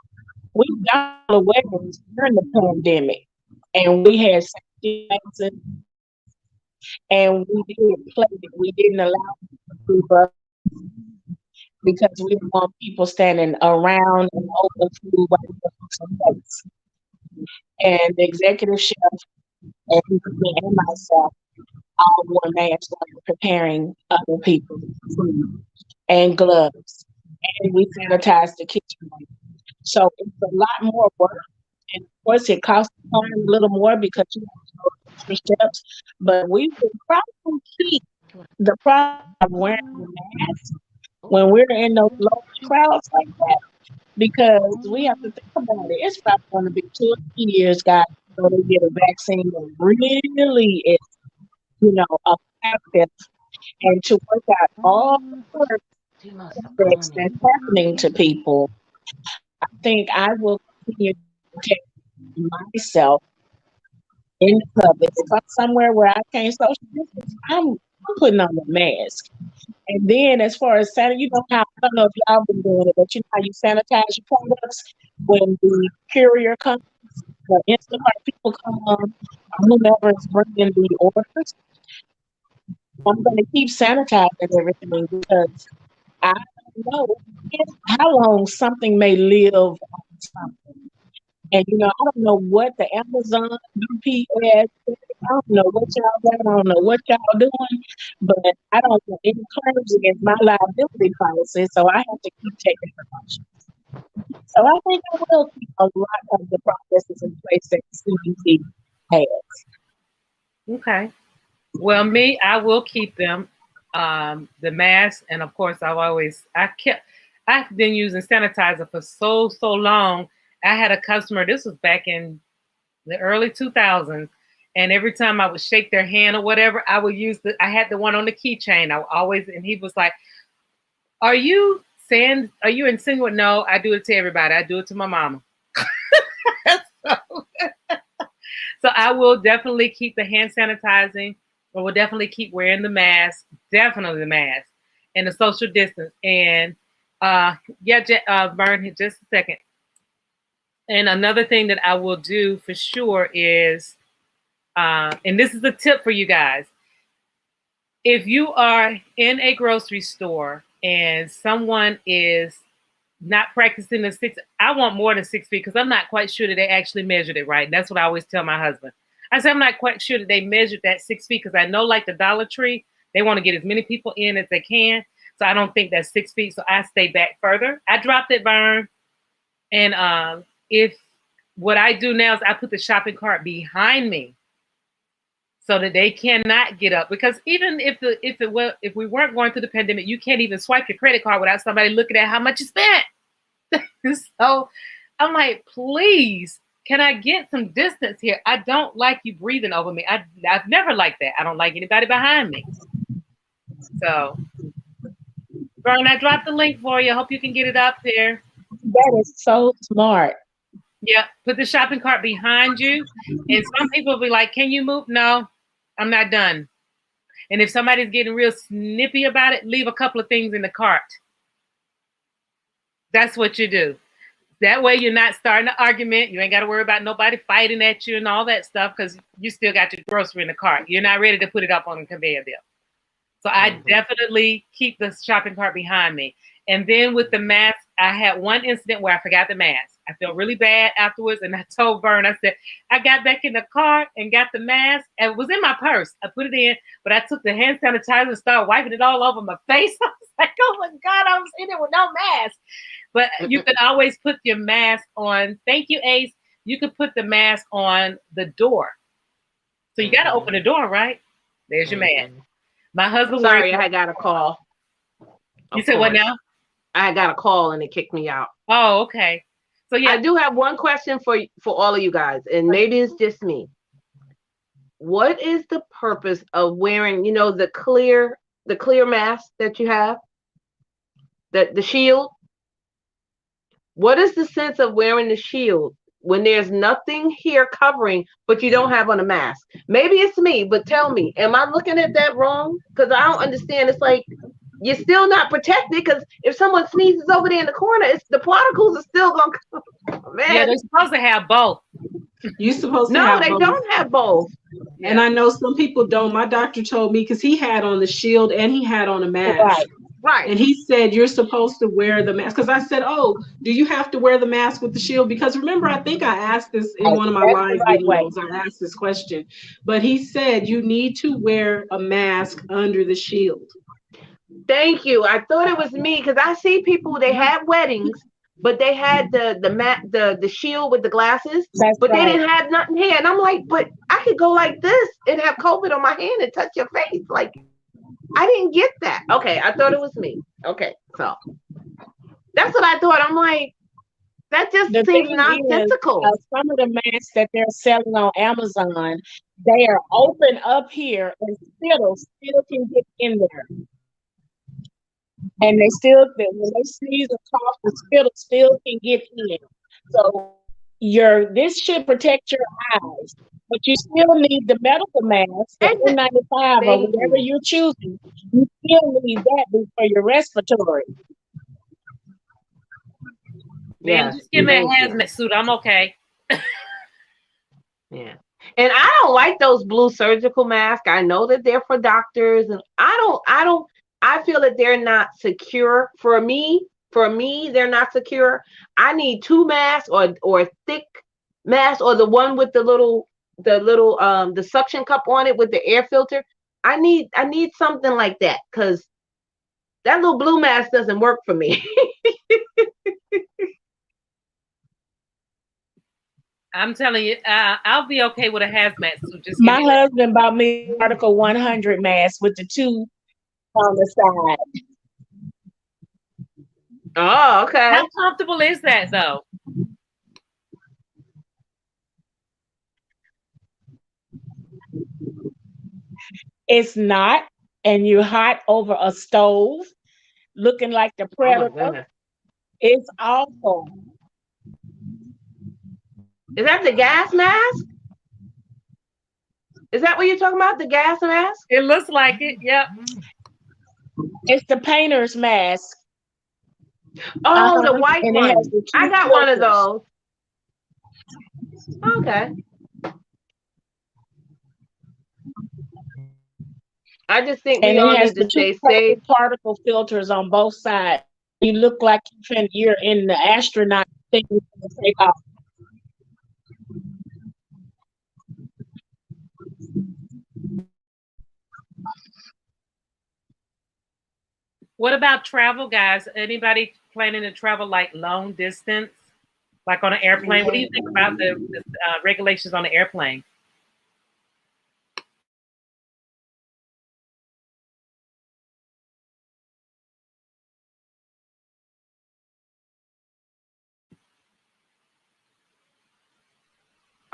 Speaker 4: We've done the weddings during the pandemic, and we had safety masks, and we did play it. We didn't allow people to group up because we didn't want people standing around and open food while we were some plates. And the executive chef and me and myself all wore masks while we were preparing other people's food and gloves. And we sanitized the kitchen. So it's a lot more work. And of course, it costs a little more because you have to go extra steps. But we would probably keep the problem of wearing the mask when we're in those large crowds like that, because we have to think about it. It's probably going to be 2 or 3 years, guys, until they get a vaccine that really is, effective, and to work out all the work that's happening to people. I think I will continue to protect myself in public. If I'm somewhere where I can't social distance, I'm putting on a mask. And then as far as sanitize, I don't know if y'all been doing it, but you know how you sanitize your products when the courier comes, the Instacart people come on, whomever is bringing the orders. I'm going to keep sanitizing everything because I don't know how long something may live on something. And I don't know what the Amazon UPS, I don't know what y'all got, I don't know what y'all doing, but I don't want any claims against my liability policy, so I have to keep taking precautions. So I think I will keep a lot of the processes in place that CDC has.
Speaker 1: Okay. Well, me, I will keep them. The mask, and of course, I've been using sanitizer for so long. I had a customer. This was back in the early 2000s, and every time I would shake their hand or whatever, I would use I had the one on the keychain. And he was like, "Are you saying, are you insinuating? No, I do it to everybody. I do it to my mama. so, so I will definitely keep the hand sanitizing. I will definitely keep wearing the mask. Definitely the mask and the social distance. And yeah, Vern, just a second. And another thing that I will do for sure is, and this is a tip for you guys. If you are in a grocery store and someone is not practicing the 6, I want more than 6 feet because I'm not quite sure that they actually measured it right. That's what I always tell my husband. I said, I'm not quite sure that they measured that 6 feet because I know, like the Dollar Tree, they want to get as many people in as they can. So I don't think that's 6 feet. So I stay back further. I dropped it, Vern. And if what I do now is I put the shopping cart behind me so that they cannot get up. Because even if we weren't going through the pandemic, you can't even swipe your credit card without somebody looking at how much you spent. So I'm like, please, can I get some distance here? I don't like you breathing over me. I've never liked that. I don't like anybody behind me. So, Vern, I dropped the link for you. I hope you can get it up there.
Speaker 4: That is so smart.
Speaker 1: Yeah, put the shopping cart behind you. And some people will be like, can you move? No, I'm not done. And if somebody's getting real snippy about it, leave a couple of things in the cart. That's what you do. That way you're not starting an argument. You ain't got to worry about nobody fighting at you and all that stuff because you still got your grocery in the cart. You're not ready to put it up on the conveyor belt. So I definitely keep the shopping cart behind me. And then with the mask, I had one incident where I forgot the mask. I felt really bad afterwards. And I told Vern, I said, I got back in the car and got the mask. And it was in my purse. I put it in, but I took the hand sanitizer and started wiping it all over my face. I was like, oh my God, I was in it with no mask. But you can always put your mask on. Thank you, Ace. You could put the mask on the door. So you got to open the door, right? There's your mask. My husband.
Speaker 2: Sorry, I got a call.
Speaker 1: You said what now?
Speaker 2: I got a call and it kicked me out.
Speaker 1: Oh, okay. So yeah,
Speaker 2: I do have one question for all of you guys, and maybe it's just me. What is the purpose of wearing, the clear mask that you have, the shield? What is the sense of wearing the shield when there's nothing here covering, but you don't have on a mask? Maybe it's me, but tell me, am I looking at that wrong? Because I don't understand. It's like you're still not protected because if someone sneezes over there in the corner, the particles are still going to come. Man.
Speaker 1: Yeah, they're supposed to have both.
Speaker 3: You're supposed to have both.
Speaker 2: No, they don't have both.
Speaker 3: And I know some people don't. My doctor told me because he had on the shield and he had on a mask.
Speaker 2: Right.
Speaker 3: And he said, you're supposed to wear the mask. Because I said, oh, do you have to wear the mask with the shield? Because remember, I think I asked this in one of my live videos. I asked this question. But he said, you need to wear a mask under the shield.
Speaker 2: Thank you. I thought it was me because I see people, they had weddings, but they had the shield with the glasses, but they didn't have nothing here. And I'm like, but I could go like this and have COVID on my hand and touch your face. Like, I didn't get that. Okay, I thought it was me. Okay, so that's what I thought. I'm like, that just seems nonsensical.
Speaker 4: Some of the masks that they're selling on Amazon, they are open up here and still can get in there. And when they sneeze or cough, the still can get in. So this should protect your eyes, but you still need the medical mask, the N95 or whatever you're choosing. You still need that for your respiratory.
Speaker 1: Yeah, just give me a hazmat suit. I'm okay.
Speaker 2: Yeah. And I don't like those blue surgical masks. I know that they're for doctors, and I feel that they're not secure. For me, they're not secure. I need two masks or a thick mask or the one with the suction cup on it with the air filter. I need something like that because that little blue mask doesn't work for me.
Speaker 1: I'm telling you, I'll be okay with a hazmat suit. Just
Speaker 4: my husband bought me Article 100 mask with the two on the side.
Speaker 2: Oh, okay.
Speaker 1: How comfortable is that though?
Speaker 4: It's not, and you're hot over a stove. looking like the
Speaker 2: Oh my
Speaker 4: predator.
Speaker 2: goodness.
Speaker 4: It's awful.
Speaker 2: Is that the gas mask? Is that what you're talking about? The gas mask?
Speaker 1: It looks like it. Yep.
Speaker 4: It's the painter's mask.
Speaker 2: Oh, the white
Speaker 4: And it has
Speaker 2: one.
Speaker 4: the
Speaker 2: I
Speaker 4: two
Speaker 2: got one of
Speaker 4: filters.
Speaker 2: those. Okay. I just think
Speaker 4: And
Speaker 2: we
Speaker 4: it
Speaker 2: all
Speaker 4: has
Speaker 2: need to
Speaker 4: the two
Speaker 2: stay safe.
Speaker 4: particle filters on both sides. You look like you're in the astronaut thing to take off.
Speaker 1: What about travel, guys? Anybody planning to travel like long distance, like on an airplane? What do you think about the regulations on the airplane?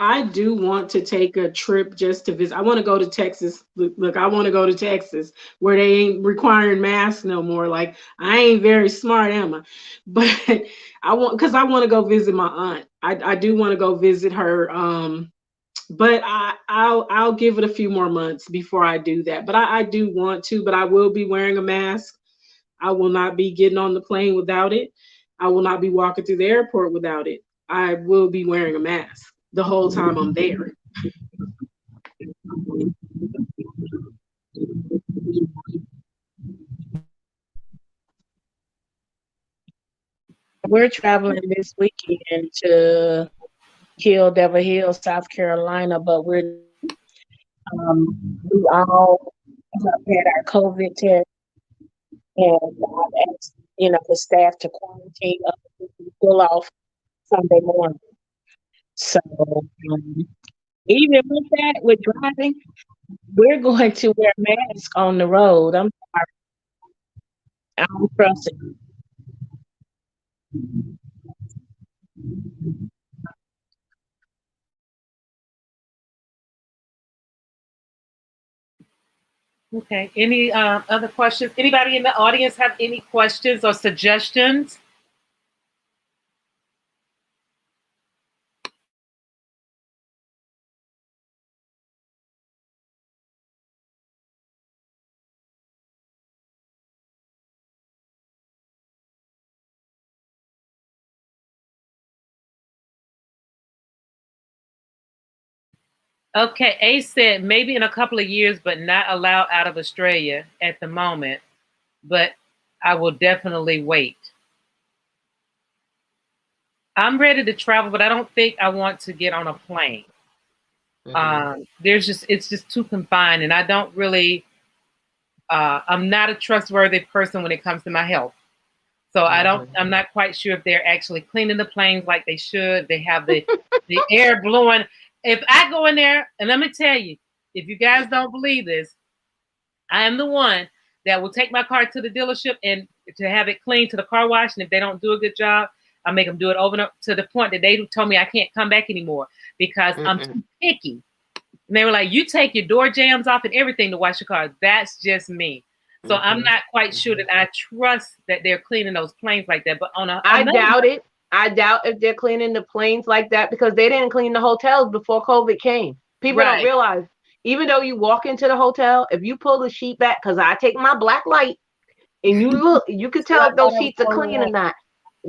Speaker 3: I do want to take a trip just to visit. I want to go to Texas. Look, I want to go to Texas where they ain't requiring masks no more. Like, I ain't very smart, am I? But because I want to go visit my aunt. I do want to go visit her. But I'll give it a few more months before I do that. But I do want to, but I will be wearing a mask. I will not be getting on the plane without it. I will not be walking through the airport without it. I will be wearing a mask the whole time I'm there.
Speaker 4: We're traveling this weekend to Hill, Devil Hill, South Carolina, but we all have had our COVID test, and I've asked, the staff to quarantine us to pull off Sunday morning. So even with that, with driving, we're going to wear masks on the road. I'm sorry, I don't trust it.
Speaker 1: Okay. Any other questions? Anybody in the audience have any questions or suggestions? Okay, Ace said maybe in a couple of years, but not allowed out of Australia at the moment. But I will definitely wait. I'm ready to travel, but I don't think I want to get on a plane. It's just too confined, and I don't really. I'm not a trustworthy person when it comes to my health. So I'm not quite sure if they're actually cleaning the planes like they should. They have the air blowing. If I go in there, and let me tell you, if you guys don't believe this, I am the one that will take my car to the dealership and to have it cleaned to the car wash. And if they don't do a good job, I make them do it over to the point that they told me I can't come back anymore because I'm too picky. And they were like, you take your door jams off and everything to wash your car. That's just me. So I'm not quite sure that I trust that they're cleaning those planes like that. But
Speaker 2: I doubt it. I doubt if they're cleaning the planes like that because they didn't clean the hotels before COVID came. People don't realize, even though you walk into the hotel, if you pull the sheet back, because I take my black light and you look, you can tell if those sheets are clean or not.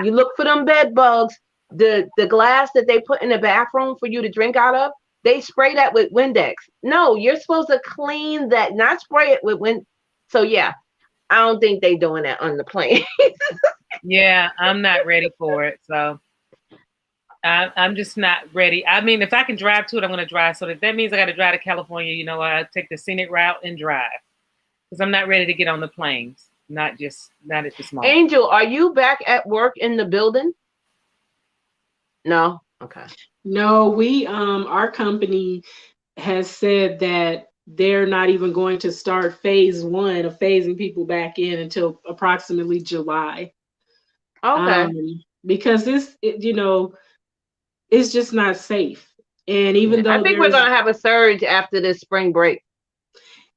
Speaker 2: You look for them bed bugs. The glass that they put in the bathroom for you to drink out of, they spray that with Windex. No, you're supposed to clean that, not spray it with Windex. So yeah, I don't think they're doing that on the plane.
Speaker 1: Yeah, I'm not ready for it. So I'm just not ready. I mean, if I can drive to it, I'm going to drive. So that means I got to drive to California. I take the scenic route and drive because I'm not ready to get on the planes. Not at this moment.
Speaker 2: Angel, are you back at work in the building? No. Okay.
Speaker 3: No, our company has said that they're not even going to start phase 1 of phasing people back in until approximately July.
Speaker 2: Okay.
Speaker 3: Because it's just not safe. And even though
Speaker 2: I think we're going to have a surge after this spring break.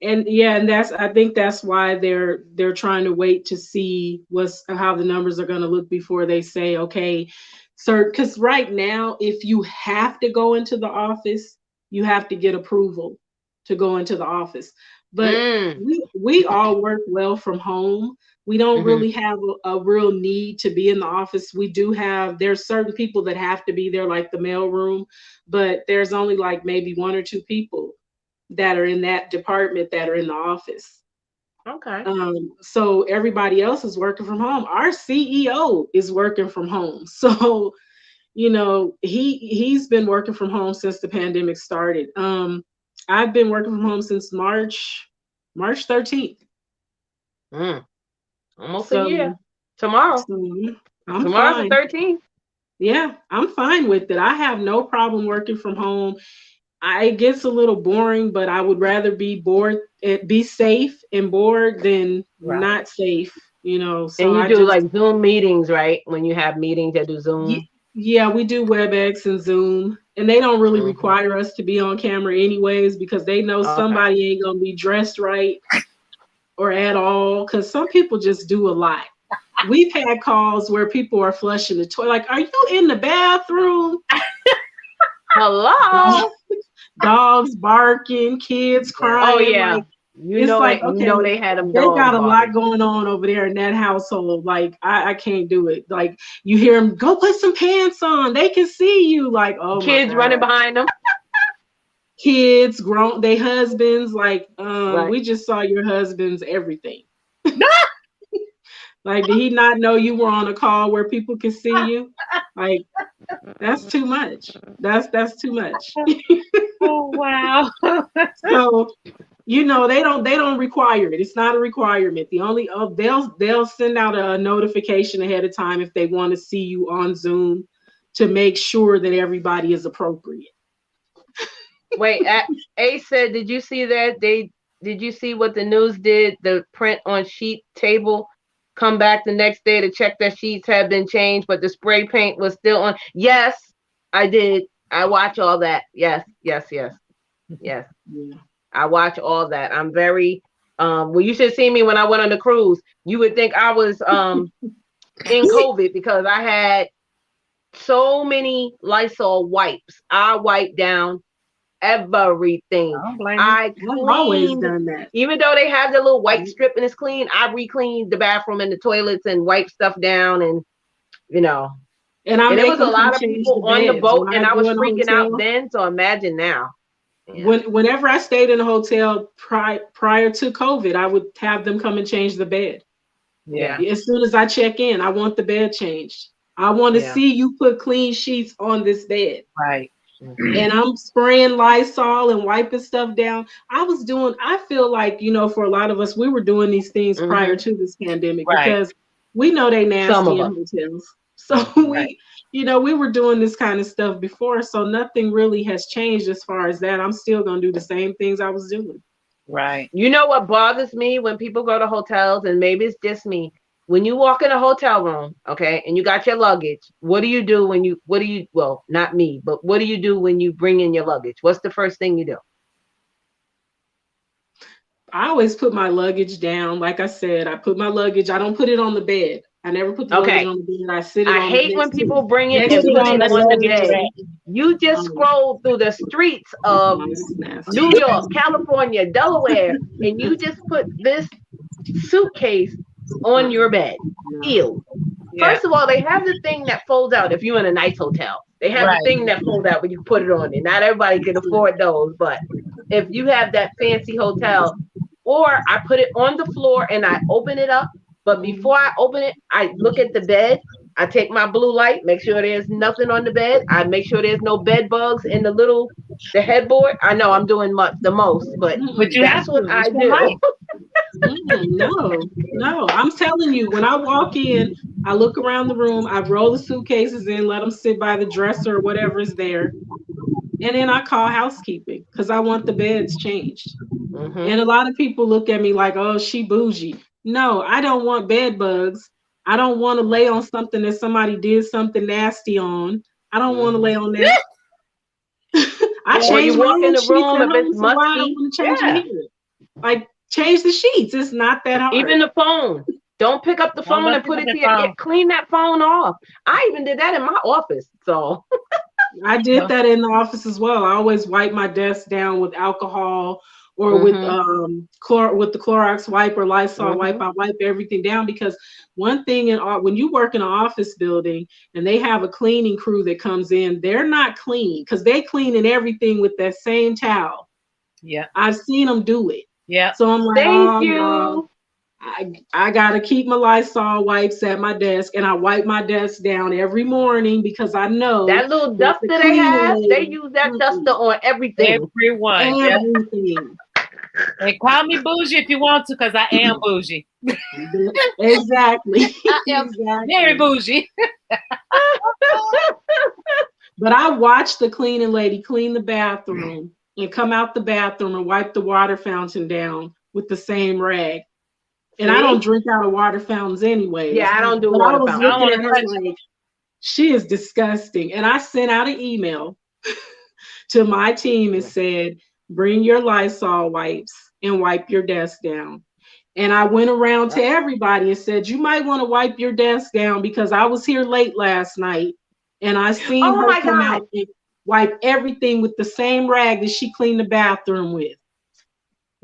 Speaker 3: And I think that's why they're trying to wait to see how the numbers are going to look before they say, okay, sir, because right now, if you have to go into the office, you have to get approval to go into the office. But we all work well from home. We don't really have a real need to be in the office. There's certain people that have to be there, like the mail room, but there's only like maybe one or two people that are in that department that are in the office.
Speaker 2: Okay.
Speaker 3: So everybody else is working from home. Our CEO is working from home. So, he's been working from home since the pandemic started. I've been working from home since March 13th.
Speaker 2: Almost a year. Tomorrow.
Speaker 3: I'm
Speaker 2: Tomorrow's
Speaker 3: fine.
Speaker 2: the 13th.
Speaker 3: Yeah, I'm fine with it. I have no problem working from home. It gets a little boring, but I would rather be safe and bored than not safe, So
Speaker 2: and you do like Zoom meetings, right? When you have meetings that do Zoom.
Speaker 3: Yeah, we do WebEx and Zoom, and they don't really require us to be on camera anyways, because they know somebody ain't gonna be dressed right or at all. Because some people just do a lot. We've had calls where people are flushing the toilet. Like, are you in the bathroom?
Speaker 2: Hello.
Speaker 3: Dogs barking, kids crying.
Speaker 2: Oh yeah.
Speaker 3: Like, they
Speaker 2: had them.
Speaker 3: They got a lot going on over there in that household. Like, I can't do it. Like, you hear them, go put some pants on. They can see you. Like, oh,
Speaker 2: kids running behind them.
Speaker 3: Kids, grown, they husbands. Like, we just saw your husband's everything. Like, did he not know you were on a call where people can see you? Like, that's too much. That's too much.
Speaker 1: Oh wow.
Speaker 3: So, they don't require it. It's not a requirement. The only they'll send out a notification ahead of time if they want to see you on Zoom to make sure that everybody is appropriate.
Speaker 2: Wait, A said, did you see that? Did you see what the news did? The print on sheet table come back the next day to check that sheets had been changed, but the spray paint was still on. Yes, I did. I watch all that. Yes.
Speaker 3: Yeah.
Speaker 2: I watch all that. I'm very well, you should see me when I went on the cruise. You would think I was in COVID because I had so many Lysol wipes. I wiped down everything.
Speaker 3: I've always done that.
Speaker 2: Even though they have the little white strip and it's clean, I re-cleaned the bathroom and the toilets and wiped stuff down, and
Speaker 3: and
Speaker 2: there was a lot of people on the boat, and I was freaking out then. So imagine now.
Speaker 3: Yeah. Whenever I stayed in a hotel prior to COVID, I would have them come and change the bed.
Speaker 2: Yeah.
Speaker 3: As soon as I check in, I want the bed changed. I want to see you put clean sheets on this bed.
Speaker 1: Right.
Speaker 3: And I'm spraying Lysol and wiping stuff down. I feel like, for a lot of us, we were doing these things prior to this pandemic because we know they nasty in hotels. So we were doing this kind of stuff before. So nothing really has changed as far as that. I'm still going to do the same things I was doing.
Speaker 1: Right.
Speaker 2: You know what bothers me when people go to hotels, and maybe it's just me. When you walk in a hotel room, okay, and you got your luggage, what do you do well, not me, but what do you do when you bring in your luggage? What's the first thing you do?
Speaker 3: I always put my luggage down. Like I said, I don't put it on the bed. I never put the luggage on the bed. I sit it on the bed.
Speaker 2: I hate when people bring it and put it on the bed. You just scroll through the streets of New York, California, Delaware, and you just put this suitcase on your bed. Ew. Yeah. First of all, they have the thing that folds out if you're in a nice hotel. They have the thing that folds out when you put it on there. Not everybody can afford those, but if you have that fancy hotel, or I put it on the floor and I open it up, but before I open it, I look at the bed. I take my blue light, make sure there's nothing on the bed. I make sure there's no bed bugs in the headboard. I know I'm doing the most, but that's what I do.
Speaker 3: No, I'm telling you, when I walk in, I look around the room, I roll the suitcases in, let them sit by the dresser or whatever is there. And then I call housekeeping because I want the beds changed. And a lot of people look at me like, oh, she bougie. No, I don't want bed bugs. I don't want to lay on something that somebody did something nasty on. I don't want to lay on that. I change my own sheets at home, so why I don't want to change it here? Like, change the sheets. It's not that hard.
Speaker 2: Even the phone. Don't pick up the phone and put it to your clean that phone off. I even did that in my office. So
Speaker 3: I did that in the office as well. I always wipe my desk down with alcohol or with the Clorox wipe or Lysol wipe. I wipe everything down because one thing when you work in an office building and they have a cleaning crew that comes in, they're not clean because they cleaning everything with that same towel.
Speaker 1: Yeah,
Speaker 3: I've seen them do it.
Speaker 1: Yeah.
Speaker 3: So I'm like,
Speaker 2: thank you.
Speaker 3: No. I gotta keep my Lysol wipes at my desk, and I wipe my desk down every morning because I know
Speaker 2: that little duster they have. They use that duster on everything.
Speaker 1: Everyone.
Speaker 3: Everything.
Speaker 1: And call me bougie if you want to, because I am bougie.
Speaker 3: Exactly.
Speaker 1: I am very bougie.
Speaker 3: But I watched the cleaning lady clean the bathroom and come out the bathroom and wipe the water fountain down with the same rag. And I don't drink out of water fountains anyway.
Speaker 2: Yeah, I don't do
Speaker 3: but
Speaker 2: water
Speaker 3: I was
Speaker 2: fountains.
Speaker 3: looking at her like, she is disgusting. And I sent out an email to my team and said, bring your Lysol wipes and wipe your desk down. And I went around to everybody and said, you might want to wipe your desk down because I was here late last night and I seen her come out and wipe everything with the same rag that she cleaned the bathroom with.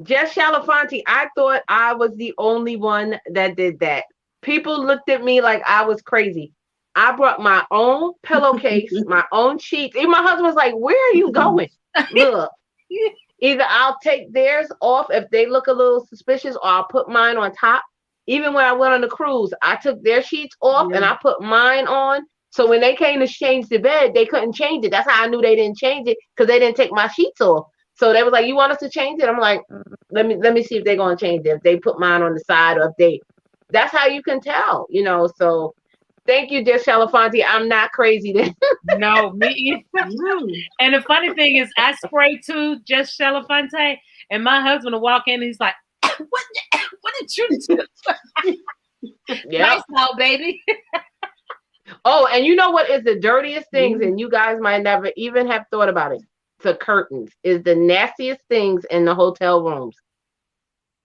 Speaker 2: Jess Shalafanti, I thought I was the only one that did that. People looked at me like I was crazy. I brought my own pillowcase, my own sheets. Even my husband was like, where are you going? Look, either I'll take theirs off if they look a little suspicious, or I'll put mine on top. Even when I went on the cruise, I took their sheets off and I put mine on. So when they came to change the bed, they couldn't change it. That's how I knew they didn't change it, because they didn't take my sheets off. So they was like, you want us to change it? I'm like, let me see if they're going to change it. If they put mine on the side, or if that's how you can tell, so thank you, Jess Shalafanti. I'm not crazy then.
Speaker 1: No, me either. And the funny thing is, I spray too, Jess Shalafanti, and my husband will walk in and he's like, what did you do? Nice now, baby.
Speaker 2: Oh, and you know what is the dirtiest things, and you guys might never even have thought about it. The curtains is the nastiest things in the hotel rooms,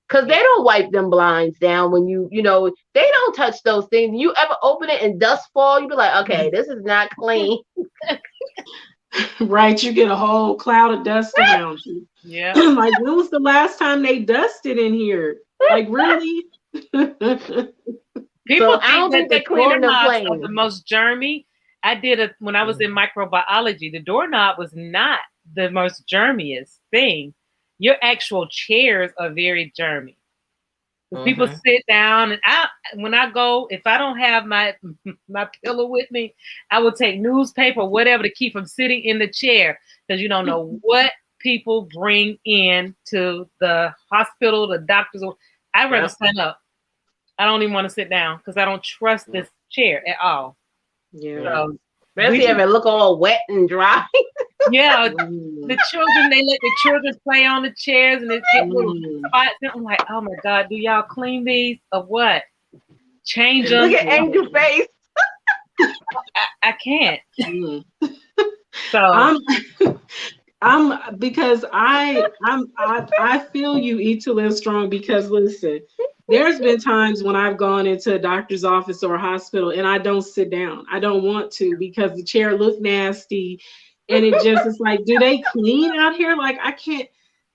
Speaker 2: because they don't wipe them blinds down when they don't touch those things. You ever open it and dust fall, you be like, okay, this is not clean.
Speaker 3: Right, you get a whole cloud of dust around you.
Speaker 1: Yeah.
Speaker 3: Like, when was the last time they dusted in here? Like, really?
Speaker 1: People think that the doorknobs are the most germy. I did when I was in microbiology. The doorknob was not the most germiest thing. Your actual chairs are very germy. People sit down, and when I go, if I don't have my pillow with me, I will take newspaper or whatever to keep from sitting in the chair, because you don't know what people bring in to the hospital, the doctors. I'd rather stand up. I don't even want to sit down because I don't trust this chair at all.
Speaker 3: Yeah.
Speaker 2: So, especially if it look all wet and dry.
Speaker 1: Yeah, the children, they let the children play on the chairs and it get little spots. And I'm like, oh my God, do y'all clean these or what? Change them.
Speaker 2: Look at Angel's face.
Speaker 1: I can't. So
Speaker 3: I feel you, Eat to Live Strong, because listen, there's been times when I've gone into a doctor's office or a hospital and I don't sit down. I don't want to because the chair looked nasty. And it just is like, do they clean out here? Like, I can't,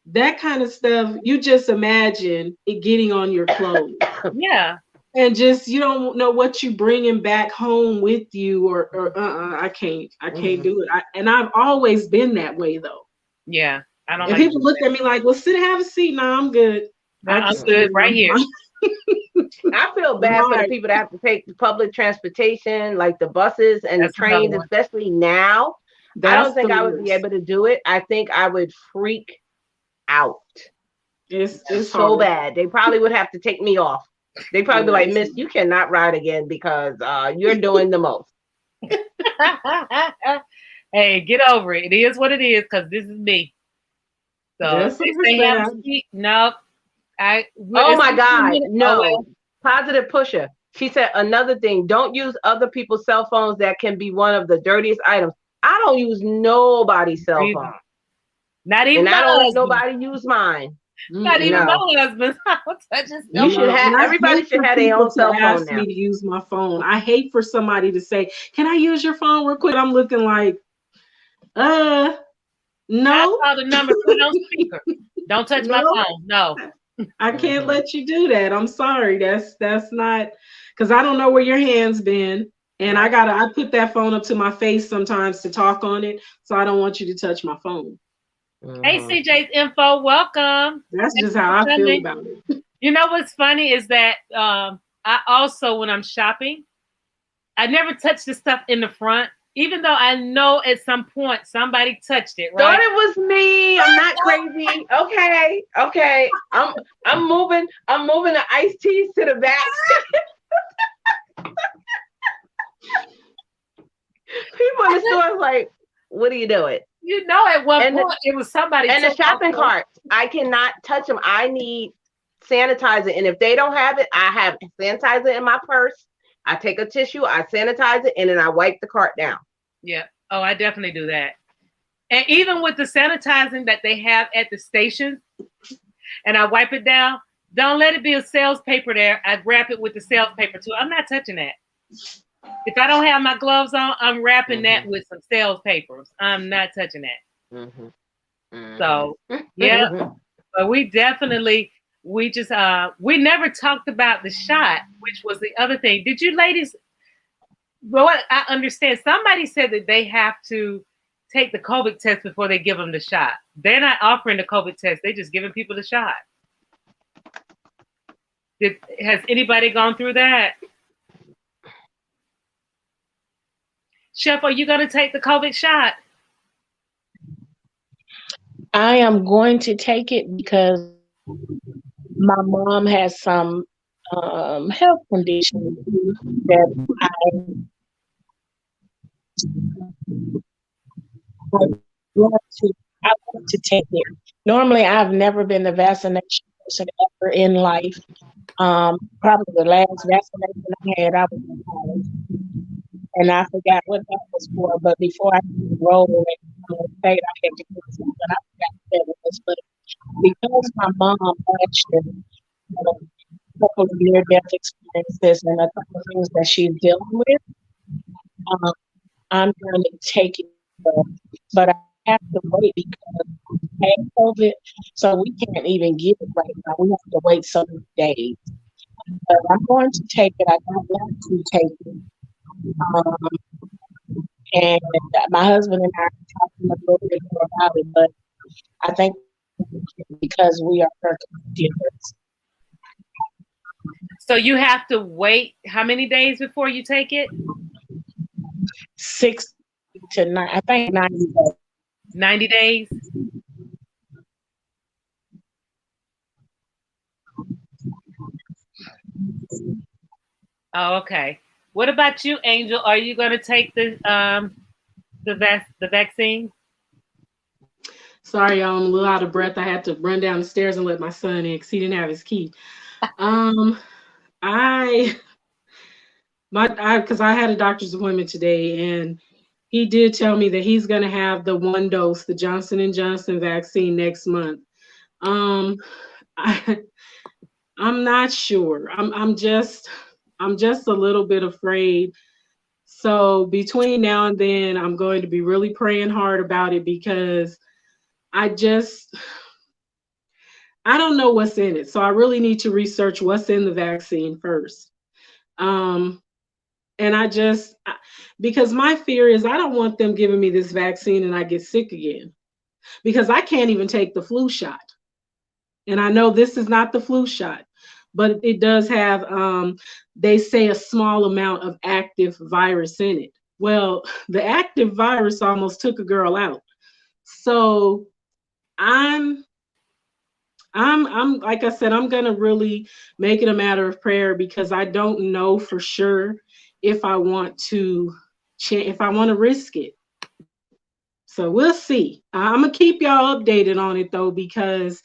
Speaker 3: that kind of stuff. You just imagine it getting on your clothes.
Speaker 1: Yeah.
Speaker 3: And just, you don't know what you bringing back home with you or I can't do it. And I've always been that way though.
Speaker 1: Yeah. I don't.
Speaker 3: And people look at me like, well, sit, have a seat. No, I'm good.
Speaker 1: I'm good right here.
Speaker 2: I feel bad for the people that have to take the public transportation, like the buses and the trains, especially now. I don't think I would be able to do it. I think I would freak out.
Speaker 3: It's
Speaker 2: so bad. They probably would have to take me off. They probably be like, Miss, you cannot ride again because you're doing the most.
Speaker 1: Hey, get over it. It is what it is, because this is me. So if they have a seat, nope.
Speaker 2: Oh my God, no. Positive pusher. She said another thing, don't use other people's cell phones. That can be one of the dirtiest items. I don't use nobody's cell phone.
Speaker 1: Not even
Speaker 2: and I don't let nobody use mine.
Speaker 1: Not even
Speaker 2: No.
Speaker 1: my husband. I don't touch his
Speaker 2: You
Speaker 1: cell
Speaker 2: should
Speaker 3: No,
Speaker 1: phone.
Speaker 3: and
Speaker 2: have,
Speaker 3: I
Speaker 2: everybody
Speaker 3: hate
Speaker 2: should
Speaker 3: for
Speaker 2: have their
Speaker 3: people
Speaker 2: own cell
Speaker 3: to
Speaker 2: phone
Speaker 3: ask
Speaker 2: now.
Speaker 3: me to use my phone. I hate for somebody to say, "Can I use your phone real quick?" I'm looking like,
Speaker 1: I
Speaker 3: no,
Speaker 1: saw the number, put it on speaker. Don't touch my
Speaker 3: no,
Speaker 1: phone. No.
Speaker 3: I can't
Speaker 2: Hmm.
Speaker 3: let you do that. I'm sorry. That's not because I don't know where your hand's been. And
Speaker 1: Right.
Speaker 3: I put that phone up to my face sometimes to talk on it. So I don't want you to touch my phone.
Speaker 1: Hey,
Speaker 2: Hmm.
Speaker 1: CJ's Info, welcome.
Speaker 3: That's
Speaker 1: Thank
Speaker 3: just
Speaker 1: you
Speaker 3: how
Speaker 1: for
Speaker 3: I feel
Speaker 1: coming.
Speaker 3: about it.
Speaker 1: You know what's funny is that I also, when I'm shopping, I never touch the stuff in the front, even though I know at some point somebody touched it,
Speaker 2: Thought
Speaker 1: right?
Speaker 2: it was me. I'm not crazy. Okay. Okay. I'm moving the iced teas to the back. People in the store is like, what are you doing?
Speaker 1: You know, at one
Speaker 2: And
Speaker 1: point it was somebody
Speaker 2: and the
Speaker 1: took my
Speaker 2: shopping
Speaker 1: stuff.
Speaker 2: carts, I cannot touch them. I need sanitizer. And if they don't have it, I have sanitizer in my purse. I take a tissue, I sanitize it, and then I wipe the cart down.
Speaker 1: Yeah. Oh, I definitely do that. And even with the sanitizing that they have at the stations, and I wipe it down, don't let it be a sales paper there. I wrap it with the sales paper too. I'm not touching that. If I don't have my gloves on, I'm wrapping that
Speaker 2: Hmm.
Speaker 1: with some sales papers. I'm not touching that.
Speaker 2: Hmm.
Speaker 1: So yeah,
Speaker 2: Hmm.
Speaker 1: but we just we never talked about the shot, which was the other thing. Did you ladies, well, what I understand, somebody said that they have to take the COVID test before they give them the shot. They're not offering the COVID test, they're just giving people the shot. Has anybody gone through that? Chef, are you going to take the COVID shot?
Speaker 4: I am going to take it because my mom has some health conditions that I want to I want to take it. Normally, I've never been the vaccination person ever in life. Probably the last vaccination I had, I was in college, and I forgot what that was for. But before I could enroll in the state, I had to get some, but I forgot what that was. But because my mom actually had a couple of near-death experiences and a couple of things that she's dealing with, um, I'm going to take it, but I have to wait because I had COVID, so we can't even get it right now. We have to wait so many days. But I'm going to take it. I don't want to take it. Um, and my husband and I are talking a little bit more about it, but I think because we are circumcised,
Speaker 1: So you have to wait how many days before you take it?
Speaker 4: 6 to 9, I think 90 days.
Speaker 1: 90 days? Oh, okay. What about you, Angel? Are you going to take the vaccine?
Speaker 3: Sorry, y'all, I'm a little out of breath. I had to run down the stairs and let my son in because he didn't have his key. Um, I because I had a doctor's appointment today, and he did tell me that he's going to have the one dose, the Johnson and Johnson vaccine next month. Um, I, I'm not sure. I'm just a little bit afraid. So between now and then, I'm going to be really praying hard about it because I just I don't know what's in it. So I really need to research what's in the vaccine first. Um, and because my fear is I don't want them giving me this vaccine and I get sick again because I can't even take the flu shot. And I know this is not the flu shot, but it does have, they say, a small amount of active virus in it. Well, the active virus almost took a girl out. So I'm I'm like I said, I'm gonna really make it a matter of prayer because I don't know for sure if I want to if I want to risk it. So we'll see. I'm gonna keep y'all updated on it though because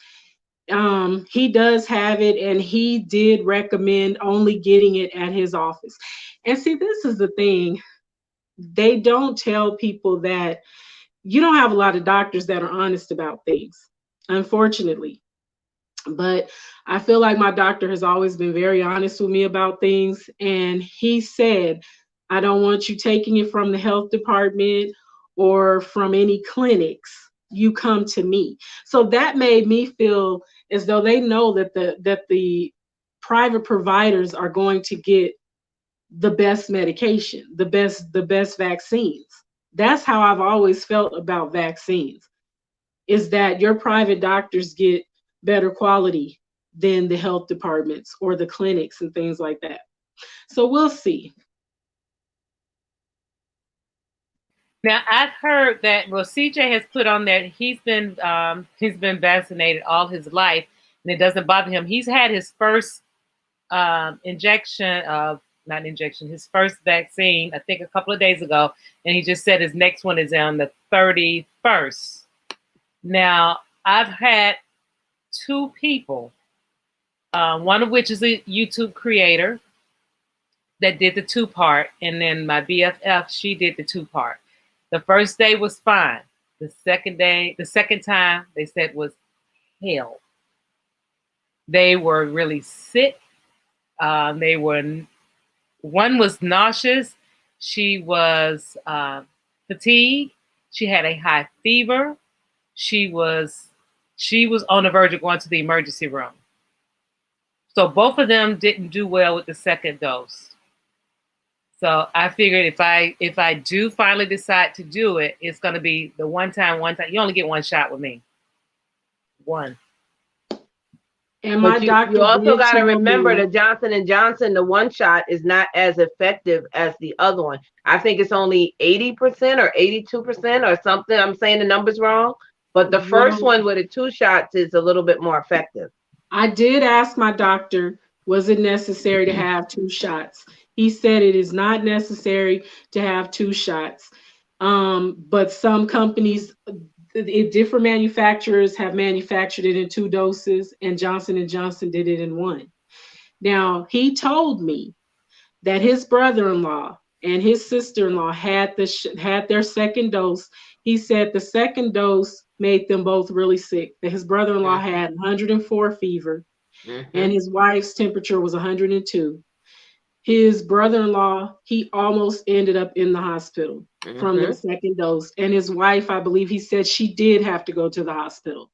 Speaker 3: he does have it and he did recommend only getting it at his office. And see, this is the thing. They don't tell people that you don't have a lot of doctors that are honest about things, unfortunately. But I feel like my doctor has always been very honest with me about things. And he said, I don't want you taking it from the health department or from any clinics. You come to me. So that made me feel as though they know that the private providers are going to get the best medication, the best vaccines. That's how I've always felt about vaccines, is that your private doctors get better quality than the health departments or the clinics and things like that. So we'll see.
Speaker 1: Now I've heard that CJ has put on there he's been vaccinated all his life and it doesn't bother him. He's had his first injection of not injection, his first vaccine, I think a couple of days ago, and he just said his next one is on the 31st. Now I've had two people, one of which is a YouTube creator that did the 2-part, and then my BFF, she did the 2-part. The first day was fine. The second time they said was hell. They were really sick. One was nauseous. She was fatigued. She had a high fever. She was on the verge of going to the emergency room. So both of them didn't do well with the second dose. So I figured if I do finally decide to do it, it's going to be the one time. You only get one shot with me. One.
Speaker 3: And my doctor,
Speaker 2: you also got to remember
Speaker 3: me,
Speaker 2: the Johnson & Johnson, the one shot is not as effective as the other one. I think it's only 80% or 82% or something. I'm saying the numbers wrong. But the first one with the 2 shots is a little bit more effective.
Speaker 3: I did ask my doctor, was it necessary to have 2 shots? He said it is not necessary to have 2 shots. But some companies, different manufacturers have manufactured it in 2 doses, and Johnson & Johnson did it in 1. Now, he told me that his brother-in-law and his sister-in-law had their second dose. He said the second dose made them both really sick. That his brother-in-law had 104 fever, and his wife's temperature was 102. His brother-in-law, he almost ended up in the hospital from the second dose. And his wife, I believe he said she did have to go to the hospital.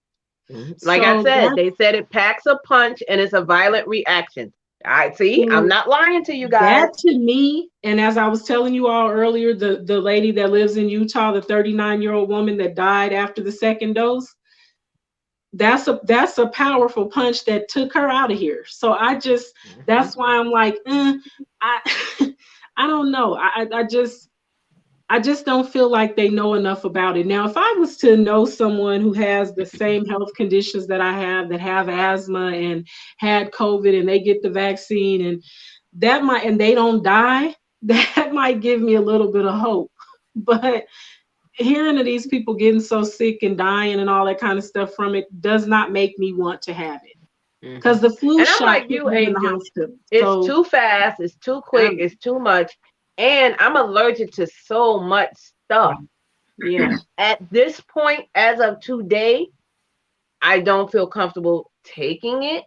Speaker 2: Like I said, they said it packs a punch and it's a violent reaction. I see. I'm not lying to you guys.
Speaker 3: That to me, and as I was telling you all earlier, the lady that lives in Utah, the 39-year-old woman that died after the second dose, that's a powerful punch that took her out of here. So I just, that's why I'm like, I don't know. I just don't feel like they know enough about it. Now, if I was to know someone who has the same health conditions that I have, that have asthma and had COVID, and they get the vaccine and they don't die, that might give me a little bit of hope. But hearing of these people getting so sick and dying and all that kind of stuff from it does not make me want to have it. Because the flu shot,
Speaker 2: like you, Angel, it's too fast, it's too quick, it's too much. And I'm allergic to so much stuff.
Speaker 3: Yeah.
Speaker 2: At this point, as of today, I don't feel comfortable taking it.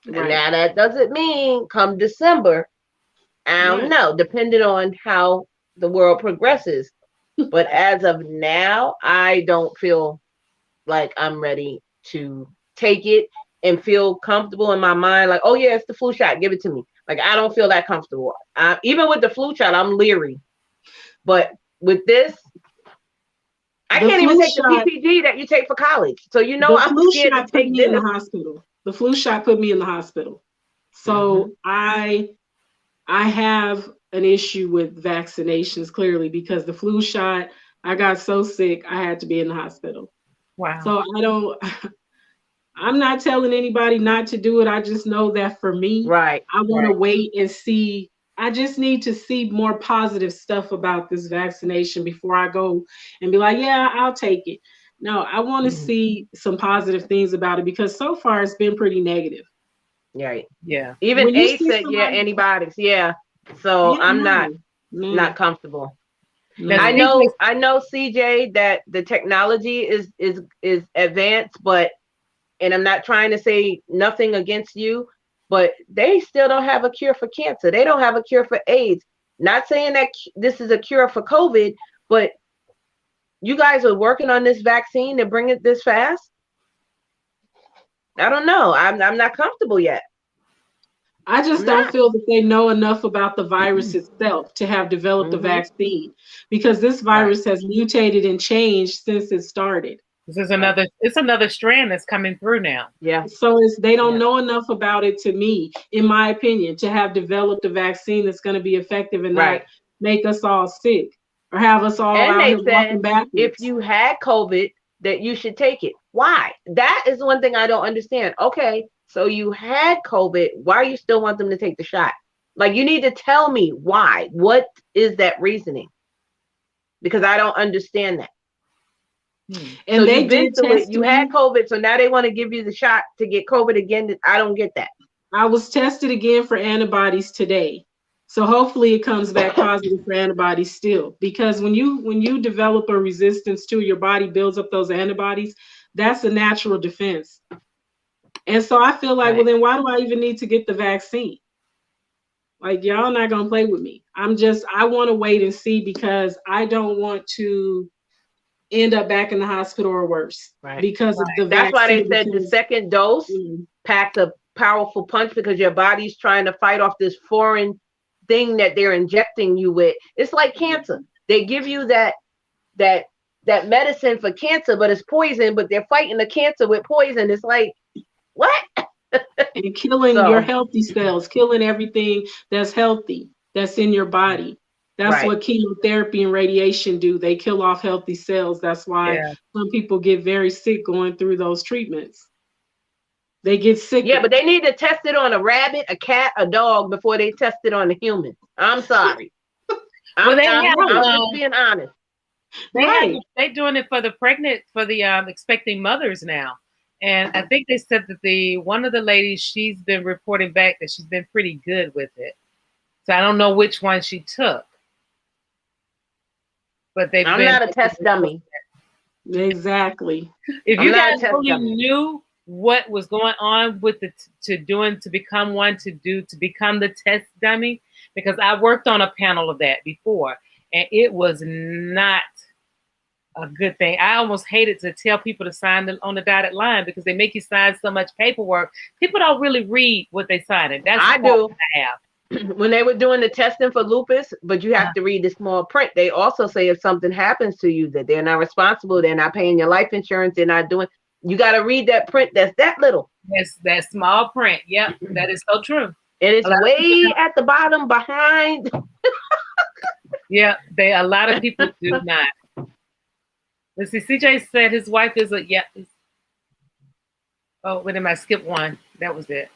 Speaker 2: Right. And now that doesn't mean come December, I don't know, depending on how the world progresses. But as of now, I don't feel like I'm ready to take it and feel comfortable in my mind. Like, oh yeah, it's the flu shot. Give it to me. Like, I don't feel that comfortable. Even with the flu shot, I'm leery. But with this, I can't even take the PPG that you take for college. So, you know, I'm scared to take this.
Speaker 3: In the hospital. The flu shot put me in the hospital. So I have an issue with vaccinations, clearly, because the flu shot, I got so sick, I had to be in the hospital.
Speaker 1: Wow.
Speaker 3: So I'm not telling anybody not to do it. I just know that for me, I want to wait and see. I just need to see more positive stuff about this vaccination before I go and be like, yeah, I'll take it. No, I want to see some positive things about it, because so far it's been pretty negative.
Speaker 2: Right.
Speaker 1: Yeah.
Speaker 2: Even Ace said, antibiotics. Yeah. So I'm not comfortable. I know, CJ, that the technology is advanced, but and I'm not trying to say nothing against you, but they still don't have a cure for cancer. They don't have a cure for AIDS. Not saying that this is a cure for COVID, but you guys are working on this vaccine to bring it this fast. I don't know. I'm not comfortable yet.
Speaker 3: I just don't feel that they know enough about the virus itself to have developed a vaccine, because this virus has mutated and changed since it started.
Speaker 1: This is another strand that's coming through now.
Speaker 2: Yeah.
Speaker 3: So they don't know enough about it, to me, in my opinion, to have developed a vaccine that's going to be effective and not make us all sick or have us all out here walking backwards.
Speaker 2: If you had COVID, that you should take it. Why? That is one thing I don't understand. Okay, so you had COVID. Why you still want them to take the shot? Like, you need to tell me why. What is that reasoning? Because I don't understand that.
Speaker 3: And so they did test
Speaker 2: you had COVID, so now they want to give you the shot to get COVID again. I don't get that.
Speaker 3: I was tested again for antibodies today. So hopefully it comes back positive for antibodies still, because when you develop a resistance to, your body builds up those antibodies, that's a natural defense. And so I feel like, well, then why do I even need to get the vaccine? Like, y'all not going to play with me. I want to wait and see, because I don't want to end up back in the hospital or worse because of the vaccine.
Speaker 2: That's why they said the second dose packs a powerful punch, because your body's trying to fight off this foreign thing that they're injecting you with. It's like cancer. They give you that medicine for cancer, but it's poison, but they're fighting the cancer with poison. It's like, what?
Speaker 3: And killing your healthy cells, killing everything that's healthy, that's in your body. That's what chemotherapy and radiation do. They kill off healthy cells. That's why some people get very sick going through those treatments. They get sick.
Speaker 2: Yeah, but they need to test it on a rabbit, a cat, a dog before they test it on a human. I'm sorry. I'm just being honest.
Speaker 1: They're doing it for the expecting mothers now. And I think they said that one of the ladies, she's been reporting back that she's been pretty good with it. So I don't know which one she took. But I'm
Speaker 2: not a test dummy.
Speaker 3: Exactly.
Speaker 1: If you guys really knew what was going on with to become the test dummy, because I worked on a panel of that before, and it was not a good thing. I almost hated to tell people to sign on the dotted line, because they make you sign so much paperwork. People don't really read what they sign. And that's
Speaker 2: I do.
Speaker 1: I have.
Speaker 2: When they were doing the testing for lupus, but you have to read the small print. They also say if something happens to you, that they're not responsible. They're not paying your life insurance. They're not doing. You got to read that print. That's that little.
Speaker 1: Yes, that small print. Yep, that is so true.
Speaker 2: And it's way at the bottom behind.
Speaker 1: Yeah, a lot of people do not. Let's see. CJ said his wife is a Oh, wait a minute, I skipped one. That was it.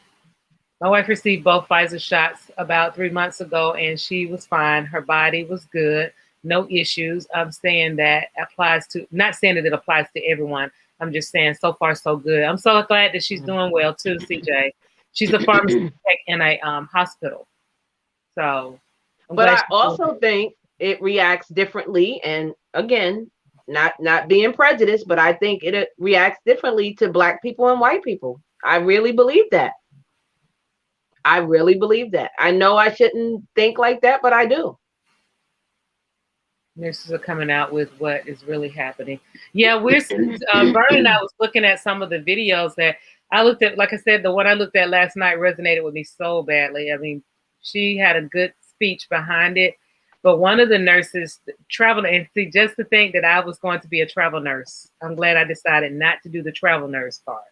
Speaker 1: My wife received both Pfizer shots about 3 months ago, and she was fine. Her body was good, no issues. I'm saying that applies to, not saying that it applies to everyone. I'm just saying so far so good. I'm so glad that she's doing well too, CJ. She's a pharmacy tech in a hospital. So,
Speaker 2: but I also think it reacts differently. And again, not being prejudiced, but I think it reacts differently to Black people and white people. I really believe that. I know I shouldn't think like that, but I do.
Speaker 1: Nurses are coming out with what is really happening. Yeah, Vern and I was looking at some of the videos that I looked at. Like I said, the one I looked at last night resonated with me so badly. I mean, she had a good speech behind it. But one of the nurses traveled, and see, just to think that I was going to be a travel nurse. I'm glad I decided not to do the travel nurse part.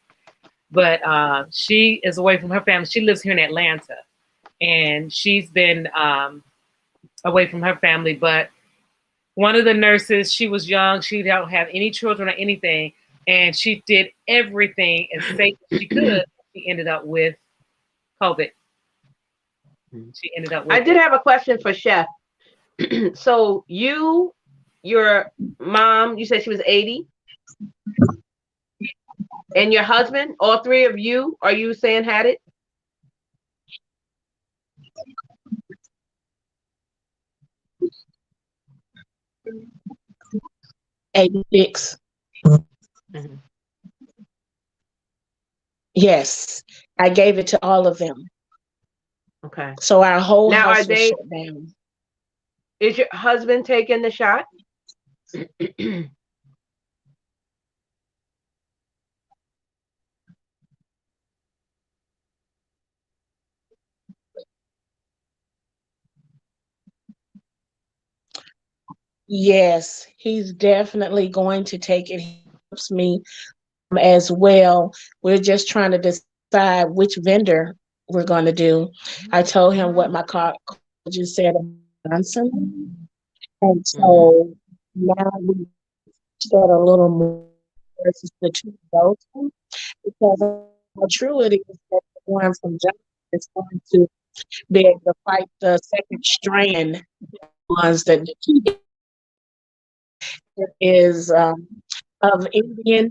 Speaker 1: But she is away from her family. She lives here in Atlanta, and she's been away from her family. But one of the nurses, she was young. She don't have any children or anything, and she did everything as safe as she could. She ended up with COVID. She ended up with
Speaker 2: I did have a question for Chef. So your mom, you said she was 80? And your husband, all three of you, are you saying had it?
Speaker 4: '86.
Speaker 2: Mm-hmm.
Speaker 4: Yes, I gave it to all of them.
Speaker 2: Okay.
Speaker 4: So our whole
Speaker 2: Now,
Speaker 4: house was shut down.
Speaker 2: is your husband taking the shot?
Speaker 4: Yes, he's definitely going to take it. He helps me as well. We're just trying to decide which vendor we're going to do. I told him what my just said about Johnson. And
Speaker 2: Mhm.
Speaker 4: so now we get a little more versus the two of those because how true it is that the one from Johnson is going to be able to fight the second strand ones that the two is of Indian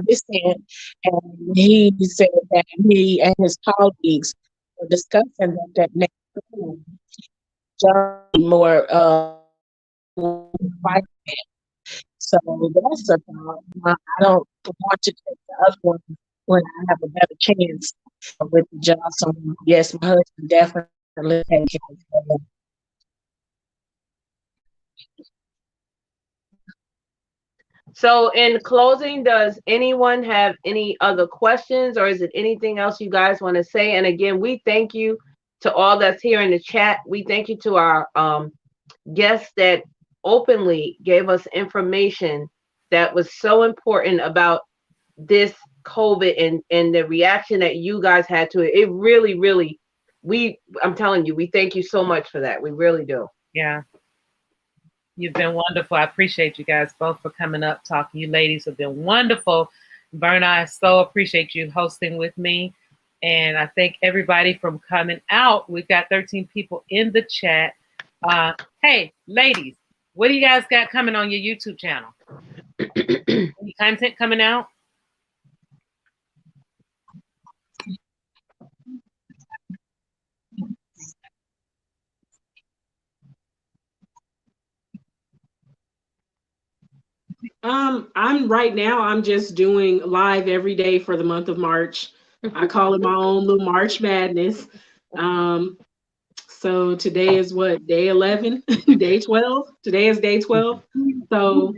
Speaker 4: descent, and he said that he and his colleagues were discussing that next time, John more fight. So that's a problem. I don't want to take the other one when I have a better chance with the job. So yes, my husband definitely takes it.
Speaker 2: So, in closing, does anyone have any other questions, or is it anything else you guys want to say? And again, we thank you to all that's here in the chat. We thank you to our guests that openly gave us information that was so important about this COVID and the reaction that you guys had to it. It really, really, I'm telling you, we thank you so much for that. We really do.
Speaker 1: Yeah. You've been wonderful. I appreciate you guys both for coming up, talking. You ladies have been wonderful. Verna, I so appreciate you hosting with me. And I thank everybody from coming out. We've got 13 people in the chat. Hey, ladies, what do you guys got coming on your YouTube channel? Any content coming out?
Speaker 3: I'm just doing live every day for the month of March. I call it my own little March Madness. Um, so today is what, day 11, day 12. Today is day 12. So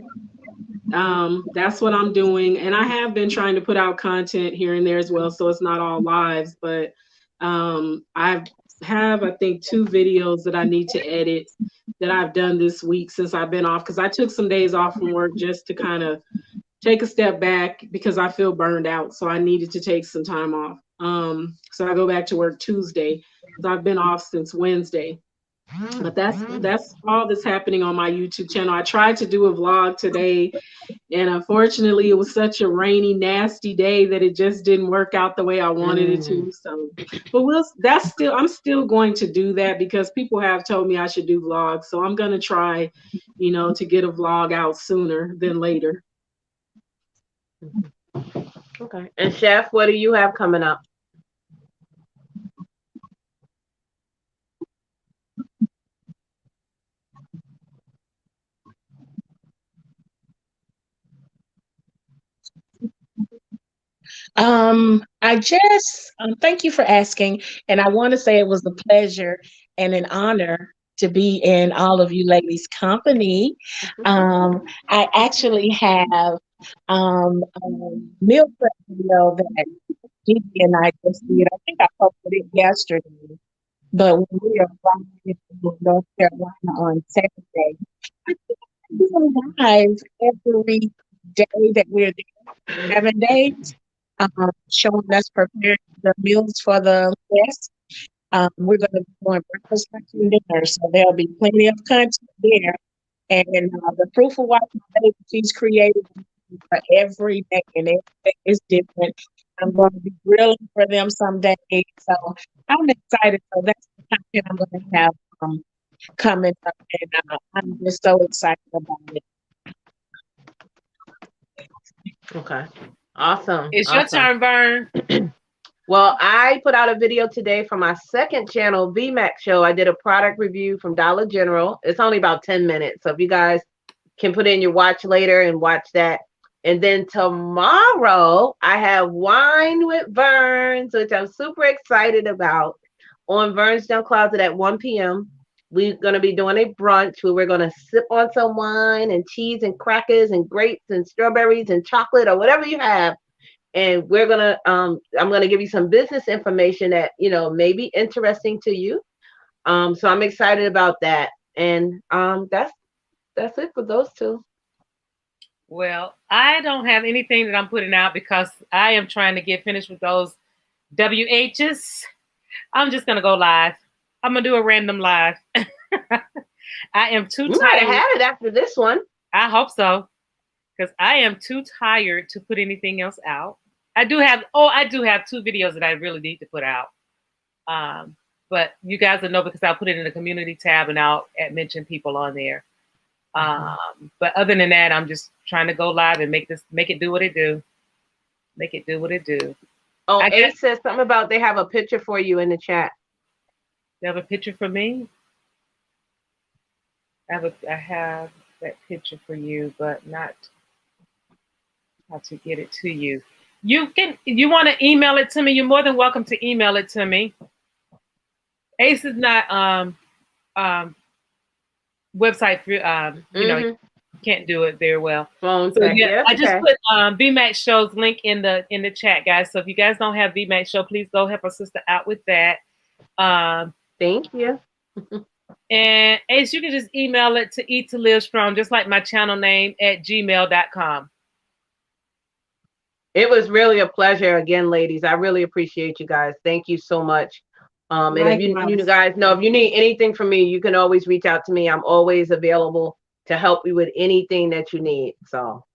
Speaker 3: that's what I'm doing, and I have been trying to put out content here and there as well, so it's not all lives, but I have, I think, 2 videos that I need to edit that I've done this week since I've been off, because I took some days off from work just to kind of take a step back because I feel burned out, so I needed to take some time off. So I go back to work Tuesday, so I've been off since Wednesday. But that's all that's happening on my YouTube channel. I tried to do a vlog today, and unfortunately, it was such a rainy, nasty day that it just didn't work out the way I wanted it to. So, but I'm still going to do that because people have told me I should do vlogs. So I'm going to try, to get a vlog out sooner than later.
Speaker 2: Okay. And Chef, what do you have coming up?
Speaker 4: I just thank you for asking, and I want to say it was a pleasure and an honor to be in all of you ladies' company. I actually have a meal prep video that Gigi and I just did. I think I posted it yesterday, but when we are in North Carolina on Saturday, I think I'm doing live every day that we're there, 7 days, showing us preparing the meals for the guests. We're going to be doing breakfast, lunch, and dinner, so there'll be plenty of content there. And the proof of wife, she's created for every day, and every day is different. I'm going to be grilling for them someday, so I'm excited. So that's the content I'm going to have coming up, and I'm just so excited about it.
Speaker 2: Okay. Awesome.
Speaker 1: It's your turn, Vern.
Speaker 2: Well, I put out a video today for my second channel, VMAX Show. I did a product review from Dollar General. It's only about 10 minutes. So if you guys can put in your watch later and watch that. And then tomorrow, I have Wine with Verns, which I'm super excited about, on Verns Down Closet at 1 p.m. We're going to be doing a brunch where we're going to sip on some wine and cheese and crackers and grapes and strawberries and chocolate or whatever you have. And we're going to, I'm going to give you some business information that, may be interesting to you. So I'm excited about that. And that's it for those two.
Speaker 1: Well, I don't have anything that I'm putting out because I am trying to get finished with those WHs. I'm just going to go live. I'm going to do a random live. I am too
Speaker 2: You
Speaker 1: tired.
Speaker 2: might have had it after this one.
Speaker 1: I hope so. Because I am too tired to put anything else out. I do have 2 videos that I really need to put out. But you guys will know because I'll put it in the community tab and I'll mention people on there. But other than that, I'm just trying to go live and make it do what it do. Make it do what it do.
Speaker 2: Oh, Ace says something about they have a picture for you in the chat.
Speaker 1: They have a picture for me? I have that picture for you, but not how to get it to you. You want to email it to me? You're more than welcome to email it to me. Ace is not website for you can't do it very well.
Speaker 2: So,
Speaker 1: yeah, I just put VMAX Show's link in the chat, guys. So if you guys don't have VMAX Show, please go help our sister out with that.
Speaker 2: Thank you.
Speaker 1: And Ace, you can just email it to Eat to Live Strong, just like my channel name at gmail.com.
Speaker 2: It was really a pleasure again, ladies. I really appreciate you guys. Thank you so much. And if you guys know, if you need anything from me, you can always reach out to me. I'm always available to help you with anything that you need. So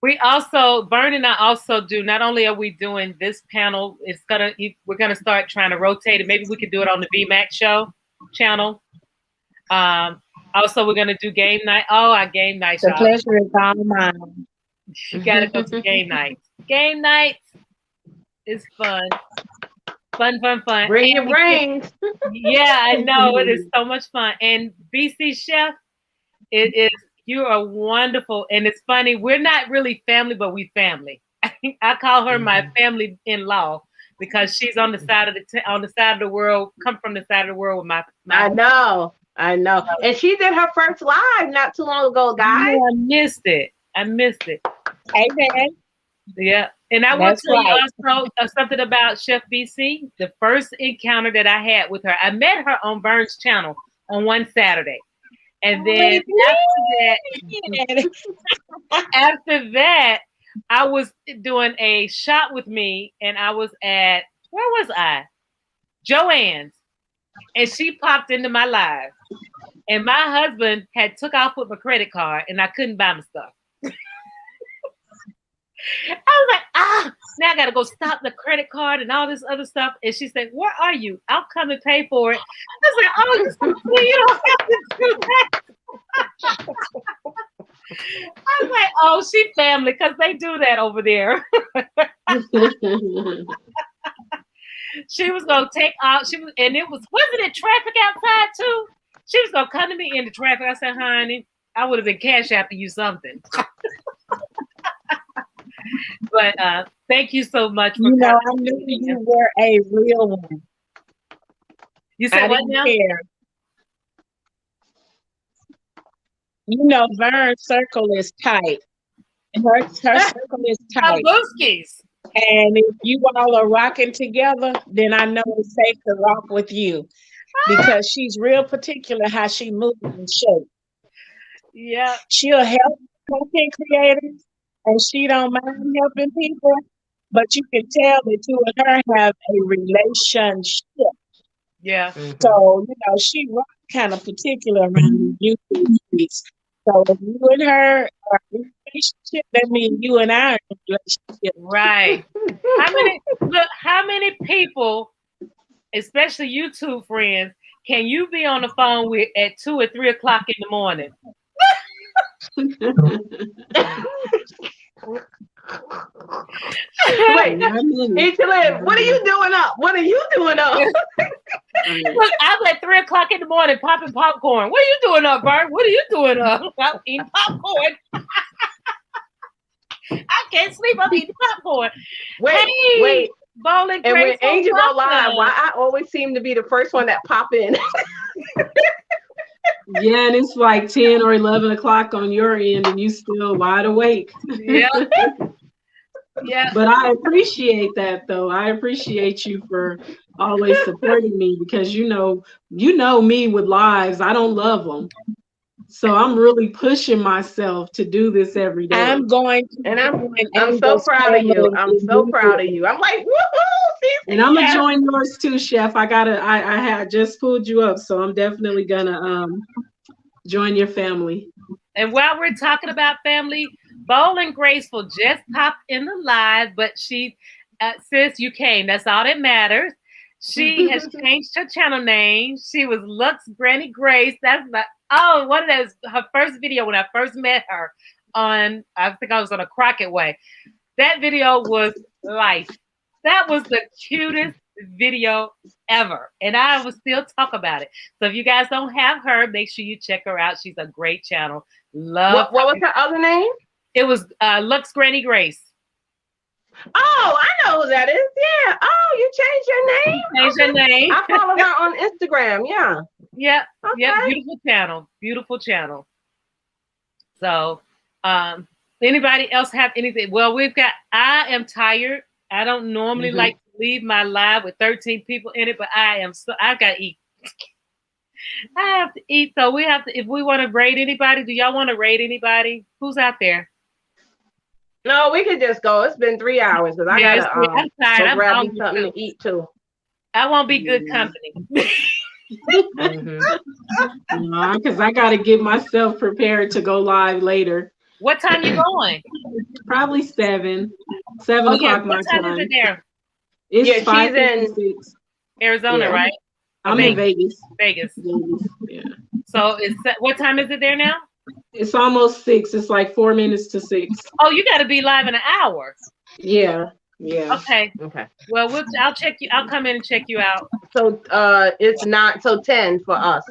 Speaker 1: we also, Vern and I also do, not only are we doing this panel, we're gonna start trying to rotate it. Maybe we could do it on the VMAX Show channel. Also we're gonna do game night. Oh, our game night.
Speaker 4: The pleasure is all mine.
Speaker 1: You gotta go to game night. Game night is fun. Fun.
Speaker 2: Bring your brains.
Speaker 1: Yeah, I know. It is so much fun. And BC Chef, you are wonderful. And it's funny, we're not really family, but we family. I call her my family in-law because she's on the side of the world, come from the side of the world with my
Speaker 2: I know. And she did her first live not too long ago, guys.
Speaker 1: Yeah, I missed it.
Speaker 4: Amen.
Speaker 1: Yeah. And I want to tell you also something about Chef BC. The first encounter that I had with her, I met her on Vern's channel on one Saturday. And then after that, I was doing a shot with me and I was at, where was I? Joanne's. And she popped into my live. And my husband had took off with my credit card and I couldn't buy my stuff. I was like, now I got to go stop the credit card and all this other stuff. And she said, where are you? I'll come and pay for it. I was like, oh, you don't have to do that. I was like, oh, she family, because they do that over there. She was going to take out, wasn't it traffic outside too? She was going to come to me in the traffic. I said, honey, I would have been cash after you something. But thank you so much for coming.
Speaker 4: I knew you were a real one.
Speaker 1: You said what now?
Speaker 4: Care. Vern's circle is tight. Her circle is tight. And if you all are rocking together, then I know it's safe to rock with you because she's real particular how she moves and shakes.
Speaker 1: Yeah.
Speaker 4: She'll help content creators. And she don't mind helping people, but you can tell the two of her have a relationship.
Speaker 1: Yeah.
Speaker 4: So, she kind of particular around the YouTube streets. So if you and her are in a relationship, that means you and I are in a relationship.
Speaker 1: Right. How many people, especially YouTube friends, can you be on the phone with at 2 or 3 o'clock in the morning?
Speaker 2: Wait, what are you doing up?
Speaker 1: Look, I'm at 3 o'clock in the morning popping popcorn. What are you doing up, Bert? What are you doing up? I'm eating popcorn. can't sleep. I'm eating popcorn.
Speaker 2: Wait,
Speaker 1: Hey,
Speaker 2: wait.
Speaker 1: Bowling
Speaker 2: And when
Speaker 1: Graceful,
Speaker 2: Angel go live, why
Speaker 1: welcome.
Speaker 2: I always seem to be the first one that pop in?
Speaker 3: Yeah, and it's like 10 or 11 o'clock on your end and you still wide awake.
Speaker 1: Yeah. Yeah.
Speaker 3: But I appreciate that though. I appreciate you for always supporting me because you know me with lives. I don't love them. So I'm really pushing myself to do this every day.
Speaker 4: I'm going to
Speaker 2: And I'm
Speaker 4: join
Speaker 2: I'm so
Speaker 4: Angel's
Speaker 2: proud of you.
Speaker 4: family
Speaker 2: I'm so proud of
Speaker 4: immediately.
Speaker 2: you. I'm like, woohoo!
Speaker 3: And I'm gonna
Speaker 2: Yes.
Speaker 3: join yours too, Chef. I had just pulled you up, so I'm definitely gonna join your family.
Speaker 1: And while we're talking about family, Bowling Graceful just popped in the live, but she, sis, you came. That's all that matters. She has changed her channel name. She was Lux Granny Grace. That's the one of those her first video when I first met her on. I think I was on a Crockett Way. That video was life. That was the cutest video ever, and I will still talk about it. So if you guys don't have her, make sure you check her out. She's a great channel. Love.
Speaker 2: What was her other name?
Speaker 1: It was Lux Granny Grace.
Speaker 2: Oh, I know who that is. Yeah. Oh, you changed your name?
Speaker 1: Change her name.
Speaker 2: I follow her on Instagram. Yeah.
Speaker 1: Yeah.
Speaker 2: Okay.
Speaker 1: Yeah. Beautiful channel. Beautiful channel. So, anybody else have anything? Well, I am tired. I don't normally like to leave my live with 13 people in it, but I gotta eat. I have to eat. So we have to, if we want to raid anybody, do y'all want to raid anybody? Who's out there?
Speaker 2: No, we could just go. It's been 3 hours because I gotta
Speaker 1: I'm tired.
Speaker 2: go
Speaker 1: I'm
Speaker 2: grab me
Speaker 1: hungry
Speaker 2: something
Speaker 1: too.
Speaker 2: to eat too.
Speaker 1: I won't be good company.
Speaker 3: Because I got to get myself prepared to go live later.
Speaker 1: What time you going?
Speaker 3: Probably 7 o'clock my
Speaker 1: What time is it there?
Speaker 3: It's
Speaker 2: Yeah, she's in
Speaker 3: 5:56.
Speaker 1: Arizona,
Speaker 2: Yeah.
Speaker 1: right?
Speaker 3: I'm in Vegas.
Speaker 1: Vegas.
Speaker 3: Yeah.
Speaker 1: So what time is it there now?
Speaker 3: It's almost 6. It's like 4 minutes to 6.
Speaker 1: Oh, you got to be live in an hour.
Speaker 3: Yeah. Yeah.
Speaker 1: Okay. Well, I'll check you. I'll come in and check you out.
Speaker 2: So it's not 10 for us.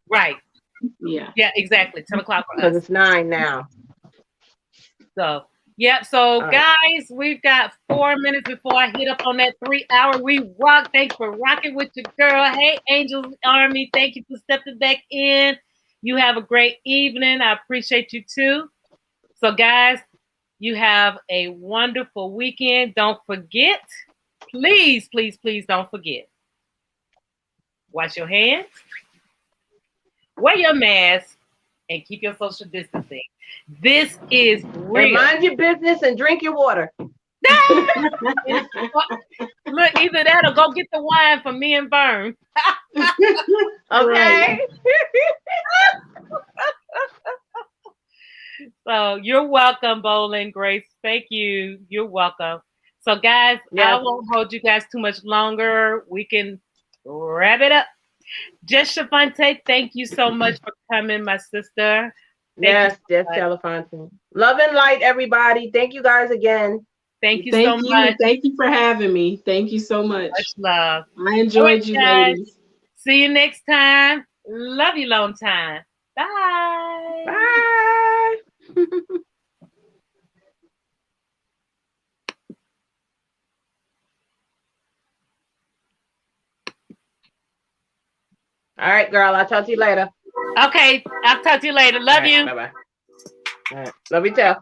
Speaker 1: Right.
Speaker 3: Yeah.
Speaker 1: Yeah, exactly. 10 o'clock for us.
Speaker 2: Because it's 9 now.
Speaker 1: So yeah. So
Speaker 2: All
Speaker 1: guys,
Speaker 2: right.
Speaker 1: we've got 4 minutes before I hit up on that 3 hour. We rock. Thanks for rocking with your girl. Hey, Angels Army. Thank you for stepping back in. You have a great evening. I appreciate you too. So guys, you have a wonderful weekend. Don't forget, please, please, please don't forget. Wash your hands, wear your mask, and keep your social distancing. This is real.
Speaker 2: And mind your business and drink your water.
Speaker 1: Look, either that or go get the wine from me and Vern.
Speaker 2: Okay.
Speaker 1: So you're welcome, Bowling Grace. Thank you. You're welcome. So guys, I won't hold you guys too much longer. We can wrap it up. Jess Shavante, thank you so much for coming, my sister.
Speaker 2: Yes, Jess Telefontaine. Love and light, everybody. Thank you guys again.
Speaker 1: Thank you so much.
Speaker 3: Thank you for having me. Thank you so much.
Speaker 1: Much love.
Speaker 3: I enjoyed you, ladies.
Speaker 1: See you next time. Love you long time. Bye.
Speaker 2: Bye. All right, girl. I'll talk to you later.
Speaker 1: Okay. I'll talk to you later. Love you.
Speaker 2: Bye-bye. All right. Love you too.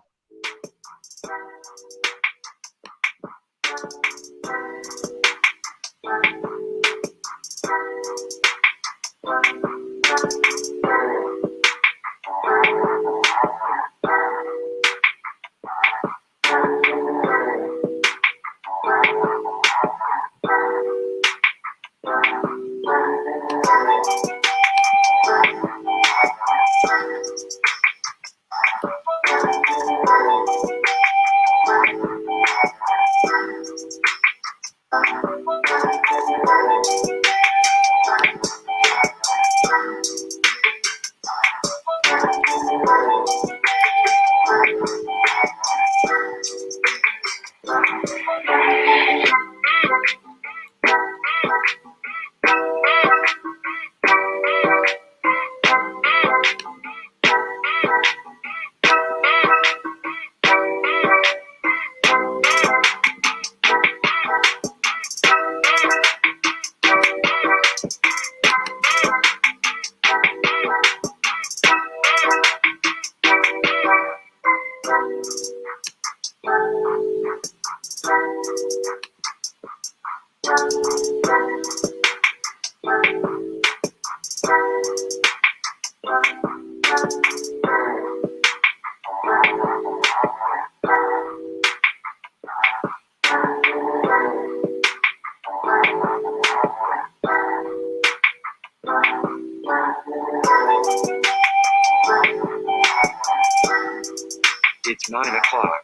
Speaker 5: 9 o'clock.